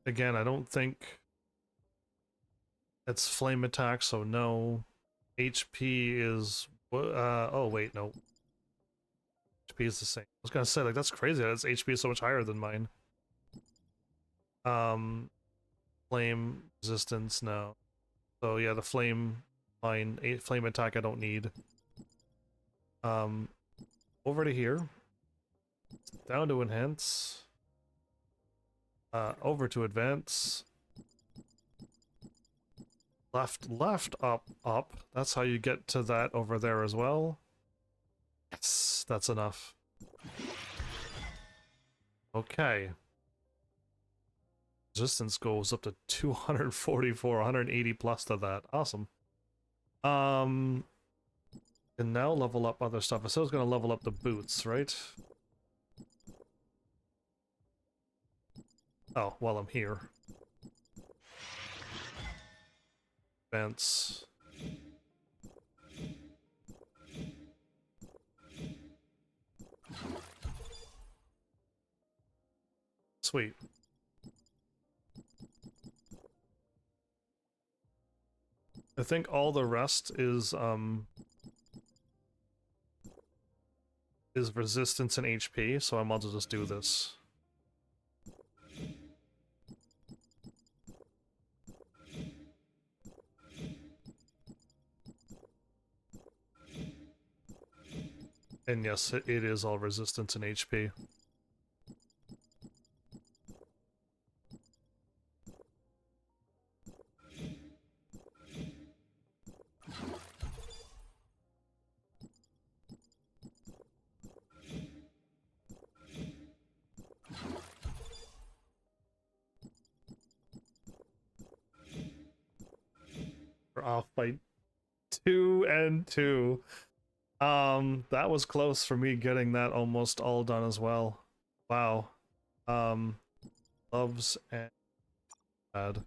Again, I don't think it's flame attack, so no. HP is... oh, wait, no. HP is the same. I was gonna say, like, that's crazy. Its HP is so much higher than mine. Flame resistance, no. So, yeah, the flame line, flame attack I don't need. Over to here. Down to enhance. Over to advance. Left, up. That's how you get to that over there as well. Yes, that's enough. Okay. Resistance goes up to 244, 180 plus to that. Awesome. And now level up other stuff. I said I was gonna level up the boots, right? Oh, while I'm here. Advance. Sweet. I think all the rest is resistance and HP, so I might as well just do this. And yes, it is all resistance and HP. We're off by 2 and 2. That was close for me getting that almost all done as well. Wow. Loves and bad.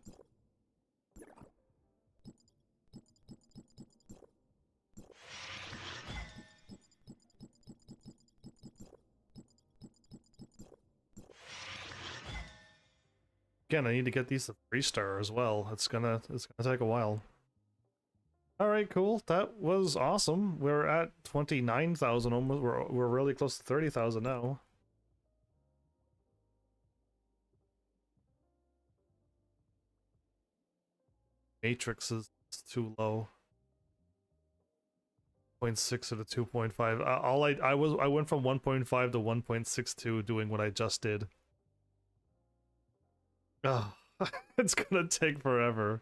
Again, I need to get these to 3-star as well. It's gonna take a while. Alright, cool. That was awesome. We're at 29,000 almost. We're really close to 30,000 now. Matrix is too low. 0.6 to the 2.5. I went from 1.5 to 1.62 doing what I just did. Oh, it's gonna take forever.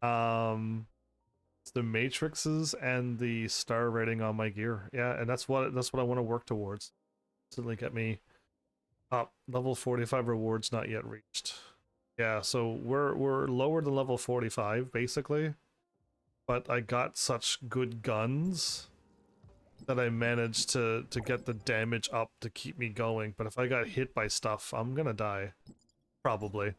It's the matrices and the star rating on my gear. Yeah, and that's what I want to work towards. Certainly get me up. Level 45 rewards not yet reached. Yeah, so we're lower than level 45 basically. But I got such good guns that I managed to get the damage up to keep me going. But if I got hit by stuff, I'm gonna die. Probably.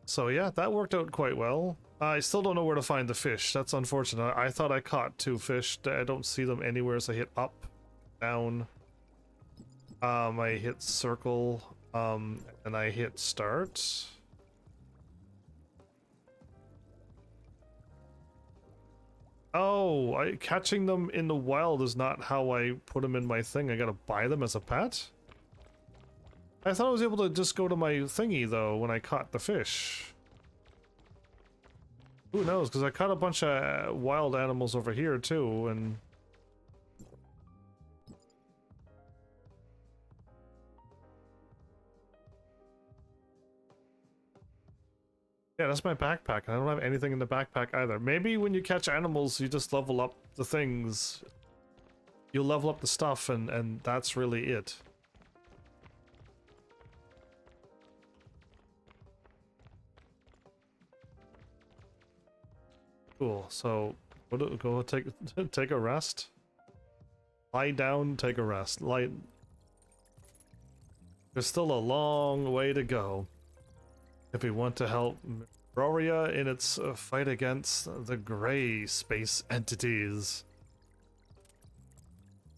So yeah, that worked out quite well. I still don't know where to find the fish. That's unfortunate. I thought I caught 2 fish. I don't see them anywhere, so I hit up, down. I hit circle, and I hit start. Oh, catching them in the wild is not how I put them in my thing. I gotta buy them as a pet? I thought I was able to just go to my thingy, though, when I caught the fish. Who knows, because I caught a bunch of wild animals over here, too, and... Yeah, that's my backpack, and I don't have anything in the backpack either. Maybe when you catch animals, you just level up the things. You level up the stuff, and that's really it. Cool, so go take a rest. Lie down, take a rest. There's still a long way to go if we want to help Meroria in its fight against the gray space entities.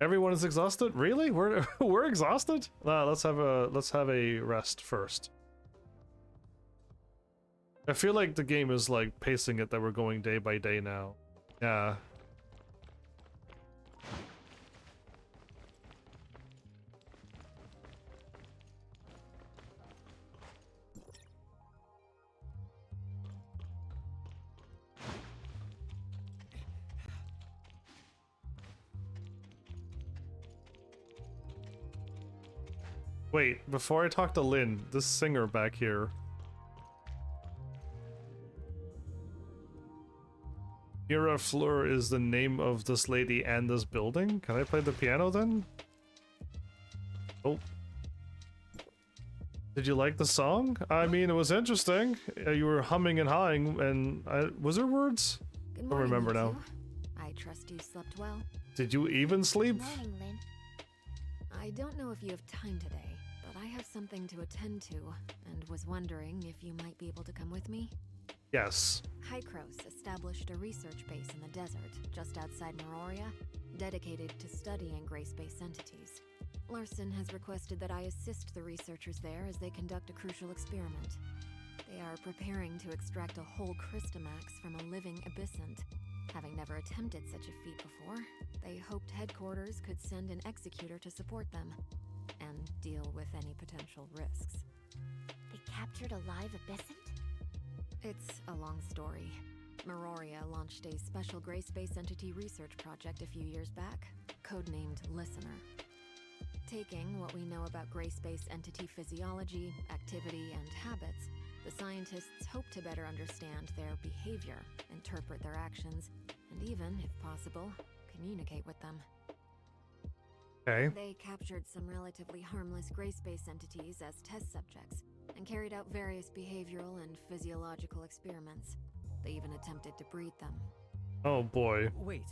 Everyone is exhausted? Really? We're exhausted? Let's have a rest first. I feel like the game is like pacing it that we're going day by day now. Yeah. Wait, before I talk to Lynn, this singer back here. Mira Fleur is the name of this lady and this building? Can I play the piano then? Oh. Did you like the song? I mean, it was interesting. You were humming and hawing, and was there words? Good I don't morning, remember you now. two. I trust you slept well. Did you even sleep? Good morning, Lynn. I don't know if you have time today, but I have something to attend to, and was wondering if you might be able to come with me. Yes. Hykros established a research base in the desert, just outside Meroria, dedicated to studying gray space entities. Larson has requested that I assist the researchers there as they conduct a crucial experiment. They are preparing to extract a whole Crystamax from a living abyssant. Having never attempted such a feat before, they hoped headquarters could send an executor to support them, and deal with any potential risks. They captured a live abyssant? It's a long story. Meroria launched a special gray space entity research project a few years back, codenamed Listener. Taking what we know about gray space entity physiology, activity, and habits, the scientists hope to better understand their behavior, interpret their actions, and even, if possible, communicate with them. Okay. They captured some relatively harmless gray space entities as test subjects, and carried out various behavioral and physiological experiments. They even attempted to breed them. Oh boy. Wait,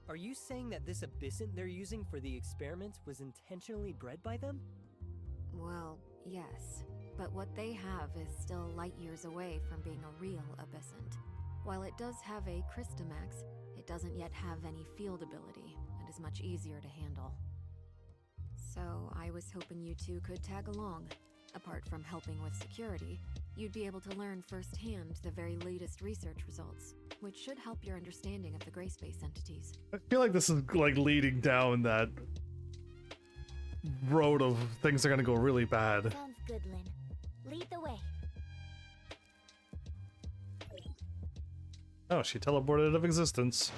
are you saying that this abyssint they're using for the experiment was intentionally bred by them? Well, yes. But what they have is still light years away from being a real abyssint. While it does have a Christamax, it doesn't yet have any field ability, and is much easier to handle. So I was hoping you two could tag along. Apart from helping with security, you'd be able to learn firsthand the very latest research results, which should help your understanding of the gray space entities. I feel like this is like leading down that road of things are gonna go really bad. Sounds good, Lynn. Lead the way. Oh, she teleported out of existence.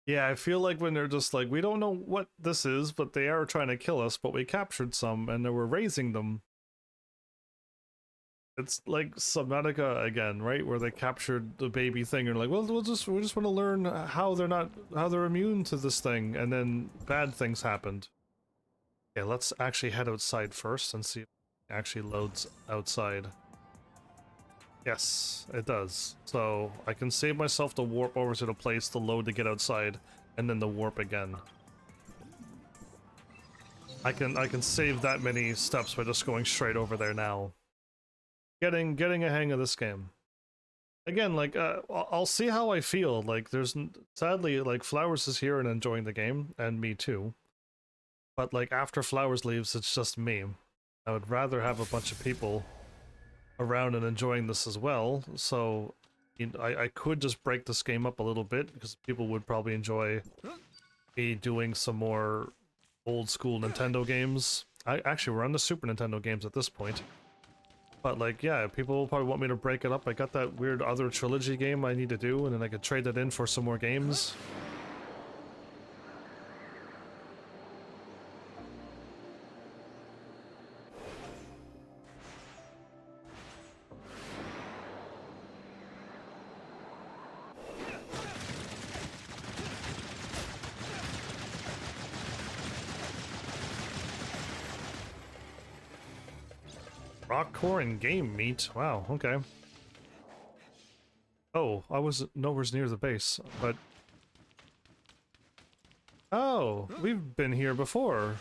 Yeah, I feel like when they're just like, we don't know what this is, but they are trying to kill us, but we captured some and then we're raising them. It's like Subnautica again, right? Where they captured the baby thing and like, well, we just want to learn how they're immune to this thing, and then bad things happened. Okay, let's actually head outside first and see if it actually loads outside. Yes, it does. So I can save myself the warp over to the place to load to get outside, and then the warp again. I can save that many steps by just going straight over there now. Getting a hang of this game. Again, like I'll see how I feel. Like there's sadly like Flowers is here and enjoying the game, and me too. But like after Flowers leaves, it's just me. I would rather have a bunch of people around and enjoying this as well. So I could just break this game up a little bit because people would probably enjoy me doing some more old school Nintendo games. We're on the Super Nintendo games at this point. But like, yeah, people will probably want me to break it up. I got that weird other trilogy game I need to do, and then I could trade that in for some more games. Rock core and game meat. Wow, okay. Oh, I was nowhere near the base, but... Oh, we've been here before.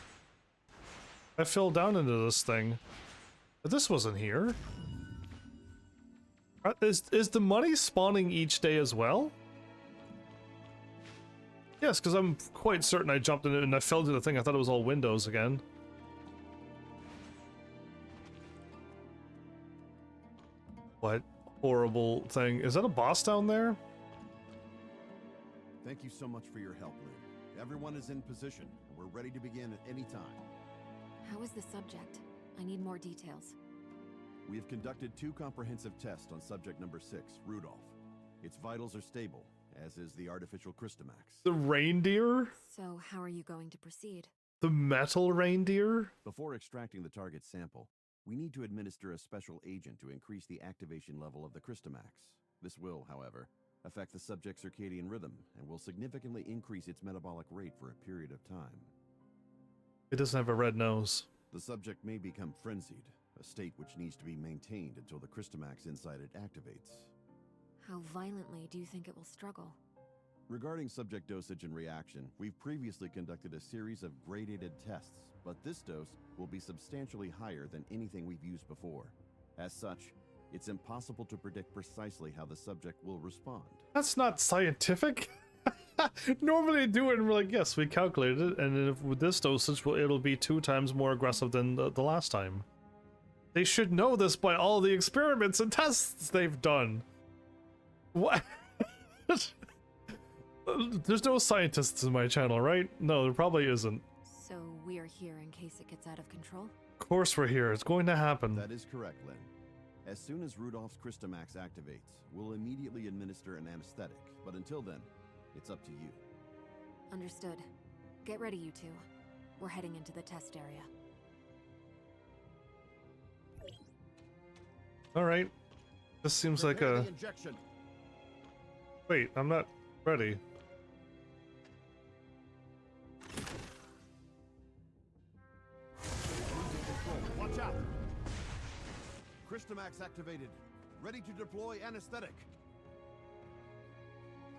I fell down into this thing. But this wasn't here. Is the money spawning each day as well? Yes, because I'm quite certain I jumped in it and I fell into the thing. I thought it was all windows again. What horrible thing. Is that a boss down there? Thank you so much for your help, Lynn. Everyone is in position. We're ready to begin at any time. How is the subject? I need more details. We have conducted 2 comprehensive tests on subject number 6, Rudolph. Its vitals are stable, as is the artificial Christamax. The reindeer? So how are you going to proceed? The metal reindeer? Before extracting the target sample, we need to administer a special agent to increase the activation level of the Christamax. This will, however, affect the subject's circadian rhythm and will significantly increase its metabolic rate for a period of time. It doesn't have a red nose. The subject may become frenzied, a state which needs to be maintained until the Christamax inside it activates. How violently do you think it will struggle? Regarding subject dosage and reaction, we've previously conducted a series of gradated tests, but this dose will be substantially higher than anything we've used before. As such, it's impossible to predict precisely how the subject will respond. That's not scientific. Normally they do it and we're like, yes, we calculated it, and if with this dosage, it'll be 2 times more aggressive than the last time. They should know this by all the experiments and tests they've done. What? There's no scientists in my channel, right? No, there probably isn't. So we're here in case it gets out of control? Of course we're here. It's going to happen. That is correct, Lynn. As soon as Rudolph's Christamax activates, we'll immediately administer an anesthetic, but until then, it's up to you. Understood. Get ready, you two. We're heading into the test area. Alright. This seems like a... Injection. Wait, I'm not ready. Christomax activated. Ready to deploy anesthetic.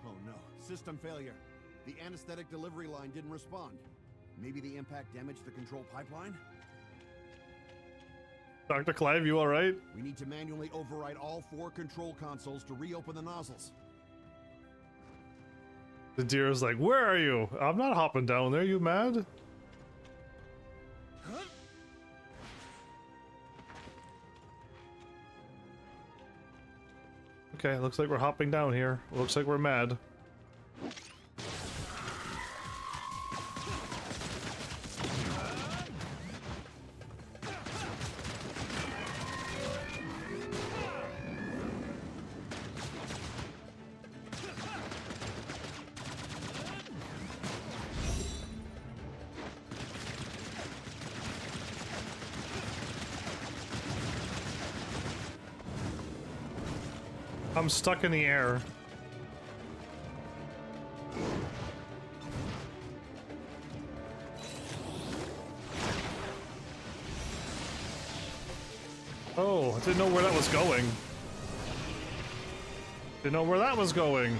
Oh no, system failure. The anesthetic delivery line didn't respond. Maybe the impact damaged the control pipeline? Dr. Clive, you alright? We need to manually override all 4 control consoles to reopen the nozzles. The deer is like, where are you? I'm not hopping down there, you mad? Okay, looks like we're hopping down here. Looks like we're mad. I'm stuck in the air. Oh, I didn't know where that was going. Didn't know where that was going.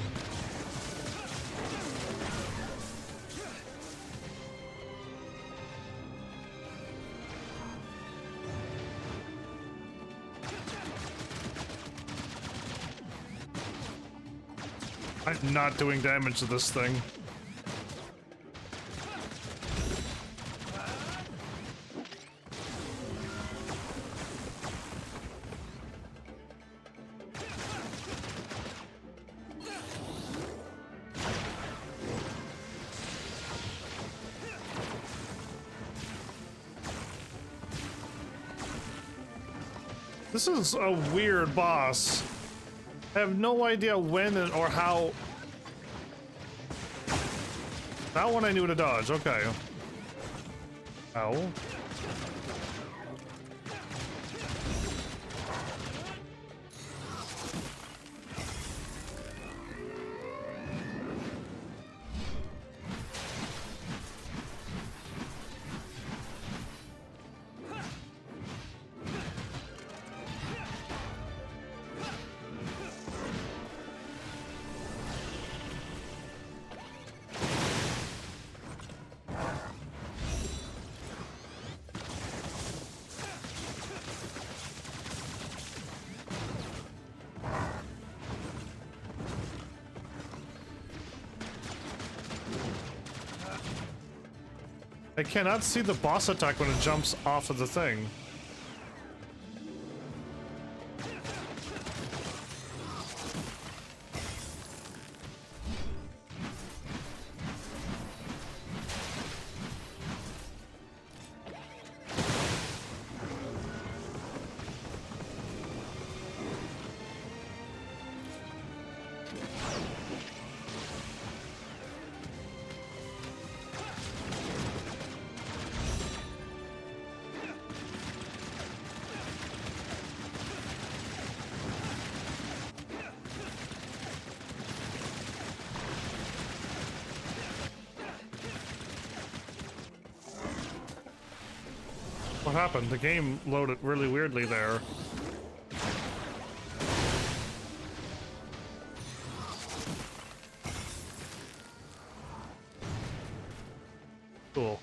I'm not doing damage to this thing. This is a weird boss. I have no idea when or how. That one I knew to dodge, okay. Ow. I cannot see the boss attack when it jumps off of the thing. What happened? The game loaded really weirdly there. Cool.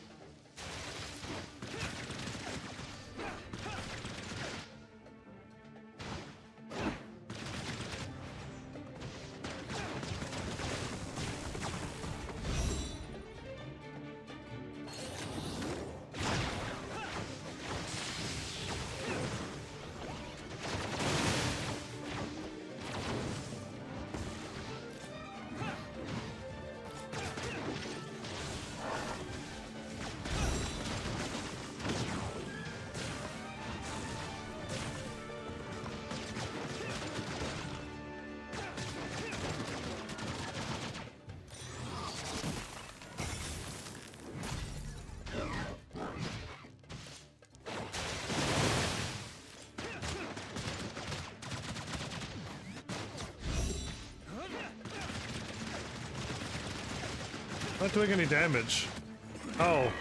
Not doing any damage. Oh.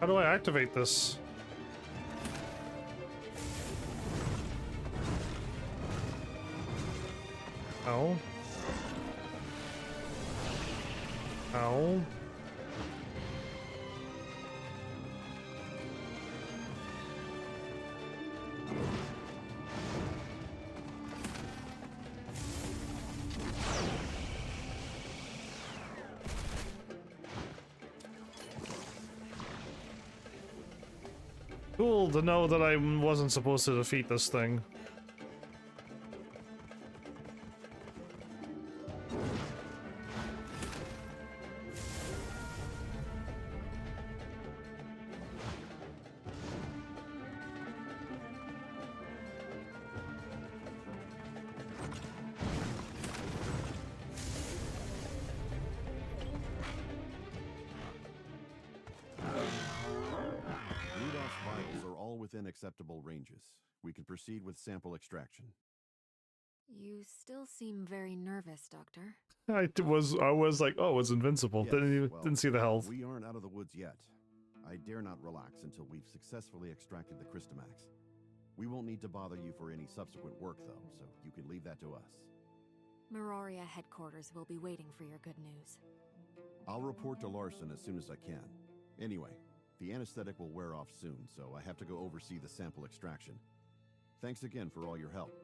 How do I activate this? Ow. Ow. Cool to know that I wasn't supposed to defeat this thing. Within acceptable ranges. We can proceed with sample extraction. You still seem very nervous, Doctor. I was like, oh, it's invincible. Yes, Didn't see the health. We aren't out of the woods yet. I dare not relax until we've successfully extracted the Crystamax. We won't need to bother you for any subsequent work, though, so you can leave that to us. Meroria headquarters will be waiting for your good news. I'll report to Larson as soon as I can. Anyway, the anesthetic will wear off soon, so I have to go oversee the sample extraction. Thanks again for all your help.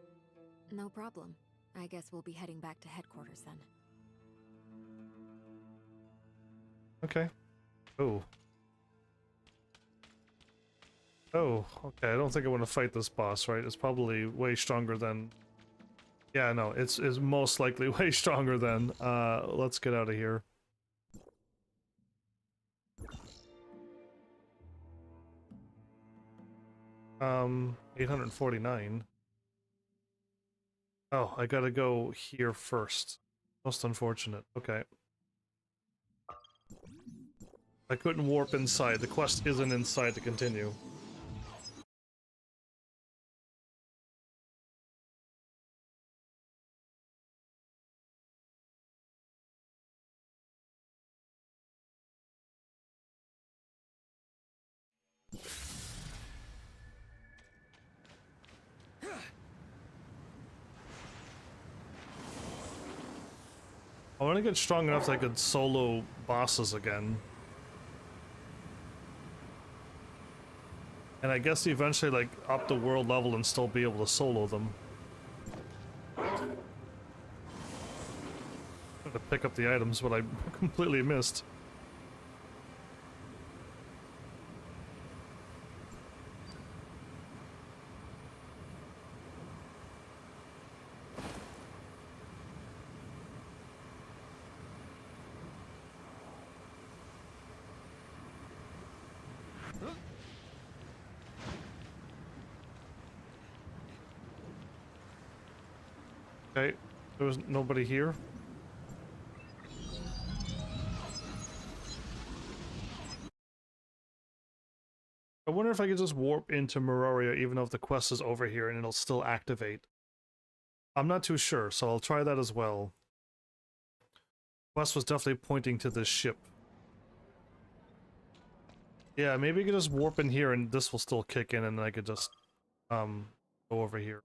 No problem. I guess we'll be heading back to headquarters then. Okay. Oh. Oh, okay. I don't think I want to fight this boss, right? It's probably way stronger than... Yeah, no, it's most likely way stronger than... let's get out of here. Um, 849. Oh, I gotta go here first. Most unfortunate. Okay. I couldn't warp inside. The quest isn't inside to continue. I want to get strong enough that I could solo bosses again. And I guess eventually, like, up the world level and still be able to solo them. I'm gonna pick up the items, but I completely missed. Okay, there was nobody here. I wonder if I could just warp into Meroria even though if the quest is over here and it'll still activate. I'm not too sure, so I'll try that as well. Quest was definitely pointing to this ship. Yeah, maybe I could just warp in here and this will still kick in and I could just go over here.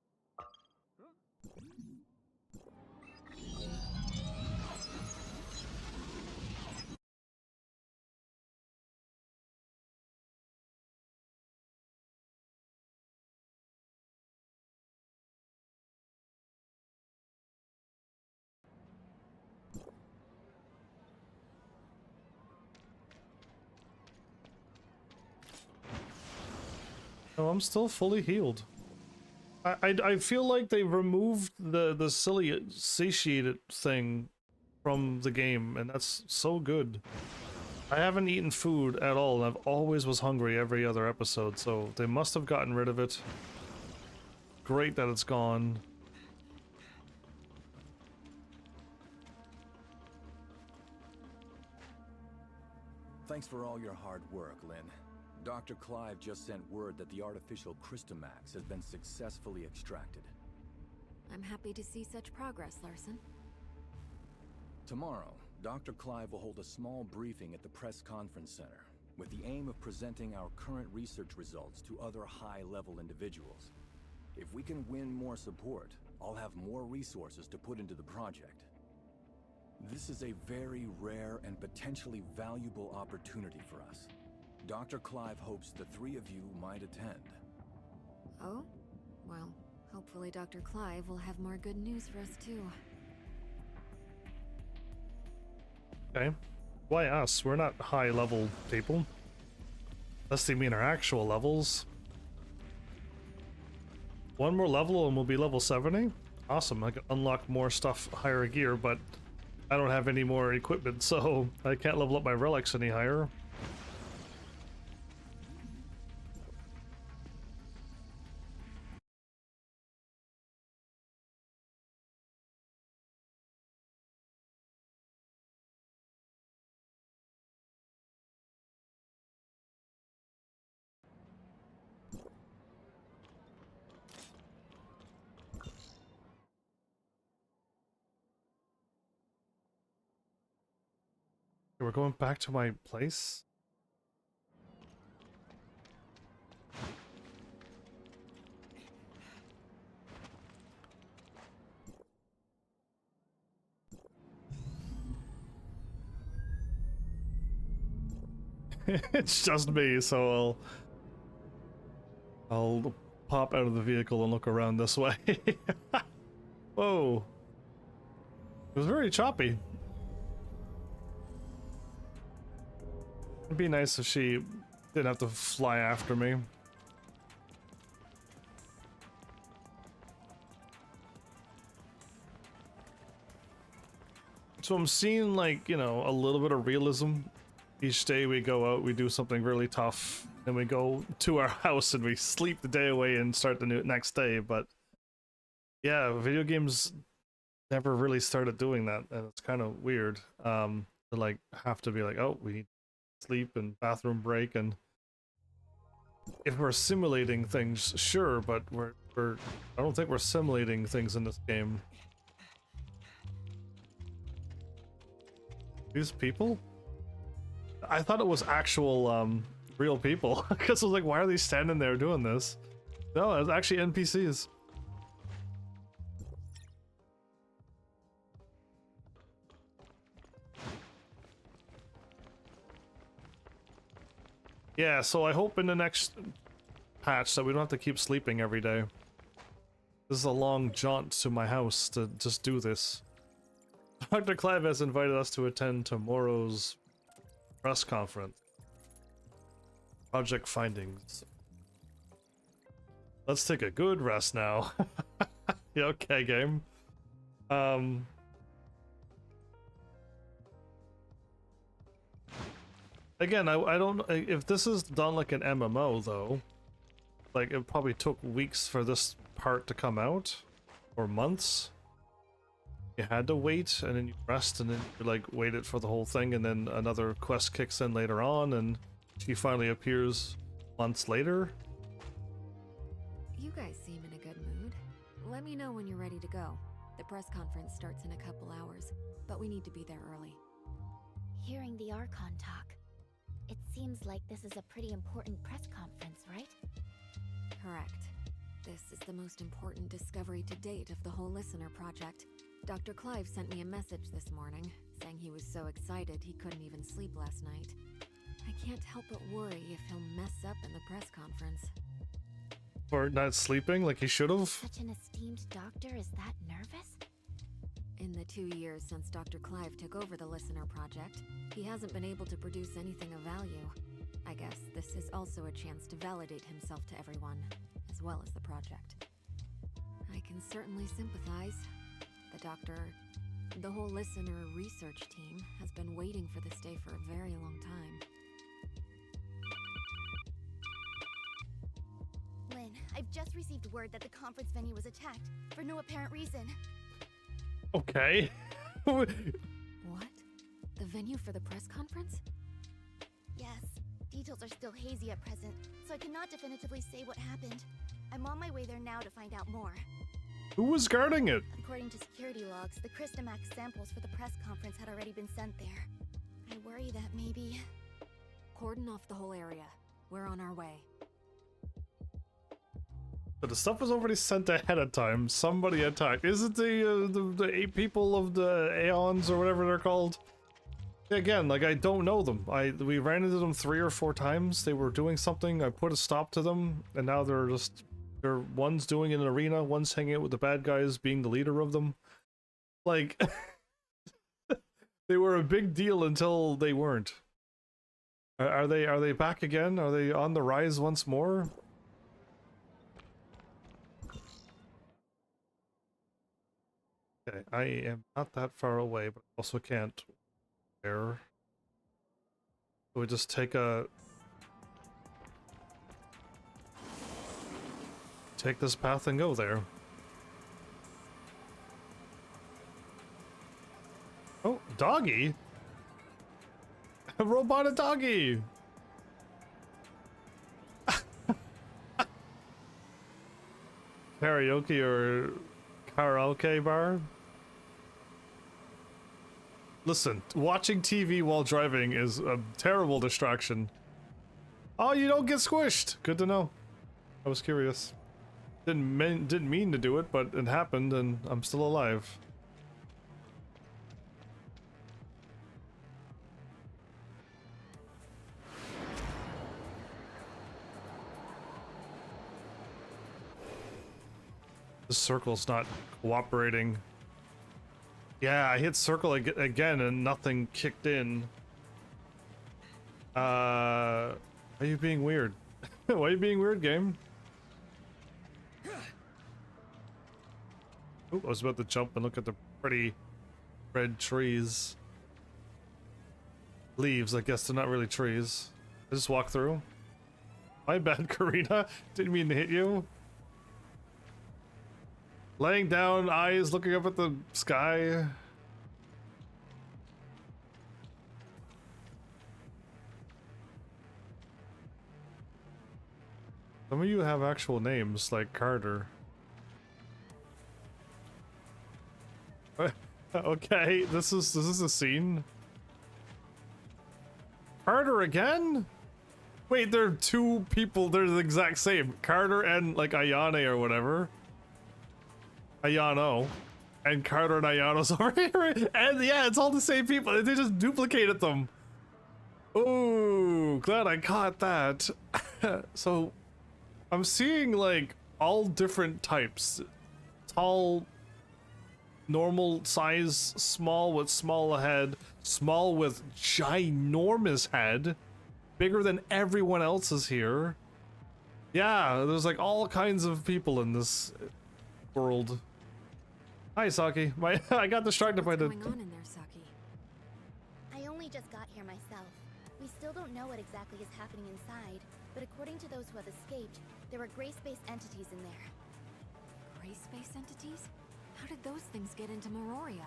No, I'm still fully healed. I feel like they removed the silly satiated thing from the game, and that's so good. I haven't eaten food at all, and I've always was hungry every other episode, so they must have gotten rid of it. Great that it's gone. Thanks for all your hard work, Lynn. Dr. Clive just sent word that the artificial Crystamax has been successfully extracted. I'm happy to see such progress, Larson. Tomorrow, Dr. Clive will hold a small briefing at the press conference center. with the aim of presenting our current research results to other high-level individuals. If we can win more support, I'll have more resources to put into the project. This is a very rare and potentially valuable opportunity for us. Dr. Clive hopes the three of you might attend. Oh? Well, hopefully Dr. Clive will have more good news for us too. Okay. Why us? We're not high-level people. Unless they mean our actual levels. One more level and we'll be level 70? Awesome, I can unlock more stuff, higher gear, but I don't have any more equipment, so I can't level up my relics any higher. We're going back to my place? It's just me, so I'll pop out of the vehicle and look around this way. Whoa. It was very choppy. It'd be nice if she didn't have to fly after me. So I'm seeing, like, you know, a little bit of realism. Each day we go out, we do something really tough, then we go to our house and we sleep the day away and start the next day. But yeah, video games never really started doing that, and it's kind of weird. To like have to be like, oh, we need sleep and bathroom break, and if we're simulating things, sure, but we're I don't think we're simulating things in this game. These people? I thought it was actual real people, because I was like, why are they standing there doing this? No, it's actually NPCs. Yeah, so I hope in the next patch that we don't have to keep sleeping every day. This is a long jaunt to my house to just do this. Dr. Clive has invited us to attend tomorrow's press conference. Project findings. Let's take a good rest now. Yeah, okay, game. Again, I don't, if this is done like an MMO though, like it probably took weeks for this part to come out, or months. You had to wait, and then you rest, and then you like waited for the whole thing, and then another quest kicks in later on, and she finally appears months later. You guys seem in a good mood. Let me know when you're ready to go. The press conference starts in a couple hours, but we need to be there early. Hearing the Archon talk, it seems like this is a pretty important press conference, right? Correct. This is the most important discovery to date of the whole Listener project. Dr. Clive sent me a message this morning, saying he was so excited he couldn't even sleep last night. I can't help but worry if he'll mess up in the press conference. For not sleeping like he should have? Such an esteemed doctor is that nervous? In the 2 years since Dr. Clive took over the Listener project, he hasn't been able to produce anything of value. I guess this is also a chance to validate himself to everyone, as well as the project. I can certainly sympathize. The whole Listener research team has been waiting for this day for a very long time. Lynn, I've just received word that the conference venue was attacked, for no apparent reason. Okay. What? The venue for the press conference? Yes. Details are still hazy at present, so I cannot definitively say what happened. I'm on my way there now to find out more. Who was guarding it? According to security logs, the Crystamax samples for the press conference had already been sent there. I worry that maybe... cordon off the whole area. We're on our way. But the stuff was already sent ahead of time. Somebody attacked. Is it the 8 people of the Aeons or whatever they're called? Again, like, I don't know them. We ran into them 3 or 4 times. They were doing something. I put a stop to them, and now they're one's doing an arena, one's hanging out with the bad guys, being the leader of them. Like, they were a big deal until they weren't. Are they back again? Are they on the rise once more? Okay, I am not that far away, but I also can't. There. So we just take this path and go there. Oh, doggy? A robot doggy! Karaoke or karaoke bar? Listen, watching TV while driving is a terrible distraction. Oh, you don't get squished! Good to know. I was curious. Didn't mean to do it, but it happened and I'm still alive. This circle's not cooperating. Yeah, I hit circle again and nothing kicked in. Why are you being weird? Why are you being weird, game? Ooh, I was about to jump and look at the pretty red trees. Leaves, I guess they're not really trees. I just walk through. My bad, Karina. Didn't mean to hit you. Laying down, eyes looking up at the sky. Some of you have actual names, like Carter. Okay, this is a scene. Carter again? Wait, there are 2 people, they're the exact same. Carter and like Ayane or whatever. Ayano. And Carter and Ayano's over here. And yeah, it's all the same people. They just duplicated them. Ooh, glad I caught that. So, I'm seeing like all different types. Tall, normal size, small with small head, small with ginormous head, bigger than everyone else's here. Yeah, there's like all kinds of people in this world. Hi, Saki. I got distracted by the. What's going on in there, Saki? I only just got here myself. We still don't know what exactly is happening inside, but according to those who have escaped, there were gray space entities in there. Gray space entities? How did those things get into Meroria?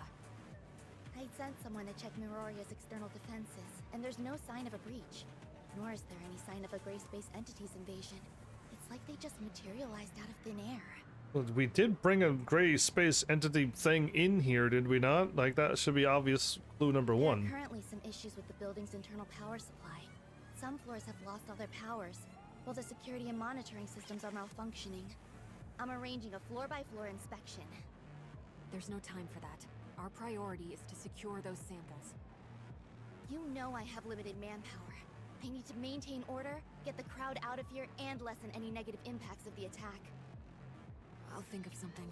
I'd sent someone to check Meroria's external defenses, and there's no sign of a breach. Nor is there any sign of a gray space entities invasion. It's like they just materialized out of thin air. Well, we did bring a gray space entity thing in here, did we not? Like, that should be obvious clue number 1. There are currently some issues with the building's internal power supply. Some floors have lost all their powers, while the security and monitoring systems are malfunctioning. I'm arranging a floor-by-floor inspection. There's no time for that. Our priority is to secure those samples. You know I have limited manpower. I need to maintain order, get the crowd out of here, and lessen any negative impacts of the attack. I'll think of something.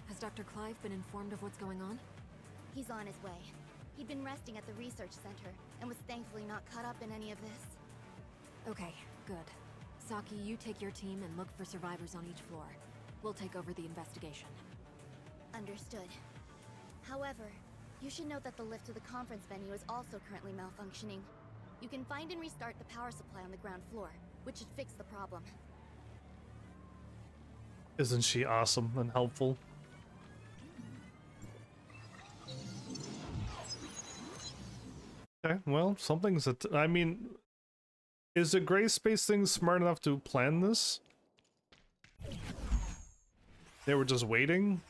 Has Dr. Clive been informed of what's going on? He's on his way. He'd been resting at the research center, and was thankfully not caught up in any of this. Okay, good. Saki, you take your team and look for survivors on each floor. We'll take over the investigation. Understood. However, you should note that the lift to the conference venue is also currently malfunctioning. You can find and restart the power supply on the ground floor, which should fix the problem. Isn't she awesome and helpful? Okay, well, something's I mean, is the gray space thing smart enough to plan this? They were just waiting?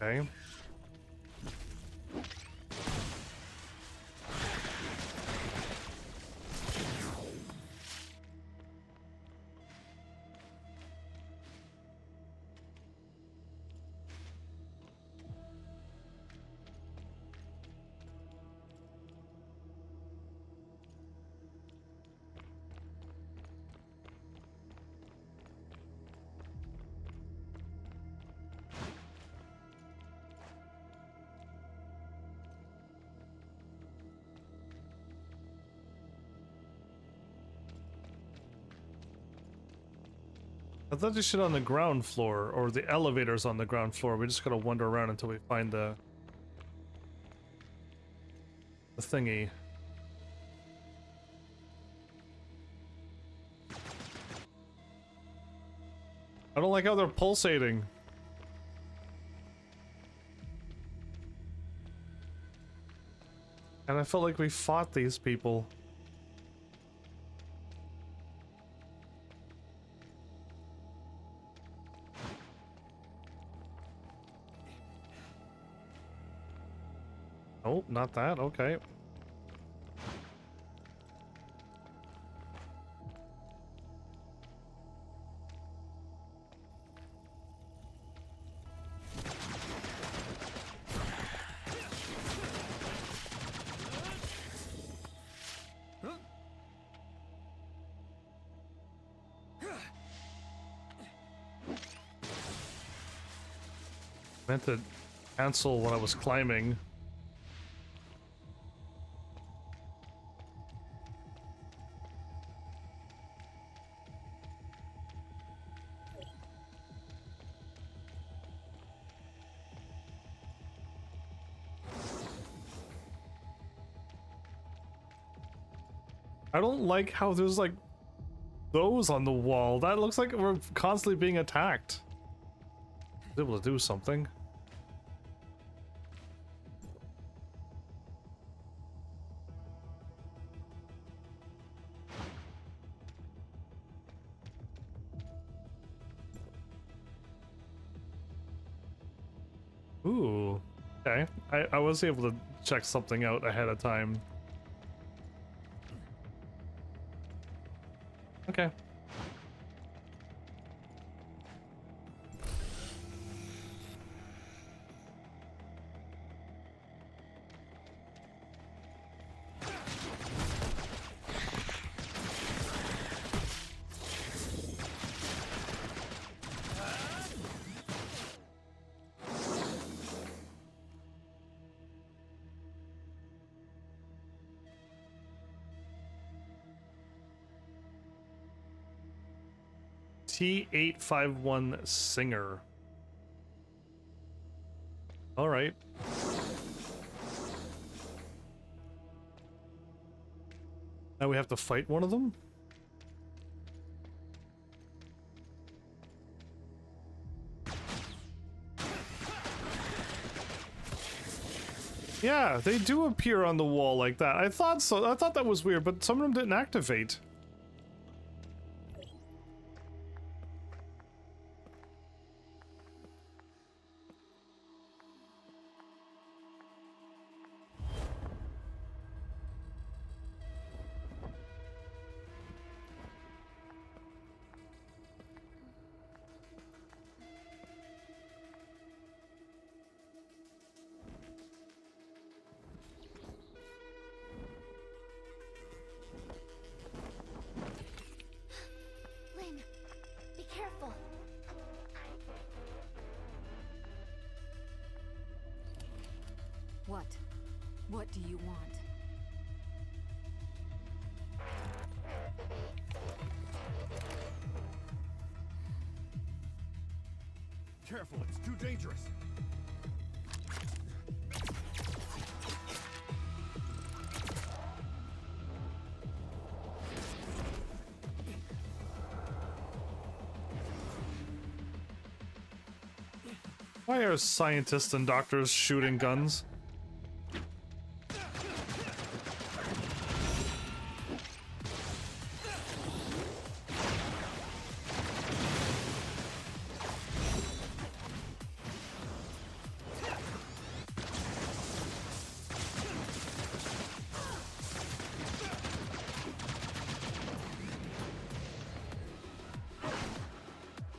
Okay. I thought this shit on the ground floor, or the elevator's on the ground floor. We just gotta wander around until we find the thingy. I don't like how they're pulsating. And I felt like we fought these people. Oh, not that. Okay. Meant to cancel when I was climbing. I don't like how there's like those on the wall. That looks like we're constantly being attacked. I was able to do something. Ooh, okay. I was able to check something out ahead of time. Okay. T851 Singer. All right. Now we have to fight one of them? Yeah, they do appear on the wall like that. I thought so. I thought that was weird, but some of them didn't activate. Lynn, be careful. What? What do you want? Careful, it's too dangerous. Why are scientists and doctors shooting guns?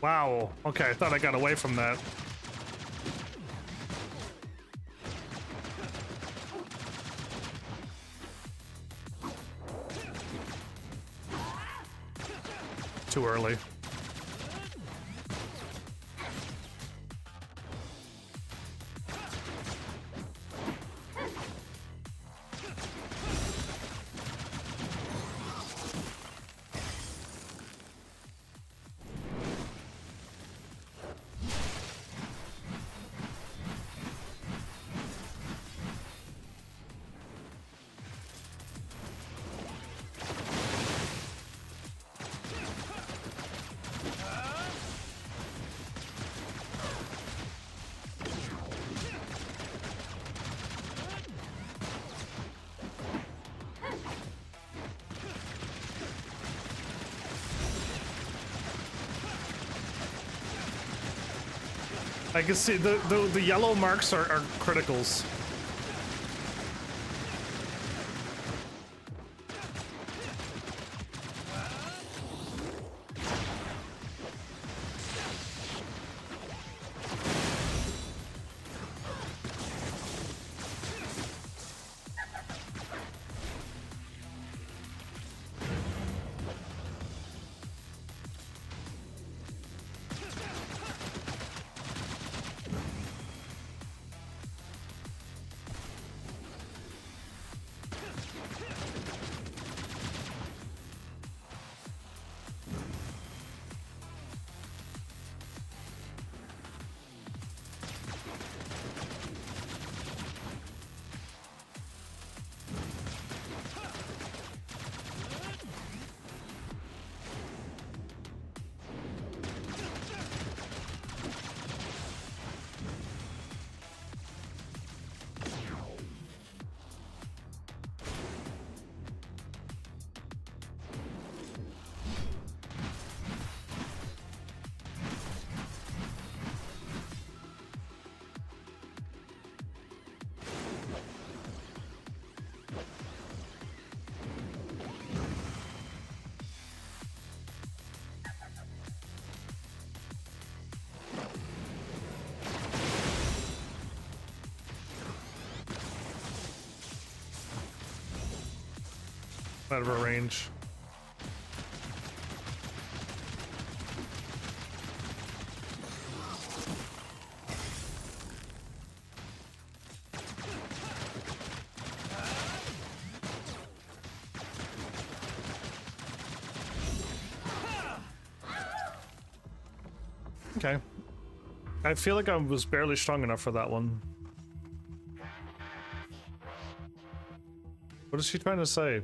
Wow. Okay, I thought I got away from that. Too early. I can see the yellow marks are criticals. Out of our range. Okay. I feel like I was barely strong enough for that one. What is she trying to say?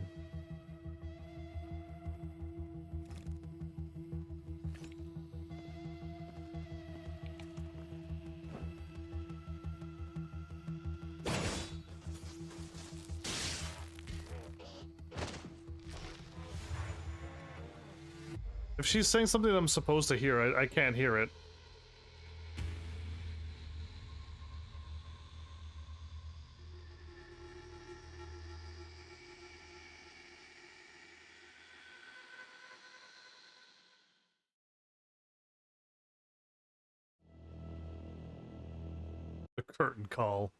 If she's saying something I'm supposed to hear, I can't hear it. The curtain call.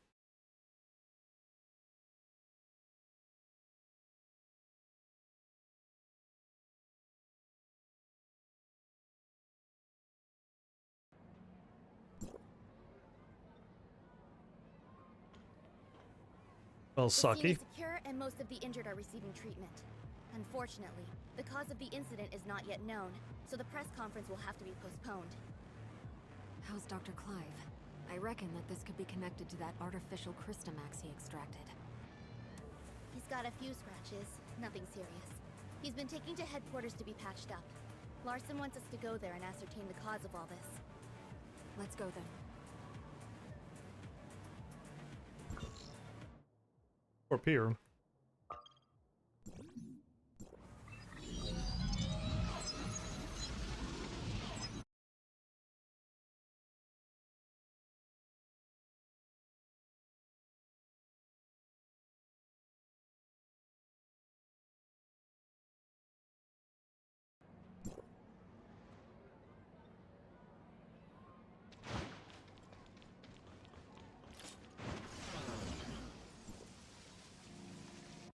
Well, The scene sucky. is secure and most of the injured are receiving treatment. Unfortunately, the cause of the incident is not yet known, so the press conference will have to be postponed. How's Dr. Clive? I reckon that this could be connected to that artificial Crystamax he extracted. He's got a few scratches, nothing serious. He's been taken to headquarters to be patched up. Larson wants us to go there and ascertain the cause of all this. Let's go then. Or Pier.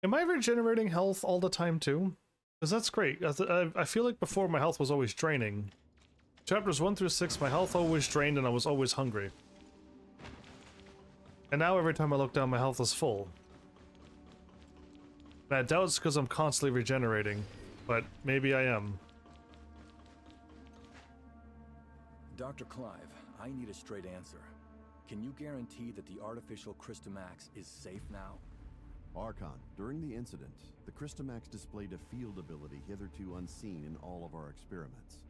Am I regenerating health all the time too? Because that's great. I feel like before my health was always draining. Chapters 1 through 6, my health always drained and I was always hungry. And now every time I look down, my health is full. And I doubt it's because I'm constantly regenerating, but maybe I am. Dr. Clive, I need a straight answer. Can you guarantee that the artificial Crystamax is safe now? Archon, during the incident, the Crystamax displayed a field ability hitherto unseen in all of our experiments.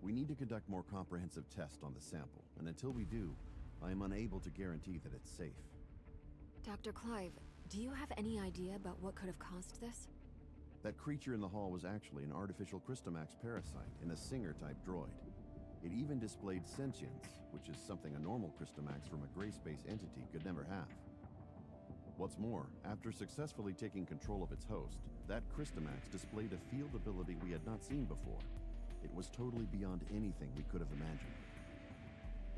We need to conduct more comprehensive tests on the sample, and until we do, I am unable to guarantee that it's safe. Dr. Clive, do you have any idea about what could have caused this? That creature in the hall was actually an artificial Crystamax parasite in a Singer-type droid. It even displayed sentience, which is something a normal Christomax from a gray space entity could never have. What's more, after successfully taking control of its host, that Christomax displayed a field ability we had not seen before. It was totally beyond anything we could have imagined.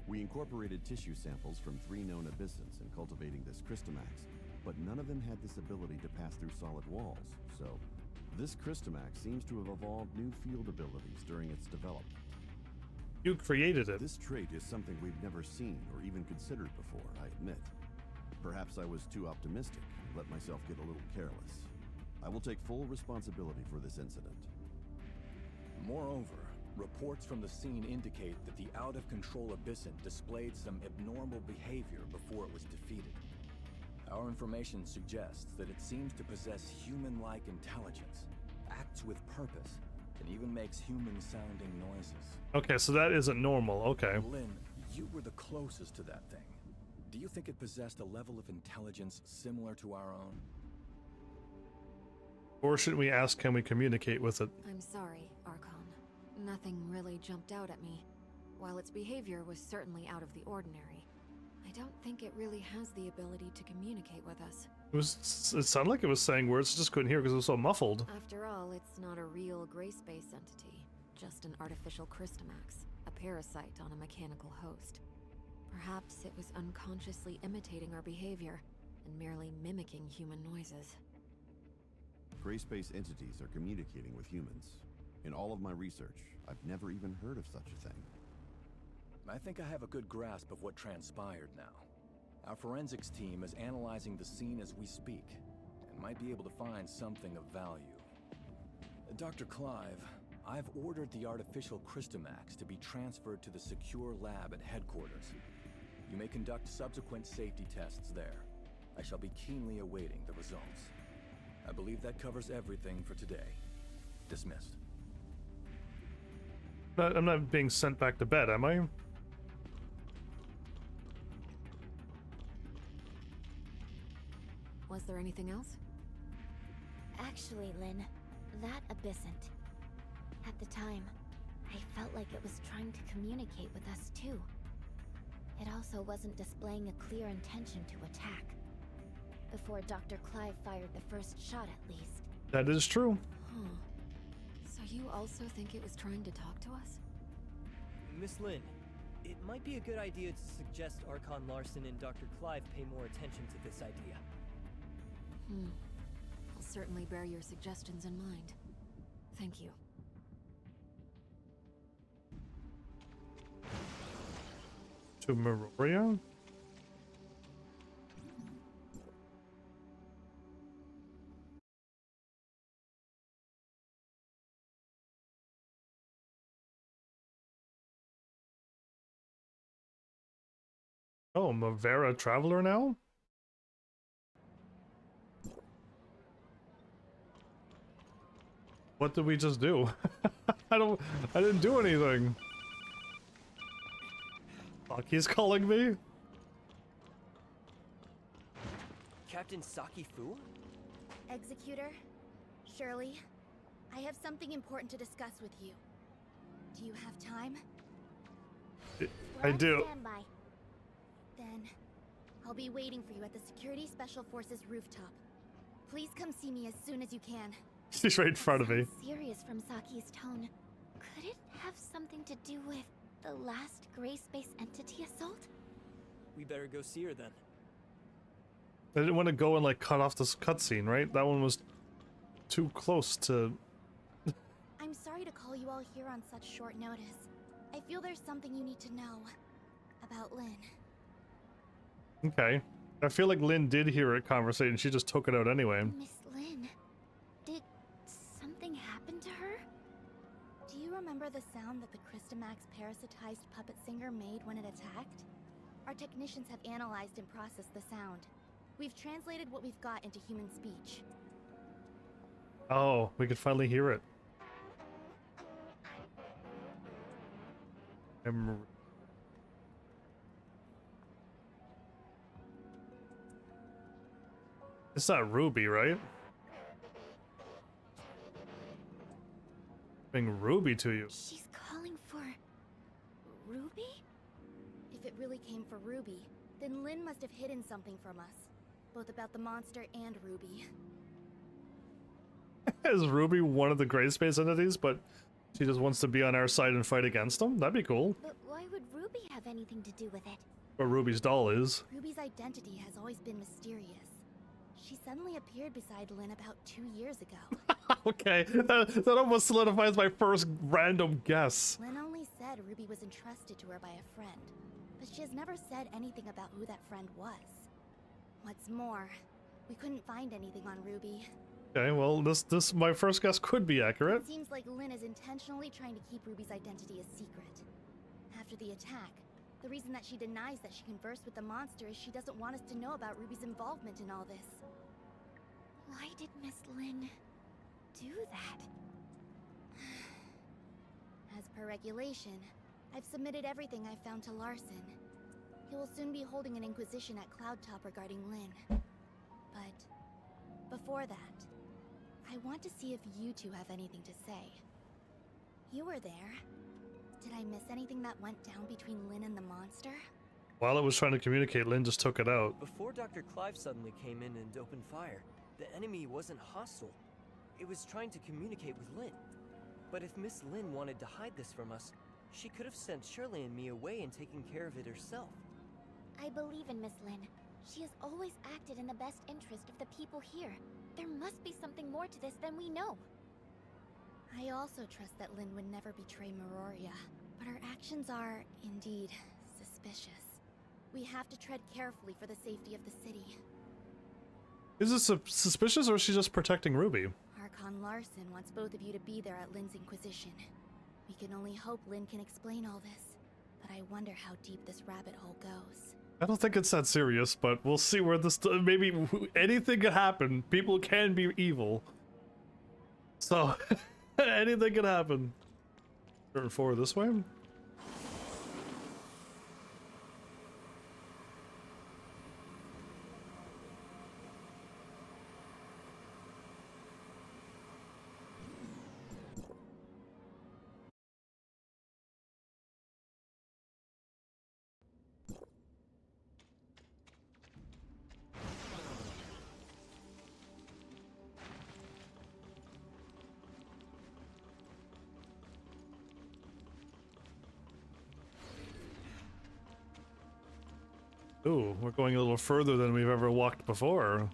We incorporated tissue samples from 3 known abyssins in cultivating this Christomax, but none of them had this ability to pass through solid walls, so this Christomax seems to have evolved new field abilities during its development. You created it. This trait is something we've never seen or even considered before, I admit. Perhaps I was too optimistic and let myself get a little careless. I will take full responsibility for this incident. Moreover, reports from the scene indicate that the out-of-control Abyssin displayed some abnormal behavior before it was defeated. Our information suggests that it seems to possess human-like intelligence, acts with purpose, and even makes human-sounding noises. Okay, so that isn't normal. Okay. Lynn, you were the closest to that thing. Do you think it possessed a level of intelligence similar to our own? Or should we ask, can we communicate with it? I'm sorry, Archon. Nothing really jumped out at me. While its behavior was certainly out of the ordinary, I don't think it really has the ability to communicate with us. It sounded like it was saying words, just couldn't hear because it was so muffled. After all, it's not a real gray space entity, just an artificial Christomax, a parasite on a mechanical host. Perhaps it was unconsciously imitating our behavior and merely mimicking human noises. Gray space entities are communicating with humans. In all of my research, I've never even heard of such a thing. I think I have a good grasp of what transpired now. Our forensics team is analyzing the scene as we speak, and might be able to find something of value. Dr. Clive, I've ordered the artificial Christomax to be transferred to the secure lab at headquarters. You may conduct subsequent safety tests there. I shall be keenly awaiting the results. I believe that covers everything for today. Dismissed. I'm not being sent back to bed, am I? Was there anything else? Actually, Lynn, that abyssant. At the time, I felt like it was trying to communicate with us too. It also wasn't displaying a clear intention to attack. Before Dr. Clive fired the first shot, at least. That is true. Huh. So you also think it was trying to talk to us? Miss Lynn, it might be a good idea to suggest Archon Larson and Dr. Clive pay more attention to this idea. I'll certainly bear your suggestions in mind. Thank you. To Maroria? Oh, Mavera Traveler now? What did we just do? I didn't do anything. Fuck, he's calling me? Captain Saki Fu? Executor, Shirley, I have something important to discuss with you. Do you have time? I do. Standby. Then, I'll be waiting for you at the Security Special Forces rooftop. Please come see me as soon as you can. She's right in front of me. Sounds serious from Saki's tone. Could it have something to do with the last gray space entity assault? We better go see her then. I didn't want to go and like cut off this cutscene, right? That one was too close to... I'm sorry to call you all here on such short notice. I feel there's something you need to know about Lynn. Okay. I feel like Lynn did hear a conversation. She just took it out anyway. Miss Lynn, did something happen to her? Do you remember the sound that the Christomax parasitized puppet singer made when it attacked? Our technicians have analyzed and processed the sound. We've translated what we've got into human speech. Oh, we could finally hear it. It's not Ruby, right? Bring Ruby to you. She's calling for it really came for Ruby, then Lynn must have hidden something from us. Both about the monster and Ruby. Is Ruby one of the gray space entities, but she just wants to be on our side and fight against them? That'd be cool. But why would Ruby have anything to do with it? Where Ruby's doll is. Ruby's identity has always been mysterious. She suddenly appeared beside Lynn about 2 years ago. Okay, that almost solidifies my first random guess. Lynn only said Ruby was entrusted to her by a friend, but she has never said anything about who that friend was. What's more, we couldn't find anything on Ruby. Okay, well, this my first guess could be accurate. It seems like Lynn is intentionally trying to keep Ruby's identity a secret. After the attack, the reason that she denies that she conversed with the monster is she doesn't want us to know about Ruby's involvement in all this. Why did Miss Lynn do that? As per regulation, I've submitted everything I've found to Larson. He will soon be holding an inquisition at Cloudtop regarding Lynn. But before that, I want to see if you two have anything to say. You were there. Did I miss anything that went down between Lynn and the monster? While it was trying to communicate, Lynn just took it out. Before Dr. Clive suddenly came in and opened fire, the enemy wasn't hostile. It was trying to communicate with Lynn. But if Miss Lynn wanted to hide this from us, she could have sent Shirley and me away and taken care of it herself. I believe in Miss Lynn. She has always acted in the best interest of the people here. There must be something more to this than we know. I also trust that Lynn would never betray Meroria, but her actions are, indeed, suspicious. We have to tread carefully for the safety of the city. Is this suspicious, or is she just protecting Ruby? Archon Larson wants both of you to be there at Lynn's Inquisition. We can only hope Lynn can explain all this, but I wonder how deep this rabbit hole goes. I don't think it's that serious, but we'll see where this... Maybe anything could happen. People can be evil. So, anything could happen. Turn forward this way? Ooh, we're going a little further than we've ever walked before.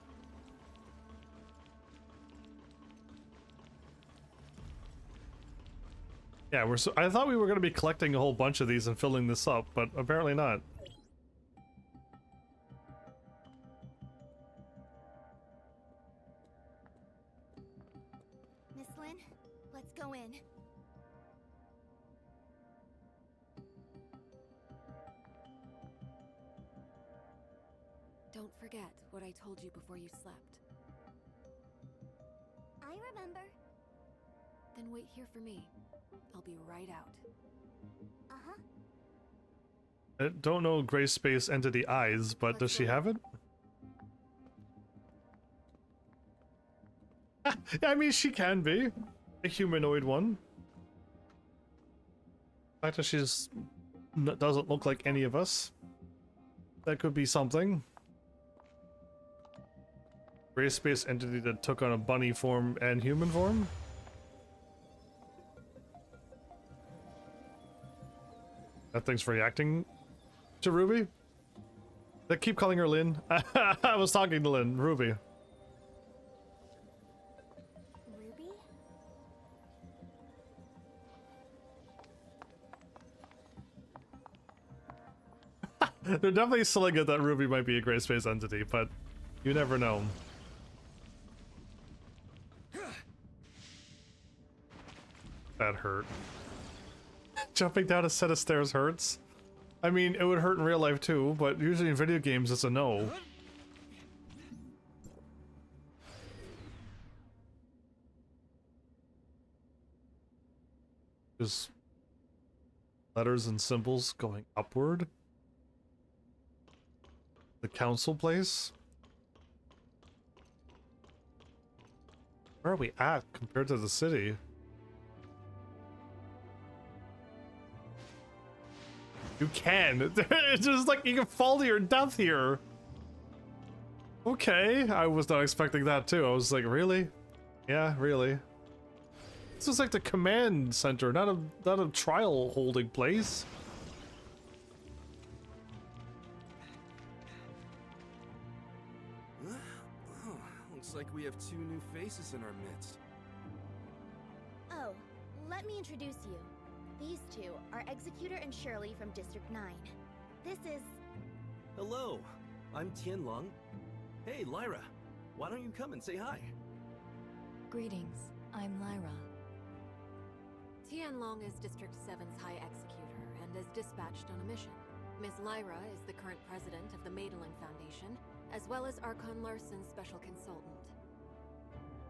Yeah, I thought we were going to be collecting a whole bunch of these and filling this up, but apparently not. Miss Lynn, let's go in. Don't forget what I told you before you slept. I remember. Then wait here for me. I'll be right out. Uh-huh. I don't know gray space entity eyes, but does she have it? I mean, she can be a humanoid one. The fact that she's doesn't look like any of us, that could be something. Gray space entity that took on a bunny form and human form. That thing's reacting to Ruby. They keep calling her Lynn. I was talking to Lynn. Ruby. Ruby? They're definitely selling it that Ruby might be a gray space entity, but you never know. That hurt. Jumping down a set of stairs hurts. I mean, it would hurt in real life too, but usually in video games it's a no. Just letters and symbols going upward. The council place? Where are we at compared to the city? You can. It's just like you can fall to your death here. Okay, I was not expecting that too. I was like, really? Yeah, really. This is like the command center, not a trial holding place. Oh, looks like we have two new faces in our midst. Oh, let me introduce you. These two are Executor and Shirley from District 9. This is... Hello, I'm Tianlong. Hey, Lyra, why don't you come and say hi? Greetings, I'm Lyra. Tianlong is District 7's High Executor and is dispatched on a mission. Ms. Lyra is the current president of the Madeline Foundation, as well as Archon Larson's special consultant.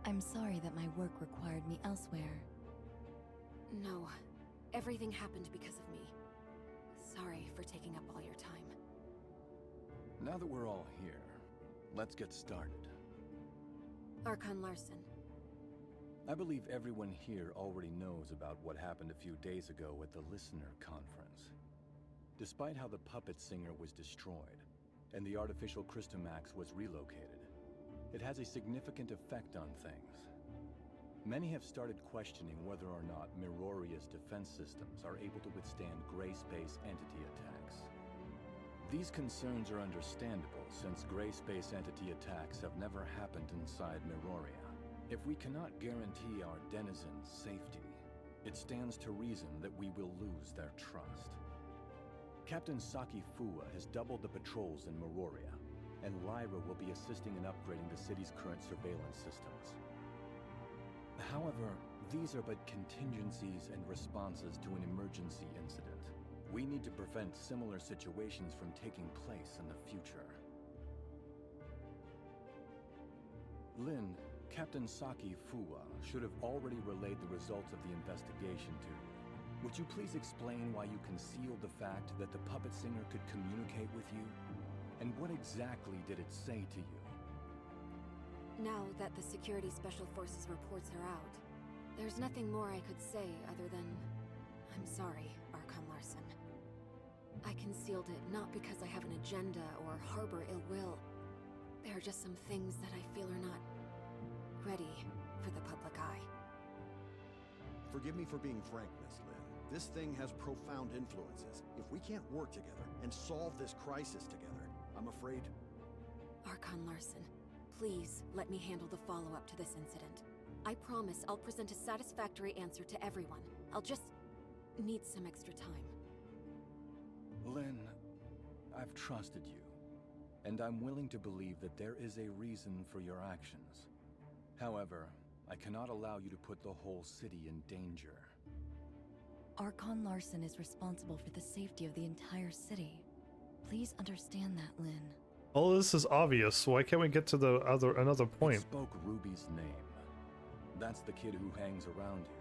I'm sorry that my work required me elsewhere. No, everything happened because of me. Sorry for taking up all your time. Now that we're all here, let's get started. Archon Larson. I believe everyone here already knows about what happened a few days ago at the Listener Conference. Despite how the puppet singer was destroyed, and the artificial Christomax was relocated, it has a significant effect on things. Many have started questioning whether or not Miroria's defense systems are able to withstand gray space entity attacks. These concerns are understandable, since gray space entity attacks have never happened inside Miroria. If we cannot guarantee our denizens' safety, it stands to reason that we will lose their trust. Captain Saki Fuwa has doubled the patrols in Miroria, and Lyra will be assisting in upgrading the city's current surveillance systems. However, these are but contingencies and responses to an emergency incident. We need to prevent similar situations from taking place in the future. Lin, Captain Saki Fuwa should have already relayed the results of the investigation to you. Would you please explain why you concealed the fact that the puppet singer could communicate with you? And what exactly did it say to you? Now that the Security Special Forces reports are out, there's nothing more I could say other than... I'm sorry, Archon Larson. I concealed it not because I have an agenda or harbor ill will. There are just some things that I feel are not ready for the public eye. Forgive me for being frank, Miss Lin. This thing has profound influences. If we can't work together and solve this crisis together, I'm afraid... Archon Larson, please let me handle the follow-up to this incident. I promise I'll present a satisfactory answer to everyone. I'll just need some extra time. Lin, I've trusted you, and I'm willing to believe that there is a reason for your actions. However, I cannot allow you to put the whole city in danger. Archon Larson is responsible for the safety of the entire city. Please understand that, Lin. All this is obvious. Why can't we get to the another It point? spoke Ruby's name. That's the kid who hangs around you.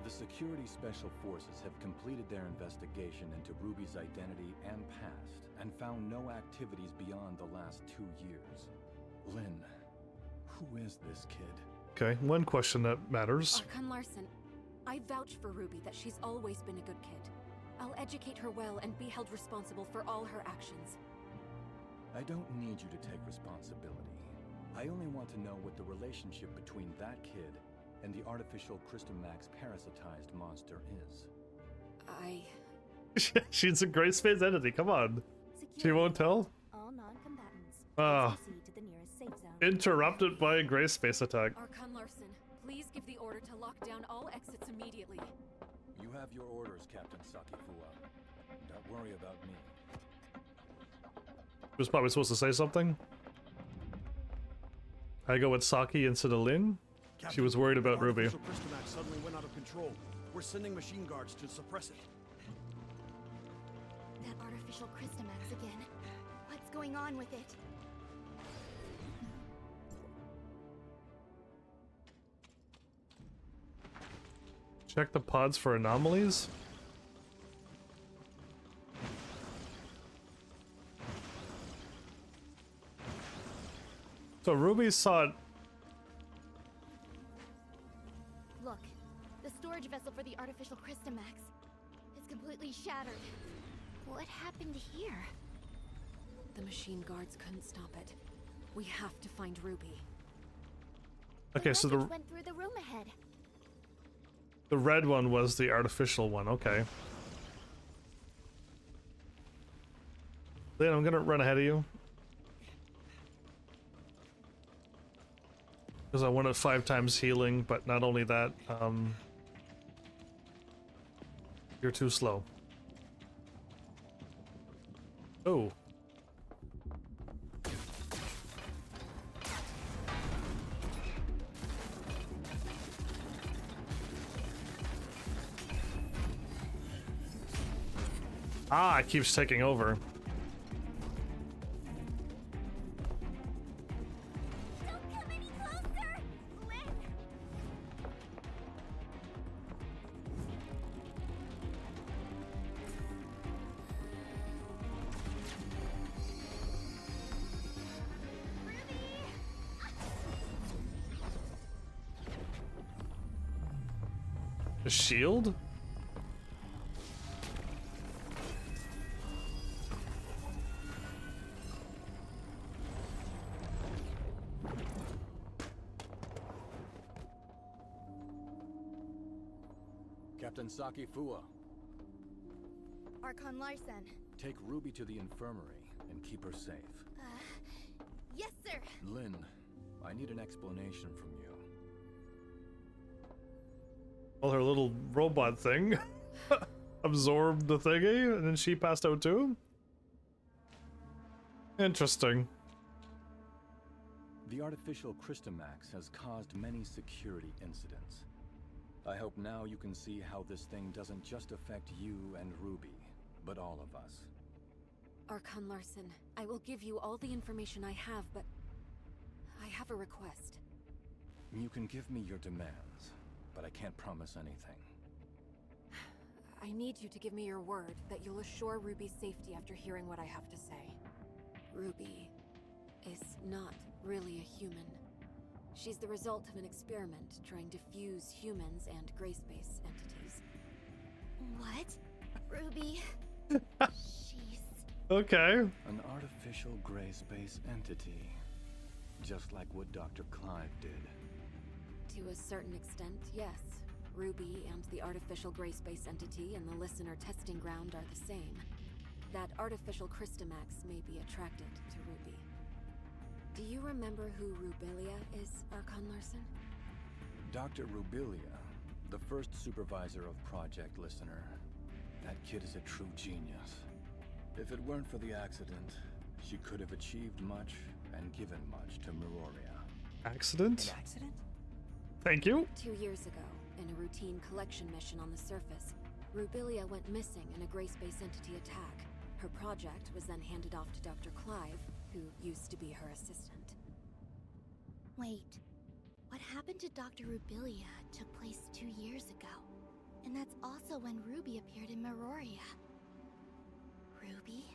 The Security Special Forces have completed their investigation into Ruby's identity and past, and found no activities beyond the last 2 years. Lin, who is this kid? Okay, one question that matters. Archon Larson, I vouch for Ruby that she's always been a good kid. I'll educate her well and be held responsible for all her actions. I don't need you to take responsibility. I only want to know what the relationship between that kid and the artificial Christomax parasitized monster is. She's a great space entity, come on. She won't tell? All non-combatants. Ah. Proceed to the nearest safe zone. Interrupted by a gray space attack. Archon Larson, please give the order to lock down all exits immediately. You have your orders, Captain Saki Fuwa. Don't worry about me. She was probably supposed to say something. I go with Saki instead of Lin. She was worried about Ruby. Artificial Christomax suddenly went out of control. We're sending machine guards to suppress it. That artificial Christomax again. What's going on with it? Check the pods for anomalies. So Ruby saw it. Look, the storage vessel for the artificial Christomax is completely shattered. What happened here? The machine guards couldn't stop it. We have to find Ruby. Okay, so message went through the room ahead. the red one was the artificial one. Okay. Then I'm gonna run ahead of you. Because I wanted 5 times healing, but not only that, you're too slow. Oh. Ah, it keeps taking over. Don't come any closer! Lynn! The shield? Captain Saki Fua, Archon Larson. take Ruby to the infirmary and keep her safe. Yes, sir! Lynn, I need an explanation from you. Well, her little robot thing absorbed the thingy, and then she passed out too? Interesting. The artificial Christomax has caused many security incidents. I hope now you can see how this thing doesn't just affect you and Ruby, but all of us. Archon Larson, I will give you all the information I have, but I have a request. You can give me your demands, but I can't promise anything. I need you to give me your word that you'll assure Ruby's safety after hearing what I have to say. Ruby is not really a human. She's the result of an experiment trying to fuse humans and gray space entities. What? Ruby? She's... Okay. An artificial gray space entity. Just like what Dr. Clive did. To a certain extent, yes. Ruby and the artificial gray space entity in the listener testing ground are the same. That artificial Christomax may be attracted to Ruby. Do you remember who Rubilia is, Archon Larson? Dr. Rubilia, the first supervisor of Project Listener. That kid is a true genius. If it weren't for the accident, she could have achieved much and given much to Meroria. Accident? An accident? Thank you. 2 years ago, in a routine collection mission on the surface, Rubilia went missing in a gray space entity attack. Her project was then handed off to Dr. Clive, who used to be her assistant. Wait. What happened to Dr. Rubilia took place 2 years ago. And that's also when Ruby appeared in Meroria. Ruby?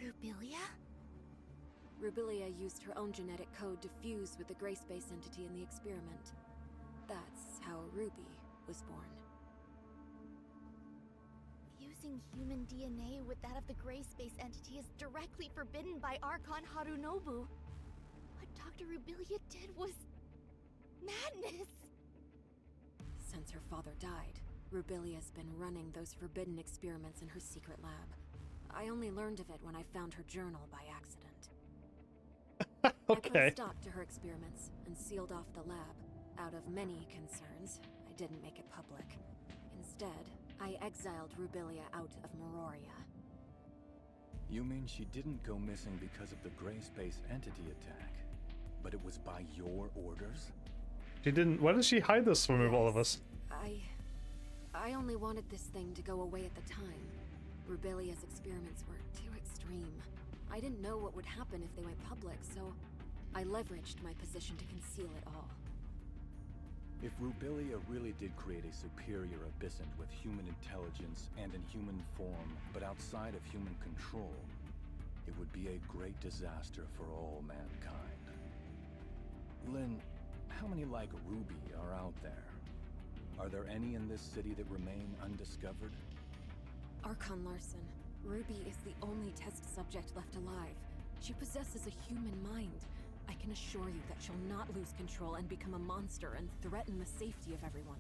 Rubilia? Rubilia used her own genetic code to fuse with the gray space entity in the experiment. That's how Ruby was born. Fusing human DNA with that of the gray space entity is directly forbidden by Archon Harunobu. What Dr. Rubilia did was... madness! Since her father died, Rubilia's been running those forbidden experiments in her secret lab. I only learned of it when I found her journal by accident. I put Okay. a stop to her experiments and sealed off the lab. Out of many concerns, I didn't make it public. Instead, I exiled Rubilia out of Meroria. You mean she didn't go missing because of the gray space entity attack, but it was by your orders? She didn't. Why did she hide this from all of us? I only wanted this thing to go away at the time. Rubilia's experiments were too extreme. I didn't know what would happen if they went public, so I leveraged my position to conceal it all. If Rubilia really did create a superior abyssant with human intelligence and in human form, but outside of human control, it would be a great disaster for all mankind. Lynn, how many like Ruby are out there? Are there any in this city that remain undiscovered? Archon Larson, Ruby is the only test subject left alive. She possesses a human mind. I can assure you that she'll not lose control and become a monster and threaten the safety of everyone.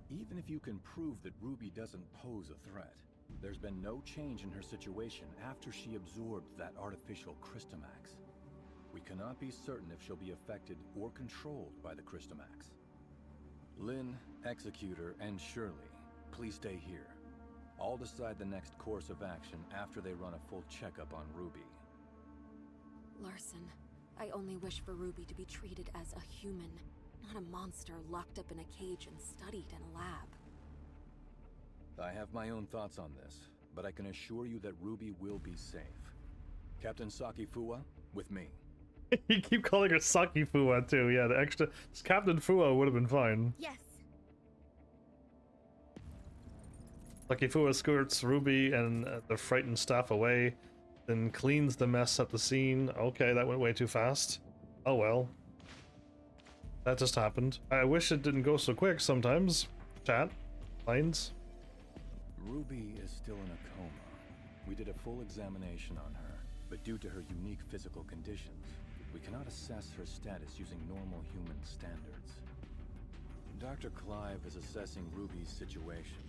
Even if you can prove that Ruby doesn't pose a threat, there's been no change in her situation after she absorbed that artificial Crystamax. We cannot be certain if she'll be affected or controlled by the Crystamax. Lynn, Executor, and Shirley, please stay here. I'll decide the next course of action after they run a full checkup on Ruby. Larson, I only wish for Ruby to be treated as a human, not a monster locked up in a cage and studied in a lab. I have my own thoughts on this, but I can assure you that Ruby will be safe. Captain Saki Fuwa, with me. You keep calling her Saki Fuwa too. Yeah, the extra Captain Fuwa would have been fine. Yes. Saki Fuwa escorts Ruby and the frightened staff away, then cleans the mess at the scene. Okay, that went way too fast. Oh well. That just happened. I wish it didn't go so quick sometimes. Chat. Lines. Ruby is still in a coma. We did a full examination on her, but due to her unique physical conditions, we cannot assess her status using normal human standards. Dr. Clive is assessing Ruby's situation,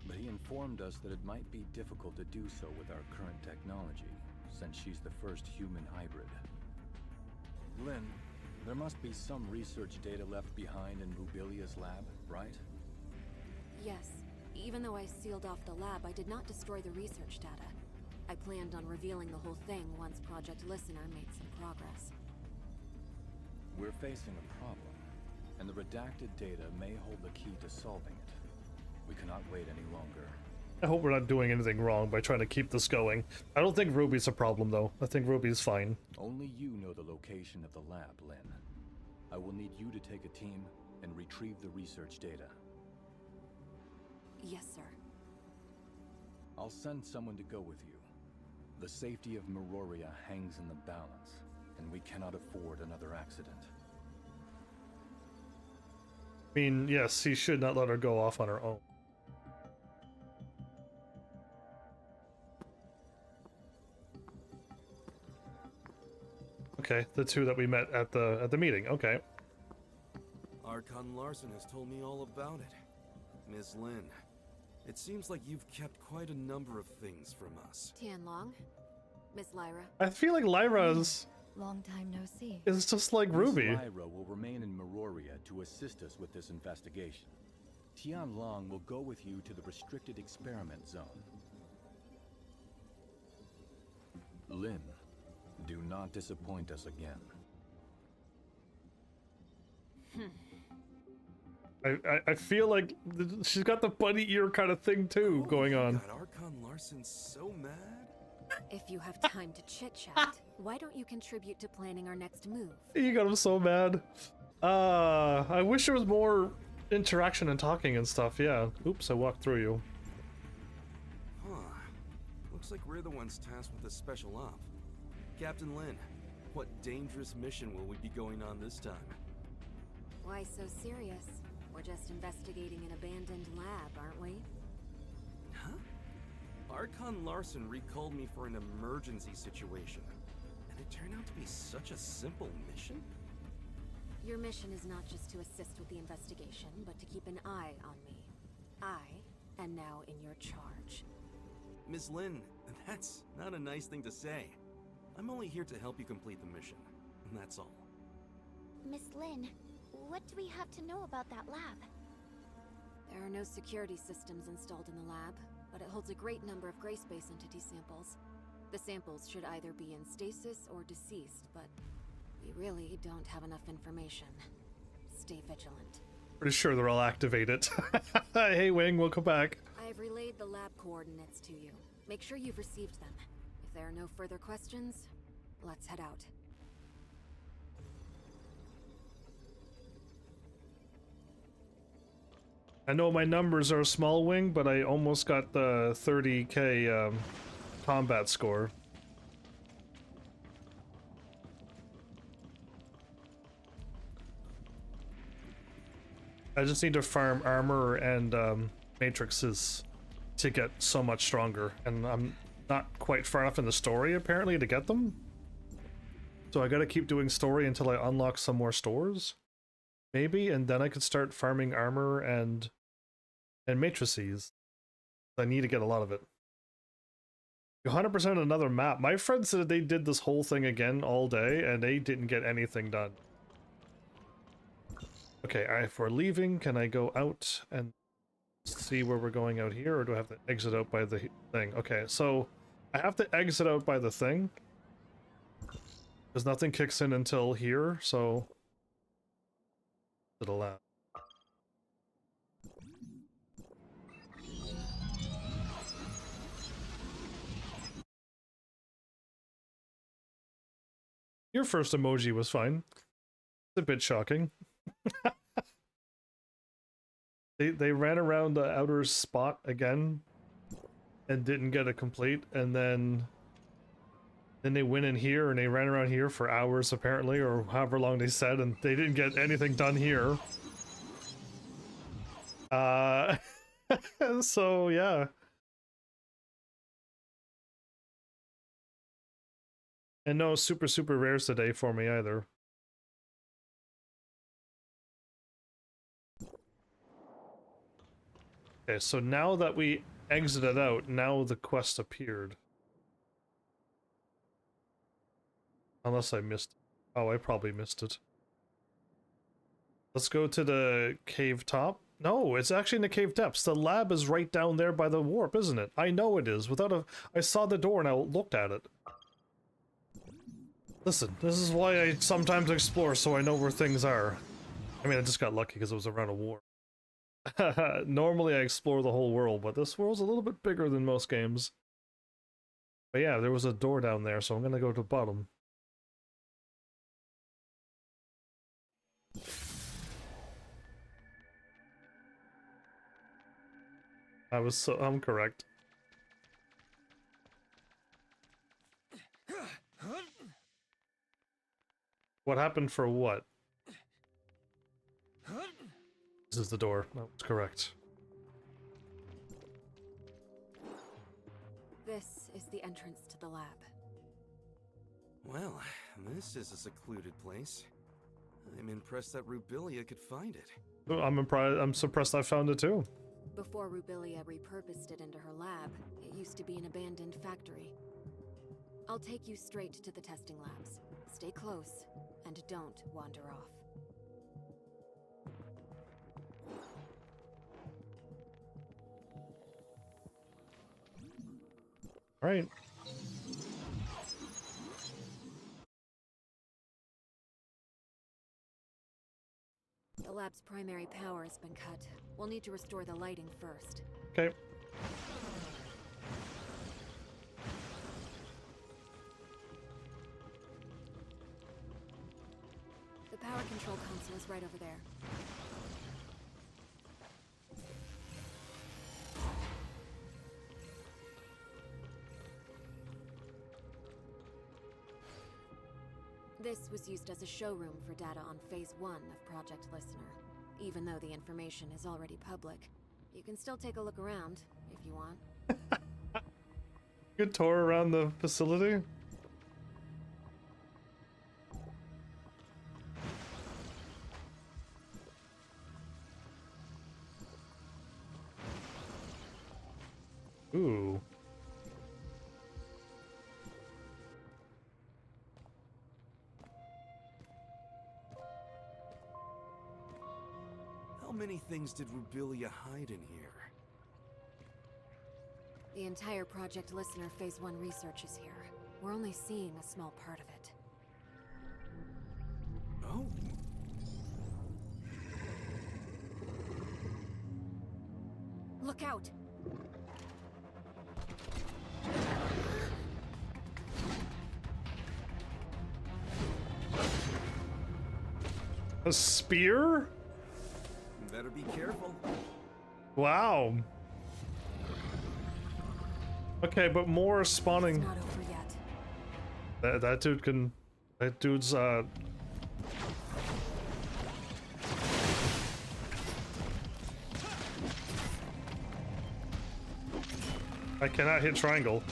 but he informed us that it might be difficult to do so with our current technology, since she's the first human hybrid. Lynn, there must be some research data left behind in Rubilia's lab, right? Yes. Even though I sealed off the lab, I did not destroy the research data. I planned on revealing the whole thing once Project Listener made some progress. We're facing a problem, and the redacted data may hold the key to solving it. We cannot wait any longer. I hope we're not doing anything wrong by trying to keep this going. I don't think Ruby's a problem though. I think Ruby's fine. Only you know the location of the lab, Lynn. I will need you to take a team and retrieve the research data. Yes, sir. I'll send someone to go with you. The safety of Meroria hangs in the balance, and we cannot afford another accident. I mean, yes, he should not let her go off on her own. Okay, the two that we met at the meeting. Okay. Archon Larson has told me all about it. Miss Lin, it seems like you've kept quite a number of things from us. Tianlong, Miss Lyra. I feel like Lyra's Long time no see. is just like Ruby. Miss Lyra will remain in Meroria to assist us with this investigation. Tianlong will go with you to the restricted experiment zone. Lin, do not disappoint us again. I feel like she's got the bunny ear kind of thing too going on. God, Archon Larson so mad? If you have time to chit-chat, why don't you contribute to planning our next move? You got him so mad. I wish there was more interaction and talking and stuff. Yeah. Oops, I walked through you. Huh. Looks like we're the ones tasked with a special op. Captain Lin, what dangerous mission will we be going on this time? Why so serious? We're just investigating an abandoned lab, aren't we? Huh? Archon Larson recalled me for an emergency situation. And it turned out to be such a simple mission? Your mission is not just to assist with the investigation, but to keep an eye on me. I am now in your charge. Miss Lin, that's not a nice thing to say. I'm only here to help you complete the mission, and that's all. Miss Lin, what do we have to know about that lab? There are no security systems installed in the lab, but it holds a great number of gray space entity samples. The samples should either be in stasis or deceased, but we really don't have enough information. Stay vigilant. Pretty sure they're all activated. Hey Wing, welcome back. I've relayed the lab coordinates to you. Make sure you've received them. If there are no further questions, let's head out. I know my numbers are a small Wing, but I almost got the 30k combat score. I just need to farm armor and matrices to get so much stronger, and I'm not quite far enough in the story apparently to get them. So I gotta keep doing story until I unlock some more stores, maybe, and then I could start farming armor and matrices. I need to get a lot of it. 100% another map. My friend said they did this whole thing again all day, and they didn't get anything done. Okay, if we're leaving, can I go out and see where we're going out here, or do I have to exit out by the thing? Okay, so I have to exit out by the thing, because nothing kicks in until here, so it'll allow. Your first emoji was fine. It's a bit shocking. They ran around the outer spot again and didn't get a complete, and then they went in here and they ran around here for hours apparently, or however long they said, and they didn't get anything done here. So yeah. And no super rares today for me either. Okay, so now that we exited out, now the quest appeared. Unless I missed it. Oh, I probably missed it. Let's go to the cave top. No, it's actually in the cave depths. The lab is right down there by the warp, isn't it? I know it is. I saw the door and I looked at it. Listen, this is why I sometimes explore, so I know where things are. I mean, I just got lucky because it was around a war. Normally I explore the whole world, but this world's a little bit bigger than most games. But yeah, there was a door down there, so I'm gonna go to the bottom. I'm correct. What happened for what? This is the door. That was correct. This is the entrance to the lab. Well, this is a secluded place. I'm impressed that Rubilia could find it. Oh, I'm surprised I found it too. Before Rubilia repurposed it into her lab, it used to be an abandoned factory. I'll take you straight to the testing labs. Stay close, and don't wander off. All right. The lab's primary power has been cut. We'll need to restore the lighting first. Okay. The power control console is right over there. This was used as a showroom for data on Phase 1 of Project Listener. Even though the information is already public, you can still take a look around, if you want. Good tour around the facility. Ooh. How many things did Rubilia hide in here? The entire Project Listener Phase 1 research is here. We're only seeing a small part of it. Oh? Look out! A spear? Better be careful. Wow. Okay, but more spawning. It's not over yet. That dude can. That dude's I cannot hit triangle.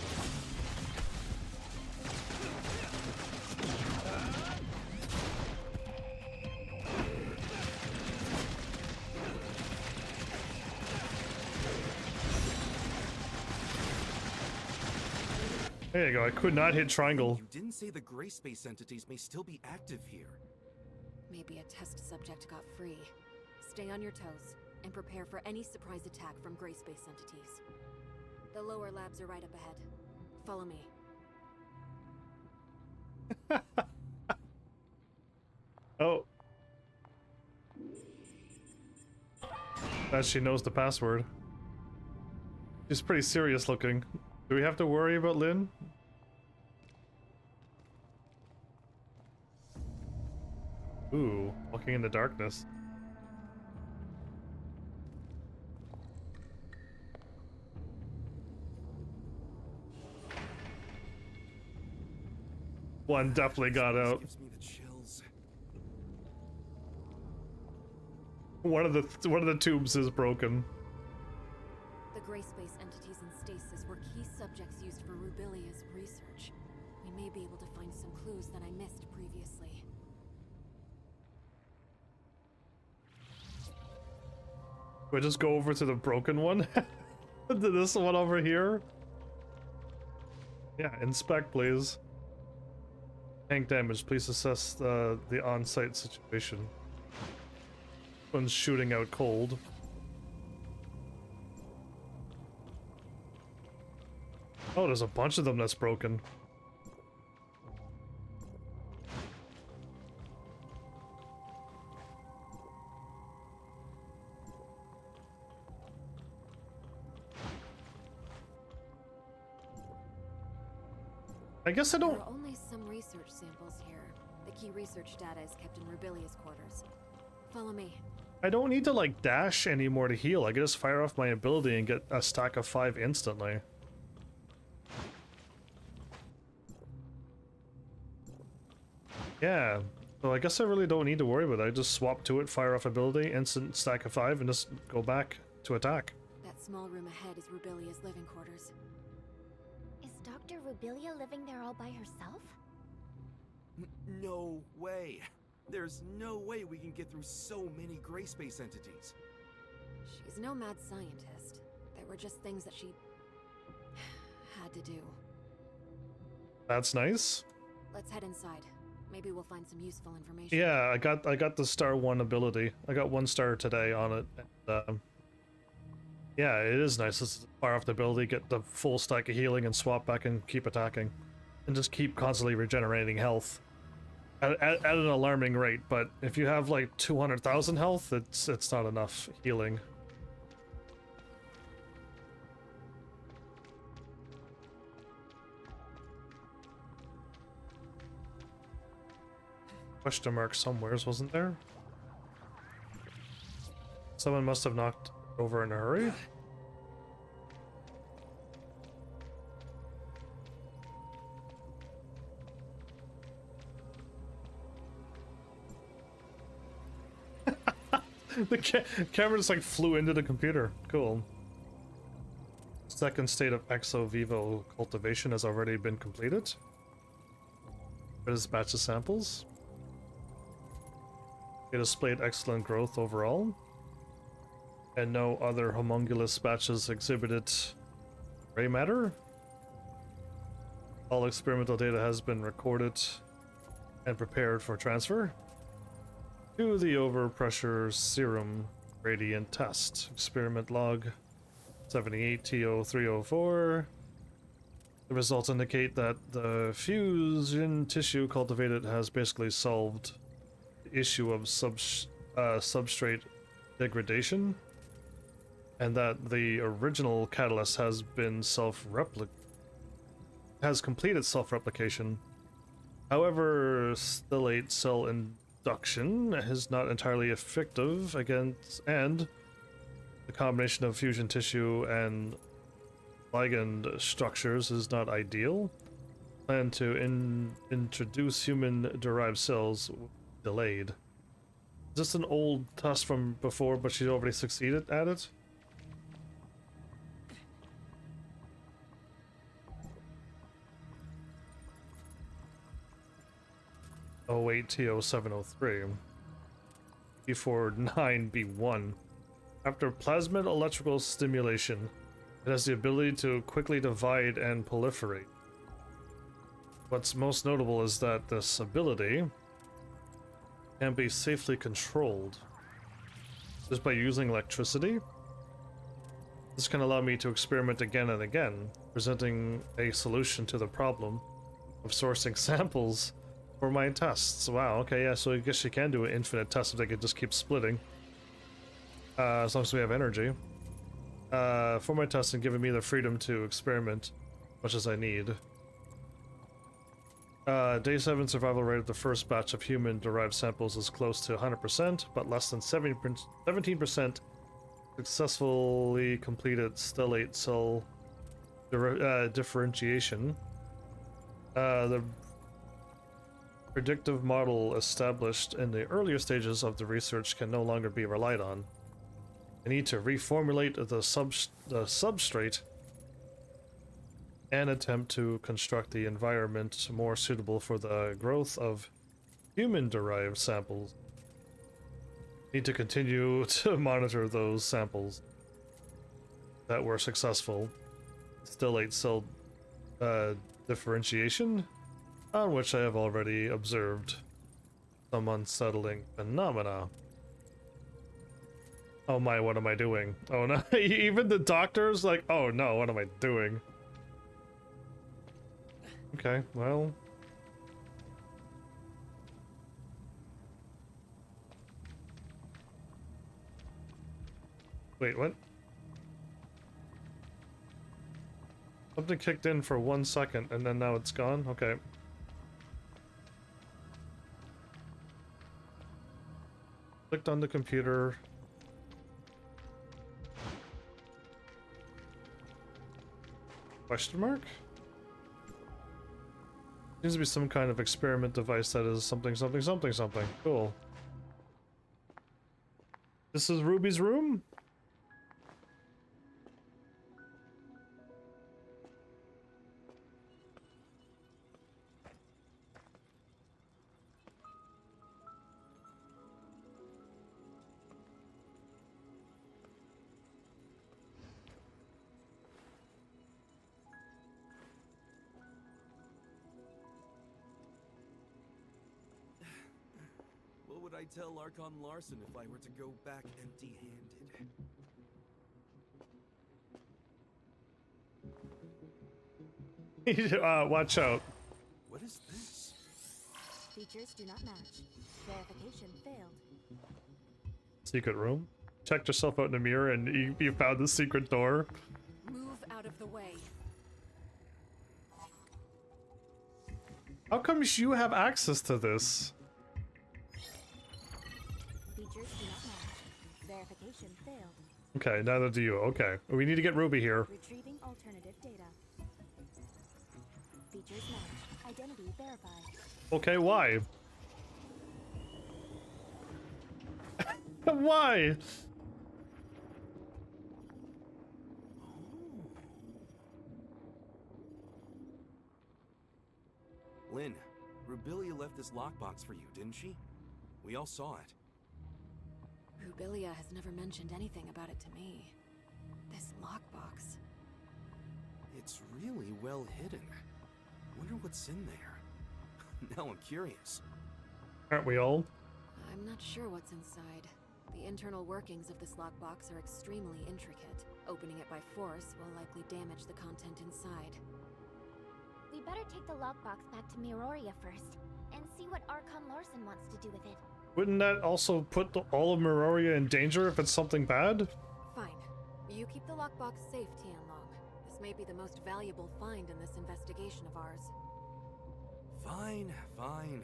There you go, I could not hit triangle. You didn't say the gray space entities may still be active here. Maybe a test subject got free. Stay on your toes, and prepare for any surprise attack from gray space entities. The lower labs are right up ahead. Follow me. Oh. That she knows the password. She's pretty serious looking. Do we have to worry about Lynn? Ooh, walking in the darkness. One definitely got out. Gives me the chills. One of the tubes is broken. The gray space entities in stasis were key subjects used for Rubilia's research. We may be able to find some clues that I missed previously. We just go over to the broken one? To this one over here? Yeah, inspect please. Tank damage, please assess the on-site situation. One's shooting out cold. Oh, there's a bunch of them that's broken. I guess I don't... There are only some research samples here. The key research data is kept in Rubilia's quarters. Follow me. I don't need to like dash anymore to heal. I can just fire off my ability and get a stack of 5 instantly. Yeah, so I guess I really don't need to worry about it. I just swap to it, fire off ability, instant stack of 5, and just go back to attack. That small room ahead is Rubilia's living quarters. Is Dr. Rubilia living there all by herself? No way. There's no way we can get through so many gray space entities. She's no mad scientist. There were just things that she had to do. That's nice. Let's head inside. Maybe we'll find some useful information. Yeah, I got the star 1 ability. I got 1 star today on it. And, yeah, it is nice. Just fire off the ability, get the full stack of healing, and swap back and keep attacking, and just keep constantly regenerating health at an alarming rate. But if you have like 200,000 health, it's not enough healing. Question mark somewheres, wasn't there? Someone must have knocked over in a hurry. The camera just like flew into the computer. Cool. Second state of exo vivo cultivation has already been completed. There's a batch of samples. It displayed excellent growth overall, and no other homunculus batches exhibited gray matter. All experimental data has been recorded and prepared for transfer to the overpressure serum gradient test. Experiment log 78TO304. The results indicate that the fusion tissue cultivated has basically solved the issue of substrate degradation, and that the original catalyst has been completed self-replication. However, stellate cell induction is not entirely effective against, and the combination of fusion tissue and ligand structures is not ideal. Plan to introduce human-derived cells delayed. Is this an old test from before, but she's already succeeded at it? 08TO703. B49B1. After plasmid electrical stimulation, it has the ability to quickly divide and proliferate. What's most notable is that this ability can be safely controlled just by using electricity. This can allow me to experiment again and again, presenting a solution to the problem of sourcing samples for my tests. Wow, okay, yeah, so I guess you can do an infinite test if they could just keep splitting. As long as we have energy. For my tests and giving me the freedom to experiment as much as I need. Day 7 survival rate of the first batch of human-derived samples is close to 100%, but less than 17% successfully completed stellate cell differentiation. The predictive model established in the earlier stages of the research can no longer be relied on. I need to reformulate the substrate and attempt to construct the environment more suitable for the growth of human-derived samples. Need to continue to monitor those samples that were successful. Stellate cell differentiation, on which I have already observed some unsettling phenomena. Oh my, what am I doing? Oh no, even the doctor's like, oh no, what am I doing? Okay, well. Wait, what? Something kicked in for 1 second and then now it's gone? Okay. Clicked on the computer. Question mark? Seems to be some kind of experiment device that is something. Cool. This is Ruby's room? What would I tell Archon Larson if I were to go back empty-handed? Watch out. What is this? Features do not match. Verification failed. Secret room? Checked yourself out in the mirror and you found the secret door. Move out of the way. How come you have access to this? Features do not match. Verification failed. Okay, neither do you. Okay. We need to get Ruby here. Retrieving alternative data. Features match. Identity verified. Okay, why? Why? Lynn, Rubilia left this lockbox for you, didn't she? We all saw it. Rubilia has never mentioned anything about it to me. This lockbox. It's really well hidden. Wonder what's in there. Now I'm curious. Aren't we all? I'm not sure what's inside. The internal workings of this lockbox are extremely intricate. Opening it by force will likely damage the content inside. We better take the lockbox back to Miroria first, and see what Archon Larson wants to do with it. Wouldn't that also put all of Miroria in danger if it's something bad? Fine. You keep the lockbox safe, Tianlong. This may be the most valuable find in this investigation of ours. Fine, fine.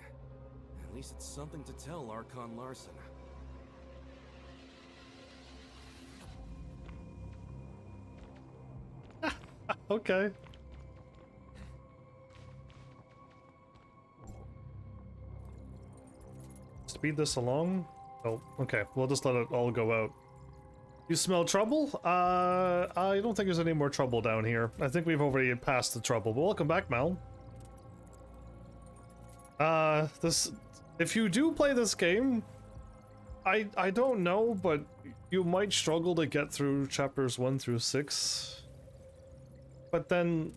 At least it's something to tell Archon Larson. Okay. Speed this along? Oh, okay. We'll just let it all go out. You smell trouble? I don't think there's any more trouble down here. I think we've already passed the trouble, but welcome back, Mel. This if you do play this game, I don't know, but you might struggle to get through chapters 1 through 6. But then,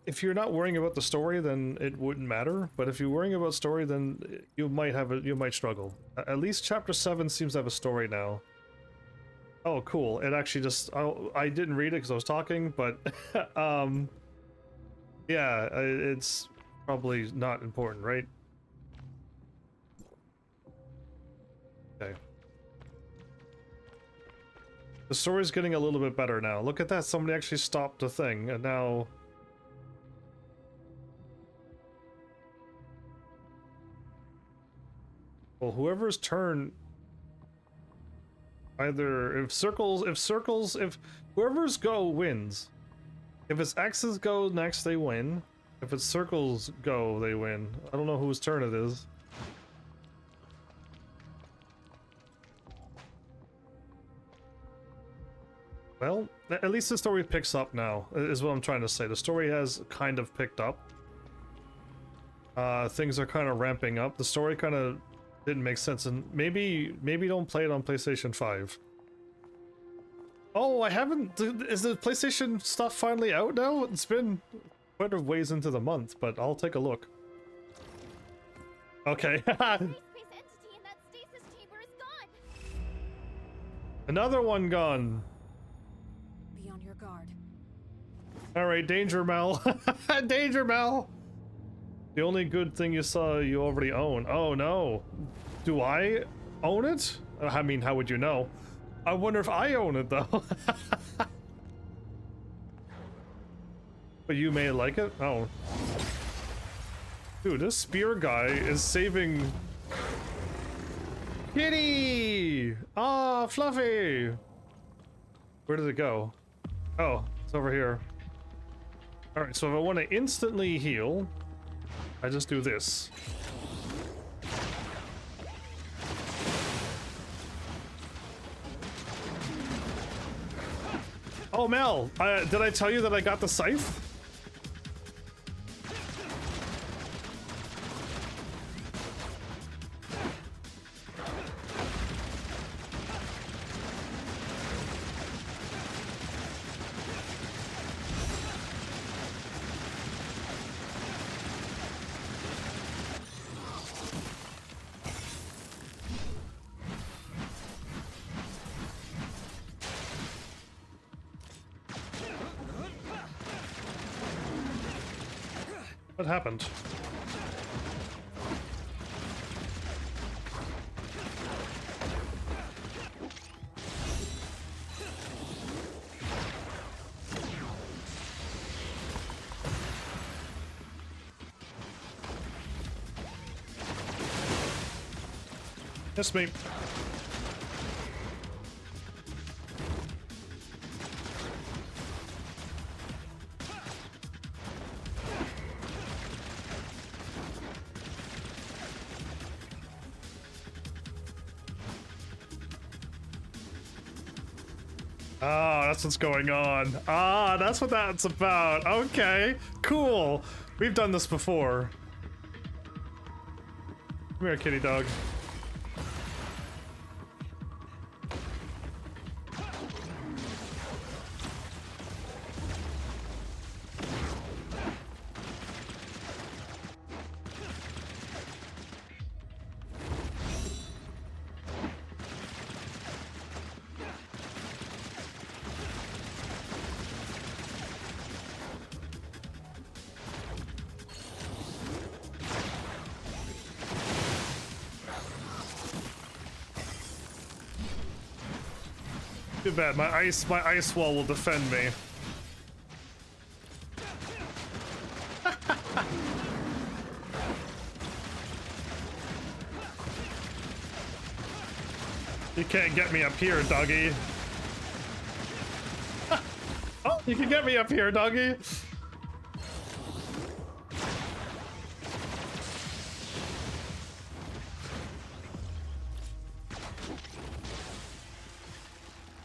if you're not worrying about the story, then it wouldn't matter. But if you're worrying about story, then you might struggle. At least chapter 7 seems to have a story now. Oh, cool. It actually just... I didn't read it because I was talking, but... yeah, it's probably not important, right? Okay. The story's getting a little bit better now. Look at that, somebody actually stopped the thing, and now... Well, whoever's turn... Either if whoever's go wins. If it's X's go next, they win. If it's circles go, they win. I don't know whose turn it is. Well, at least the story picks up now, is what I'm trying to say. The story has kind of picked up. Things are kind of ramping up. The story kind of didn't make sense, and maybe don't play it on PlayStation 5. Oh, I haven't... Is the PlayStation stuff finally out now? It's been quite a ways into the month, but I'll take a look. Okay. Space entity in that stasis chamber is gone. Another one gone. Be on your guard. Alright, danger, Mel. Danger, Mel! The only good thing you saw you already own. Oh no. Do I own it? I mean, how would you know? I wonder if I own it though. But you may like it? Oh. Dude, this spear guy is saving... Kitty! Ah, Fluffy! Where did it go? Oh, it's over here. Alright, so if I want to instantly heal, I just do this. Oh, Mel, did I tell you that I got the scythe? What happened? Yes, me. Ah, that's what's going on. Ah, that's what that's about. Okay, cool. We've done this before. Come here, kitty dog. Too bad, my ice wall will defend me. You can't get me up here, doggy. Oh, you can get me up here, doggy.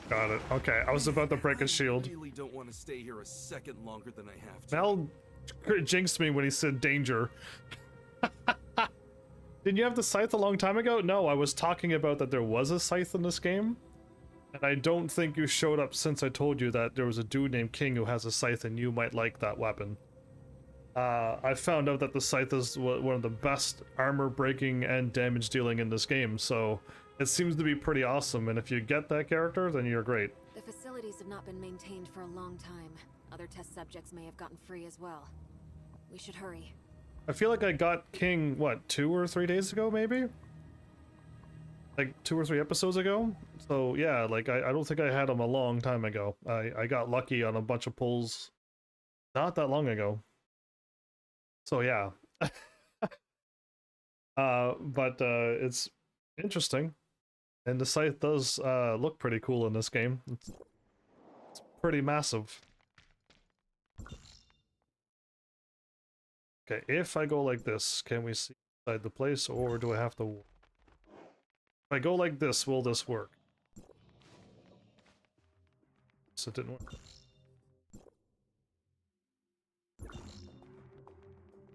Got it. Okay, I was about to break his shield. I really don't want to stay here a second longer than I have to. Mel jinxed me when he said danger. Didn't you have the scythe a long time ago? No, I was talking about that there was a scythe in this game. And I don't think you showed up since I told you that there was a dude named King who has a scythe and you might like that weapon. I found out that the scythe is one of the best armor breaking and damage dealing in this game, so it seems to be pretty awesome, and if you get that character, then you're great. The facilities have not been maintained for a long time. Other test subjects may have gotten free as well. We should hurry. I feel like I got King, what, 2 or 3 days ago, maybe? Like 2 or 3 episodes ago? So yeah, like I don't think I had him a long time ago. I got lucky on a bunch of pulls not that long ago. So yeah. But it's interesting. And the scythe does look pretty cool in this game. It's pretty massive. Okay, if I go like this, can we see inside the place, or do I have to... If I go like this, will this work? So it didn't work.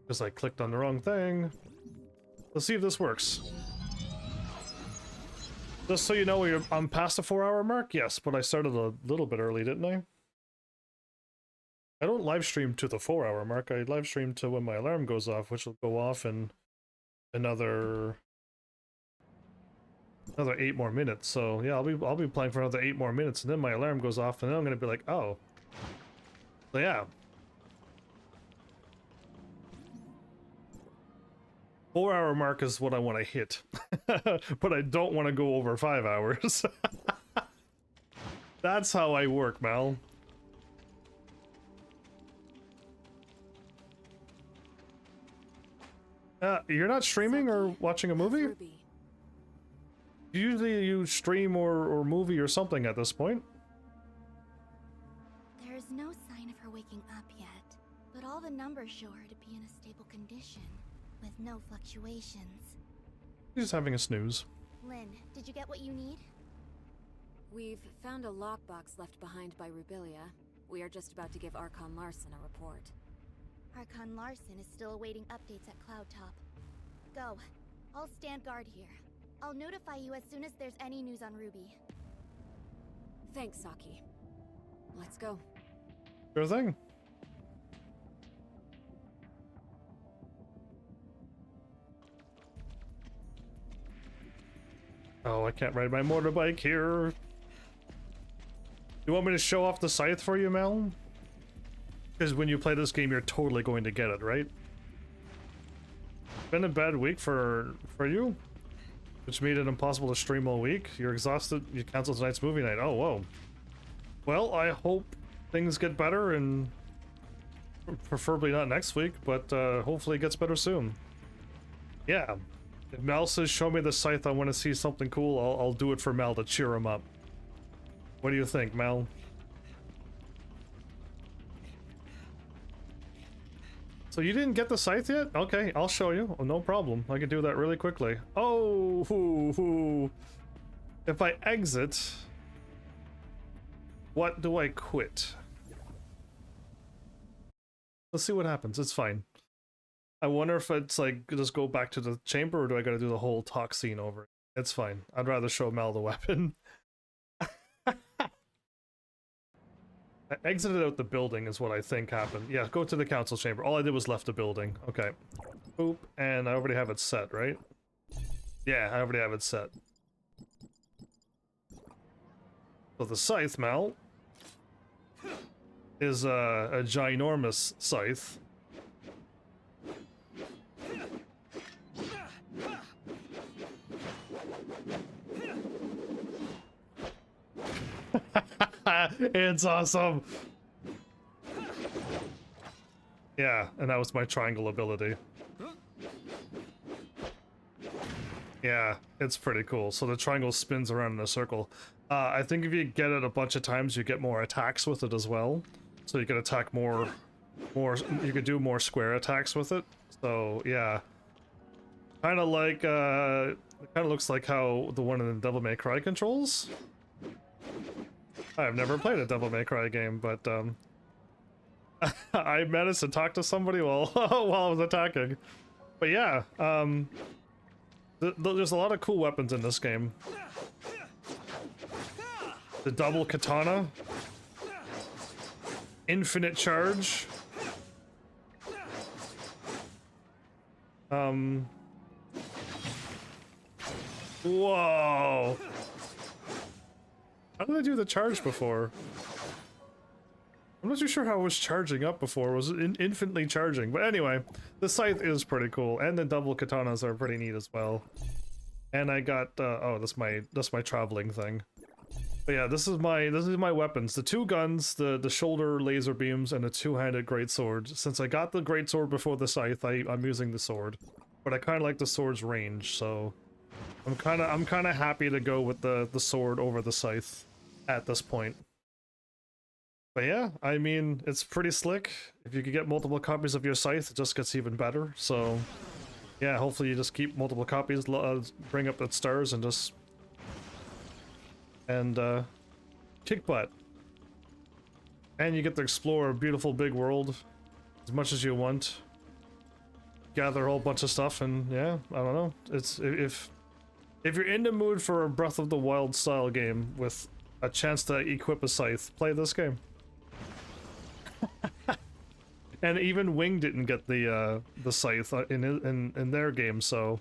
Because I clicked on the wrong thing. Let's see if this works. Just so you know, I'm past the 4-hour mark? Yes, but I started a little bit early, didn't I? I don't live stream to the 4-hour mark. I live stream to when my alarm goes off, which will go off in another 8 more minutes. So yeah, I'll be playing for another 8 more minutes, and then my alarm goes off, and then I'm gonna be like, oh. So yeah. 4-hour mark is what I want to hit, but I don't want to go over 5 hours. That's how I work, Mal. You're not streaming or watching a movie? Usually you stream or movie or something at this point. There is no sign of her waking up yet, but all the numbers show her to be in a stable condition, with no fluctuations. She's just having a snooze. Lynn, did you get what you need? We've found a lockbox left behind by Rubilia. We are just about to give Archon Larson a report. Archon Larson is still awaiting updates at Cloudtop. Go. I'll stand guard here. I'll notify you as soon as there's any news on Ruby. Thanks, Saki. Let's go. Sure thing. Oh, I can't ride my motorbike here. You want me to show off the scythe for you, Mel? Because when you play this game, you're totally going to get it, right? Been a bad week for you, which made it impossible to stream all week. You're exhausted. You canceled tonight's movie night. Oh, whoa. Well, I hope things get better, and preferably not next week, but hopefully it gets better soon. Yeah. If Mel says, show me the scythe, I want to see something cool, I'll do it for Mel to cheer him up. What do you think, Mel? So you didn't get the scythe yet? Okay, I'll show you. Oh, no problem. I can do that really quickly. Oh, if I exit, what do I quit? Let's see what happens. It's fine. I wonder if it's like, just go back to the chamber, or do I gotta do the whole talk scene over? It's fine. I'd rather show Mel the weapon. I exited out the building is what I think happened. Yeah, go to the council chamber. All I did was left the building. Okay. Boop. And I already have it set, right? Yeah, I already have it set. So the scythe, Mal, is a ginormous scythe. It's awesome. Yeah, and that was my triangle ability. Yeah, it's pretty cool. So the triangle spins around in a circle. I think if you get it a bunch of times, you get more attacks with it as well. So you can attack more, you could do more square attacks with it. So yeah, kind of like, it kind of looks like how the one in the Devil May Cry controls. I've never played a Devil May Cry game, but I managed to talk to somebody while while I was attacking. But yeah, There's a lot of cool weapons in this game. The double katana. Infinite charge. Whoa. How did I do the charge before? I'm not too sure how it was charging up before. Was it infinitely charging? But anyway, the scythe is pretty cool, and the double katanas are pretty neat as well. And I got oh, that's my traveling thing. But yeah, this is my weapons. The two guns, the shoulder laser beams, and the two-handed greatsword. Since I got the greatsword before the scythe, I'm using the sword. But I kind of like the sword's range, so I'm kind of happy to go with the sword over the scythe at this point. But yeah, I mean, it's pretty slick. If you could get multiple copies of your scythe, it just gets even better. So yeah, hopefully you just keep multiple copies, bring up the stars, and just kick butt. And you get to explore a beautiful big world as much as you want. Gather a whole bunch of stuff, and yeah, I don't know. It's if you're in the mood for a Breath of the Wild style game with a chance to equip a scythe, play this game. And even Wing didn't get the scythe in their game, so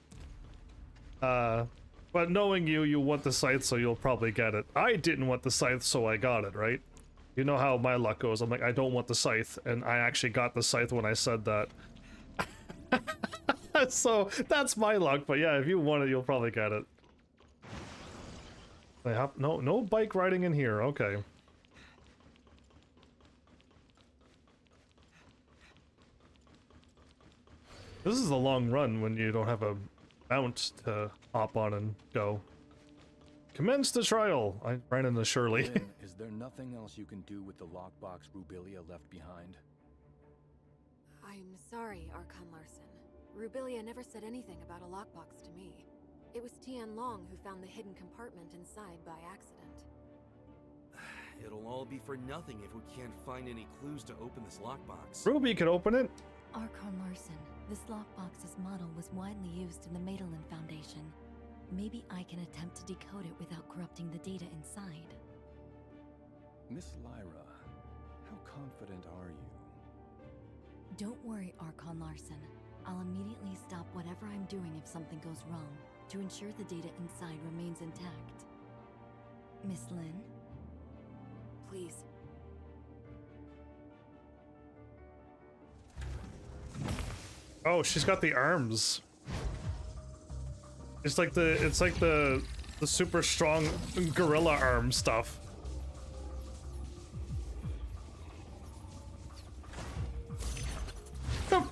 but knowing you want the scythe, so you'll probably get it. I didn't want the scythe, so I got it, right? You know how my luck goes. I'm like, I don't want the scythe, and I actually got the scythe when I said that. So that's my luck, but yeah, if you want it, you'll probably get it. I have no bike riding in here. Okay. This is a long run when you don't have a mount to hop on and go. Commence the trial. I ran into Shirley. Lynn, is there nothing else you can do with the lockbox Rubilia left behind? I'm sorry, Archon Larson. Rubilia never said anything about a lockbox to me. It was Tian Long who found the hidden compartment inside by accident. It'll all be for nothing if we can't find any clues to open this lockbox. Ruby could open it. Archon Larson, this lockbox's model was widely used in the Madelin Foundation. Maybe I can attempt to decode it without corrupting the data inside. Miss Lyra, how confident are you? Don't worry, Archon Larson. I'll immediately stop whatever I'm doing if something goes wrong, to ensure the data inside remains intact. Miss Lynn? Please. Oh, she's got the arms. It's like the super strong gorilla arm stuff.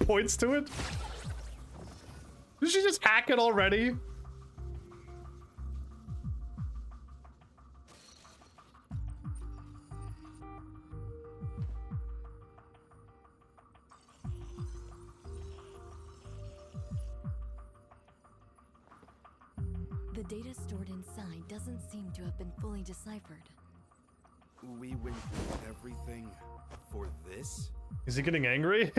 Points to it. Did she just hack it already? The data stored inside doesn't seem to have been fully deciphered. We went through everything for this? Is he getting angry?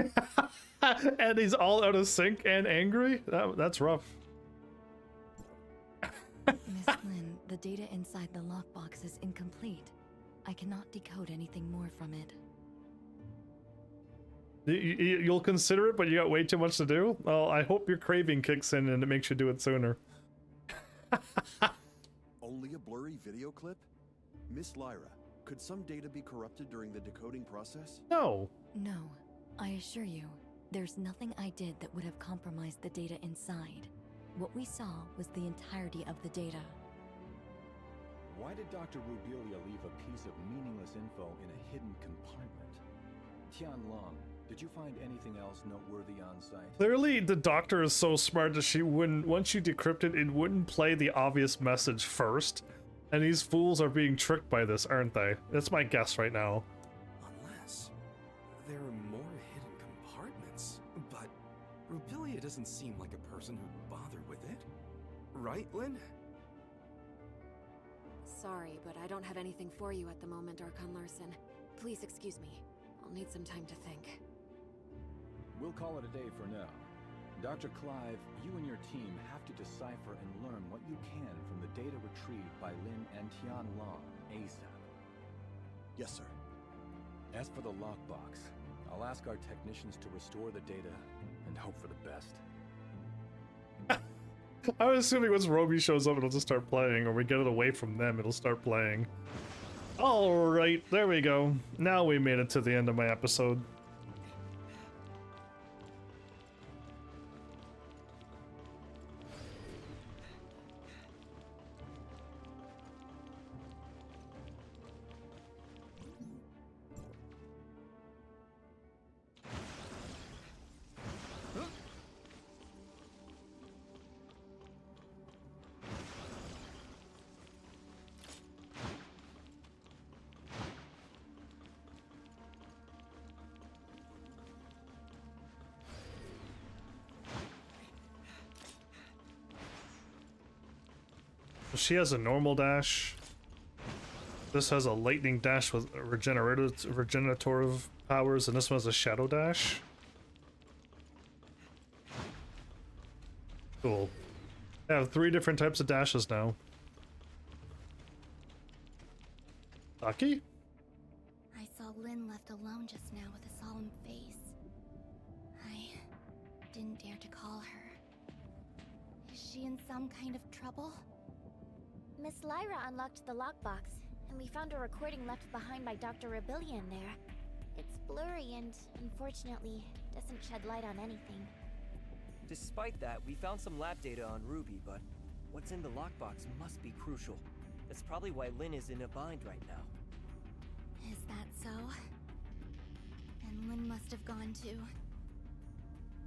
And he's all out of sync and angry? That's rough. Miss Lynn, the data inside the lockbox is incomplete. I cannot decode anything more from it. You'll consider it, but you got way too much to do? Well, I hope your craving kicks in and it makes you do it sooner. Only a blurry video clip? Miss Lyra, could some data be corrupted during the decoding process? No. No, I assure you, there's nothing I did that would have compromised the data inside. What we saw was the entirety of the data. Why did Dr. Rubilia leave a piece of meaningless info in a hidden compartment? Tian Long, did you find anything else noteworthy on site? Clearly, the doctor is so smart that she wouldn't, once you decrypt it, it wouldn't play the obvious message first. And these fools are being tricked by this, aren't they? That's my guess right now. Unless there are more hidden compartments. But Rubilia doesn't seem like a person who'd bother with it. Right, Lynn? Sorry, but I don't have anything for you at the moment, Archon Larson. Please excuse me. I'll need some time to think. We'll call it a day for now. Dr. Clive, you and your team have to decipher and learn what you can from the data retrieved by Lin and Tian Long, ASAP. Yes, sir. As for the lockbox, I'll ask our technicians to restore the data and hope for the best. I was assuming once Roby shows up, it'll just start playing, or we get it away from them, it'll start playing. Alright, there we go. Now we made it to the end of my episode. She has a normal dash. This has a lightning dash with regenerative powers, and this one has a shadow dash. Cool. I have 3 different types of dashes now. Taki? I saw Lin left alone just now with a solemn face. I didn't dare to call her. Is she in some kind of trouble? Miss Lyra unlocked the lockbox, and we found a recording left behind by Dr. Rebellion there. It's blurry and, unfortunately, doesn't shed light on anything. Despite that, we found some lab data on Ruby, but what's in the lockbox must be crucial. That's probably why Lin is in a bind right now. Is that so? And Lin must have gone to...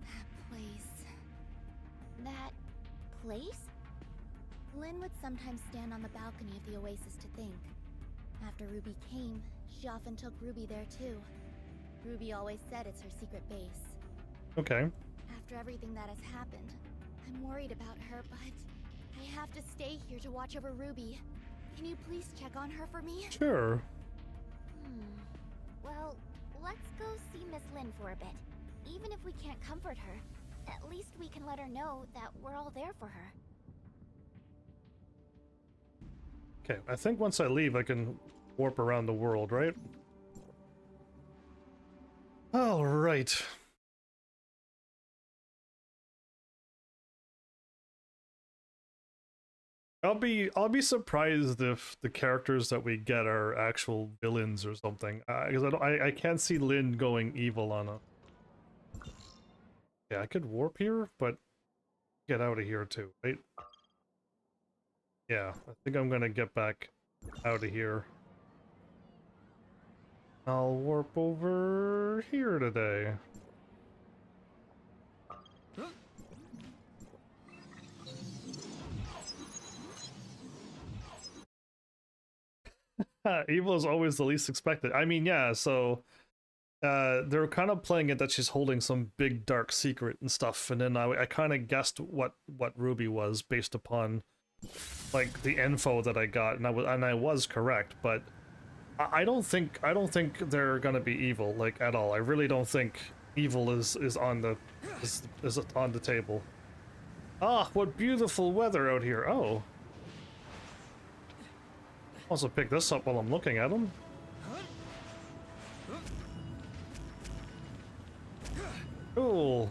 that place. That... place? Lin would sometimes stand on the balcony of the oasis to think. After Ruby came, she often took Ruby there too. Ruby always said it's her secret base. Okay. After everything that has happened, I'm worried about her, but I have to stay here to watch over Ruby. Can you please check on her for me? Sure. Well, let's go see Miss Lin for a bit. Even if we can't comfort her, at least we can let her know that we're all there for her. Okay, I think once I leave, I can warp around the world, right? All right. I'll be surprised if the characters that we get are actual villains or something. Because I can't see Lin going evil on a. Yeah, I could warp here, but get out of here too, right? Yeah, I think I'm gonna get back out of here. I'll warp over here today. Evil is always the least expected. I mean, yeah, so they're kind of playing it that she's holding some big dark secret and stuff, and then I kind of guessed what Ruby was based upon like the info that I got, and I was correct, but I don't think they're gonna be evil like at all. I really don't think evil is on the is on the table. Ah, what beautiful weather out here. Oh. Also pick this up while I'm looking at them. Cool.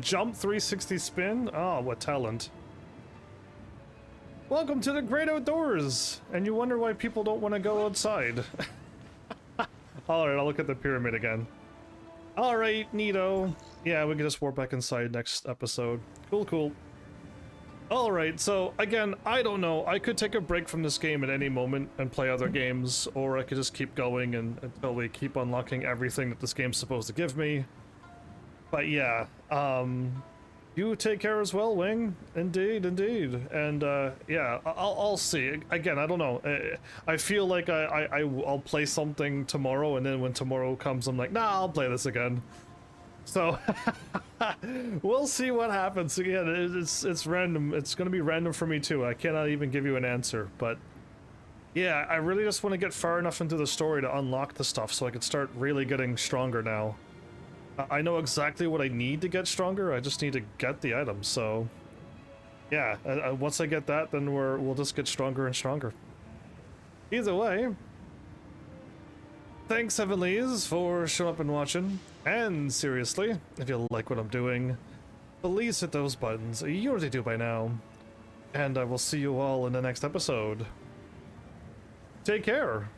Jump 360 spin? Oh, what talent. Welcome to the great outdoors! And you wonder why people don't want to go outside. Alright, I'll look at the pyramid again. Alright, neato. Yeah, we can just warp back inside next episode. Cool, cool. Alright, so again, I don't know. I could take a break from this game at any moment and play other games, or I could just keep going until we keep unlocking everything that this game's supposed to give me. But yeah, you take care as well, Wing. Indeed, indeed. And yeah, I'll see. Again, I don't know. I feel like I'll play something tomorrow, and then when tomorrow comes, I'm like, nah, I'll play this again. So we'll see what happens. Again, it's random. It's gonna be random for me too. I cannot even give you an answer, but yeah, I really just want to get far enough into the story to unlock the stuff so I can start really getting stronger now. I know exactly what I need to get stronger. I just need to get the item. So, yeah. Once I get that, then we'll just get stronger and stronger. Either way, thanks Heavenlies for showing up and watching. And seriously, if you like what I'm doing, please hit those buttons. You know what to do by now. And I will see you all in the next episode. Take care.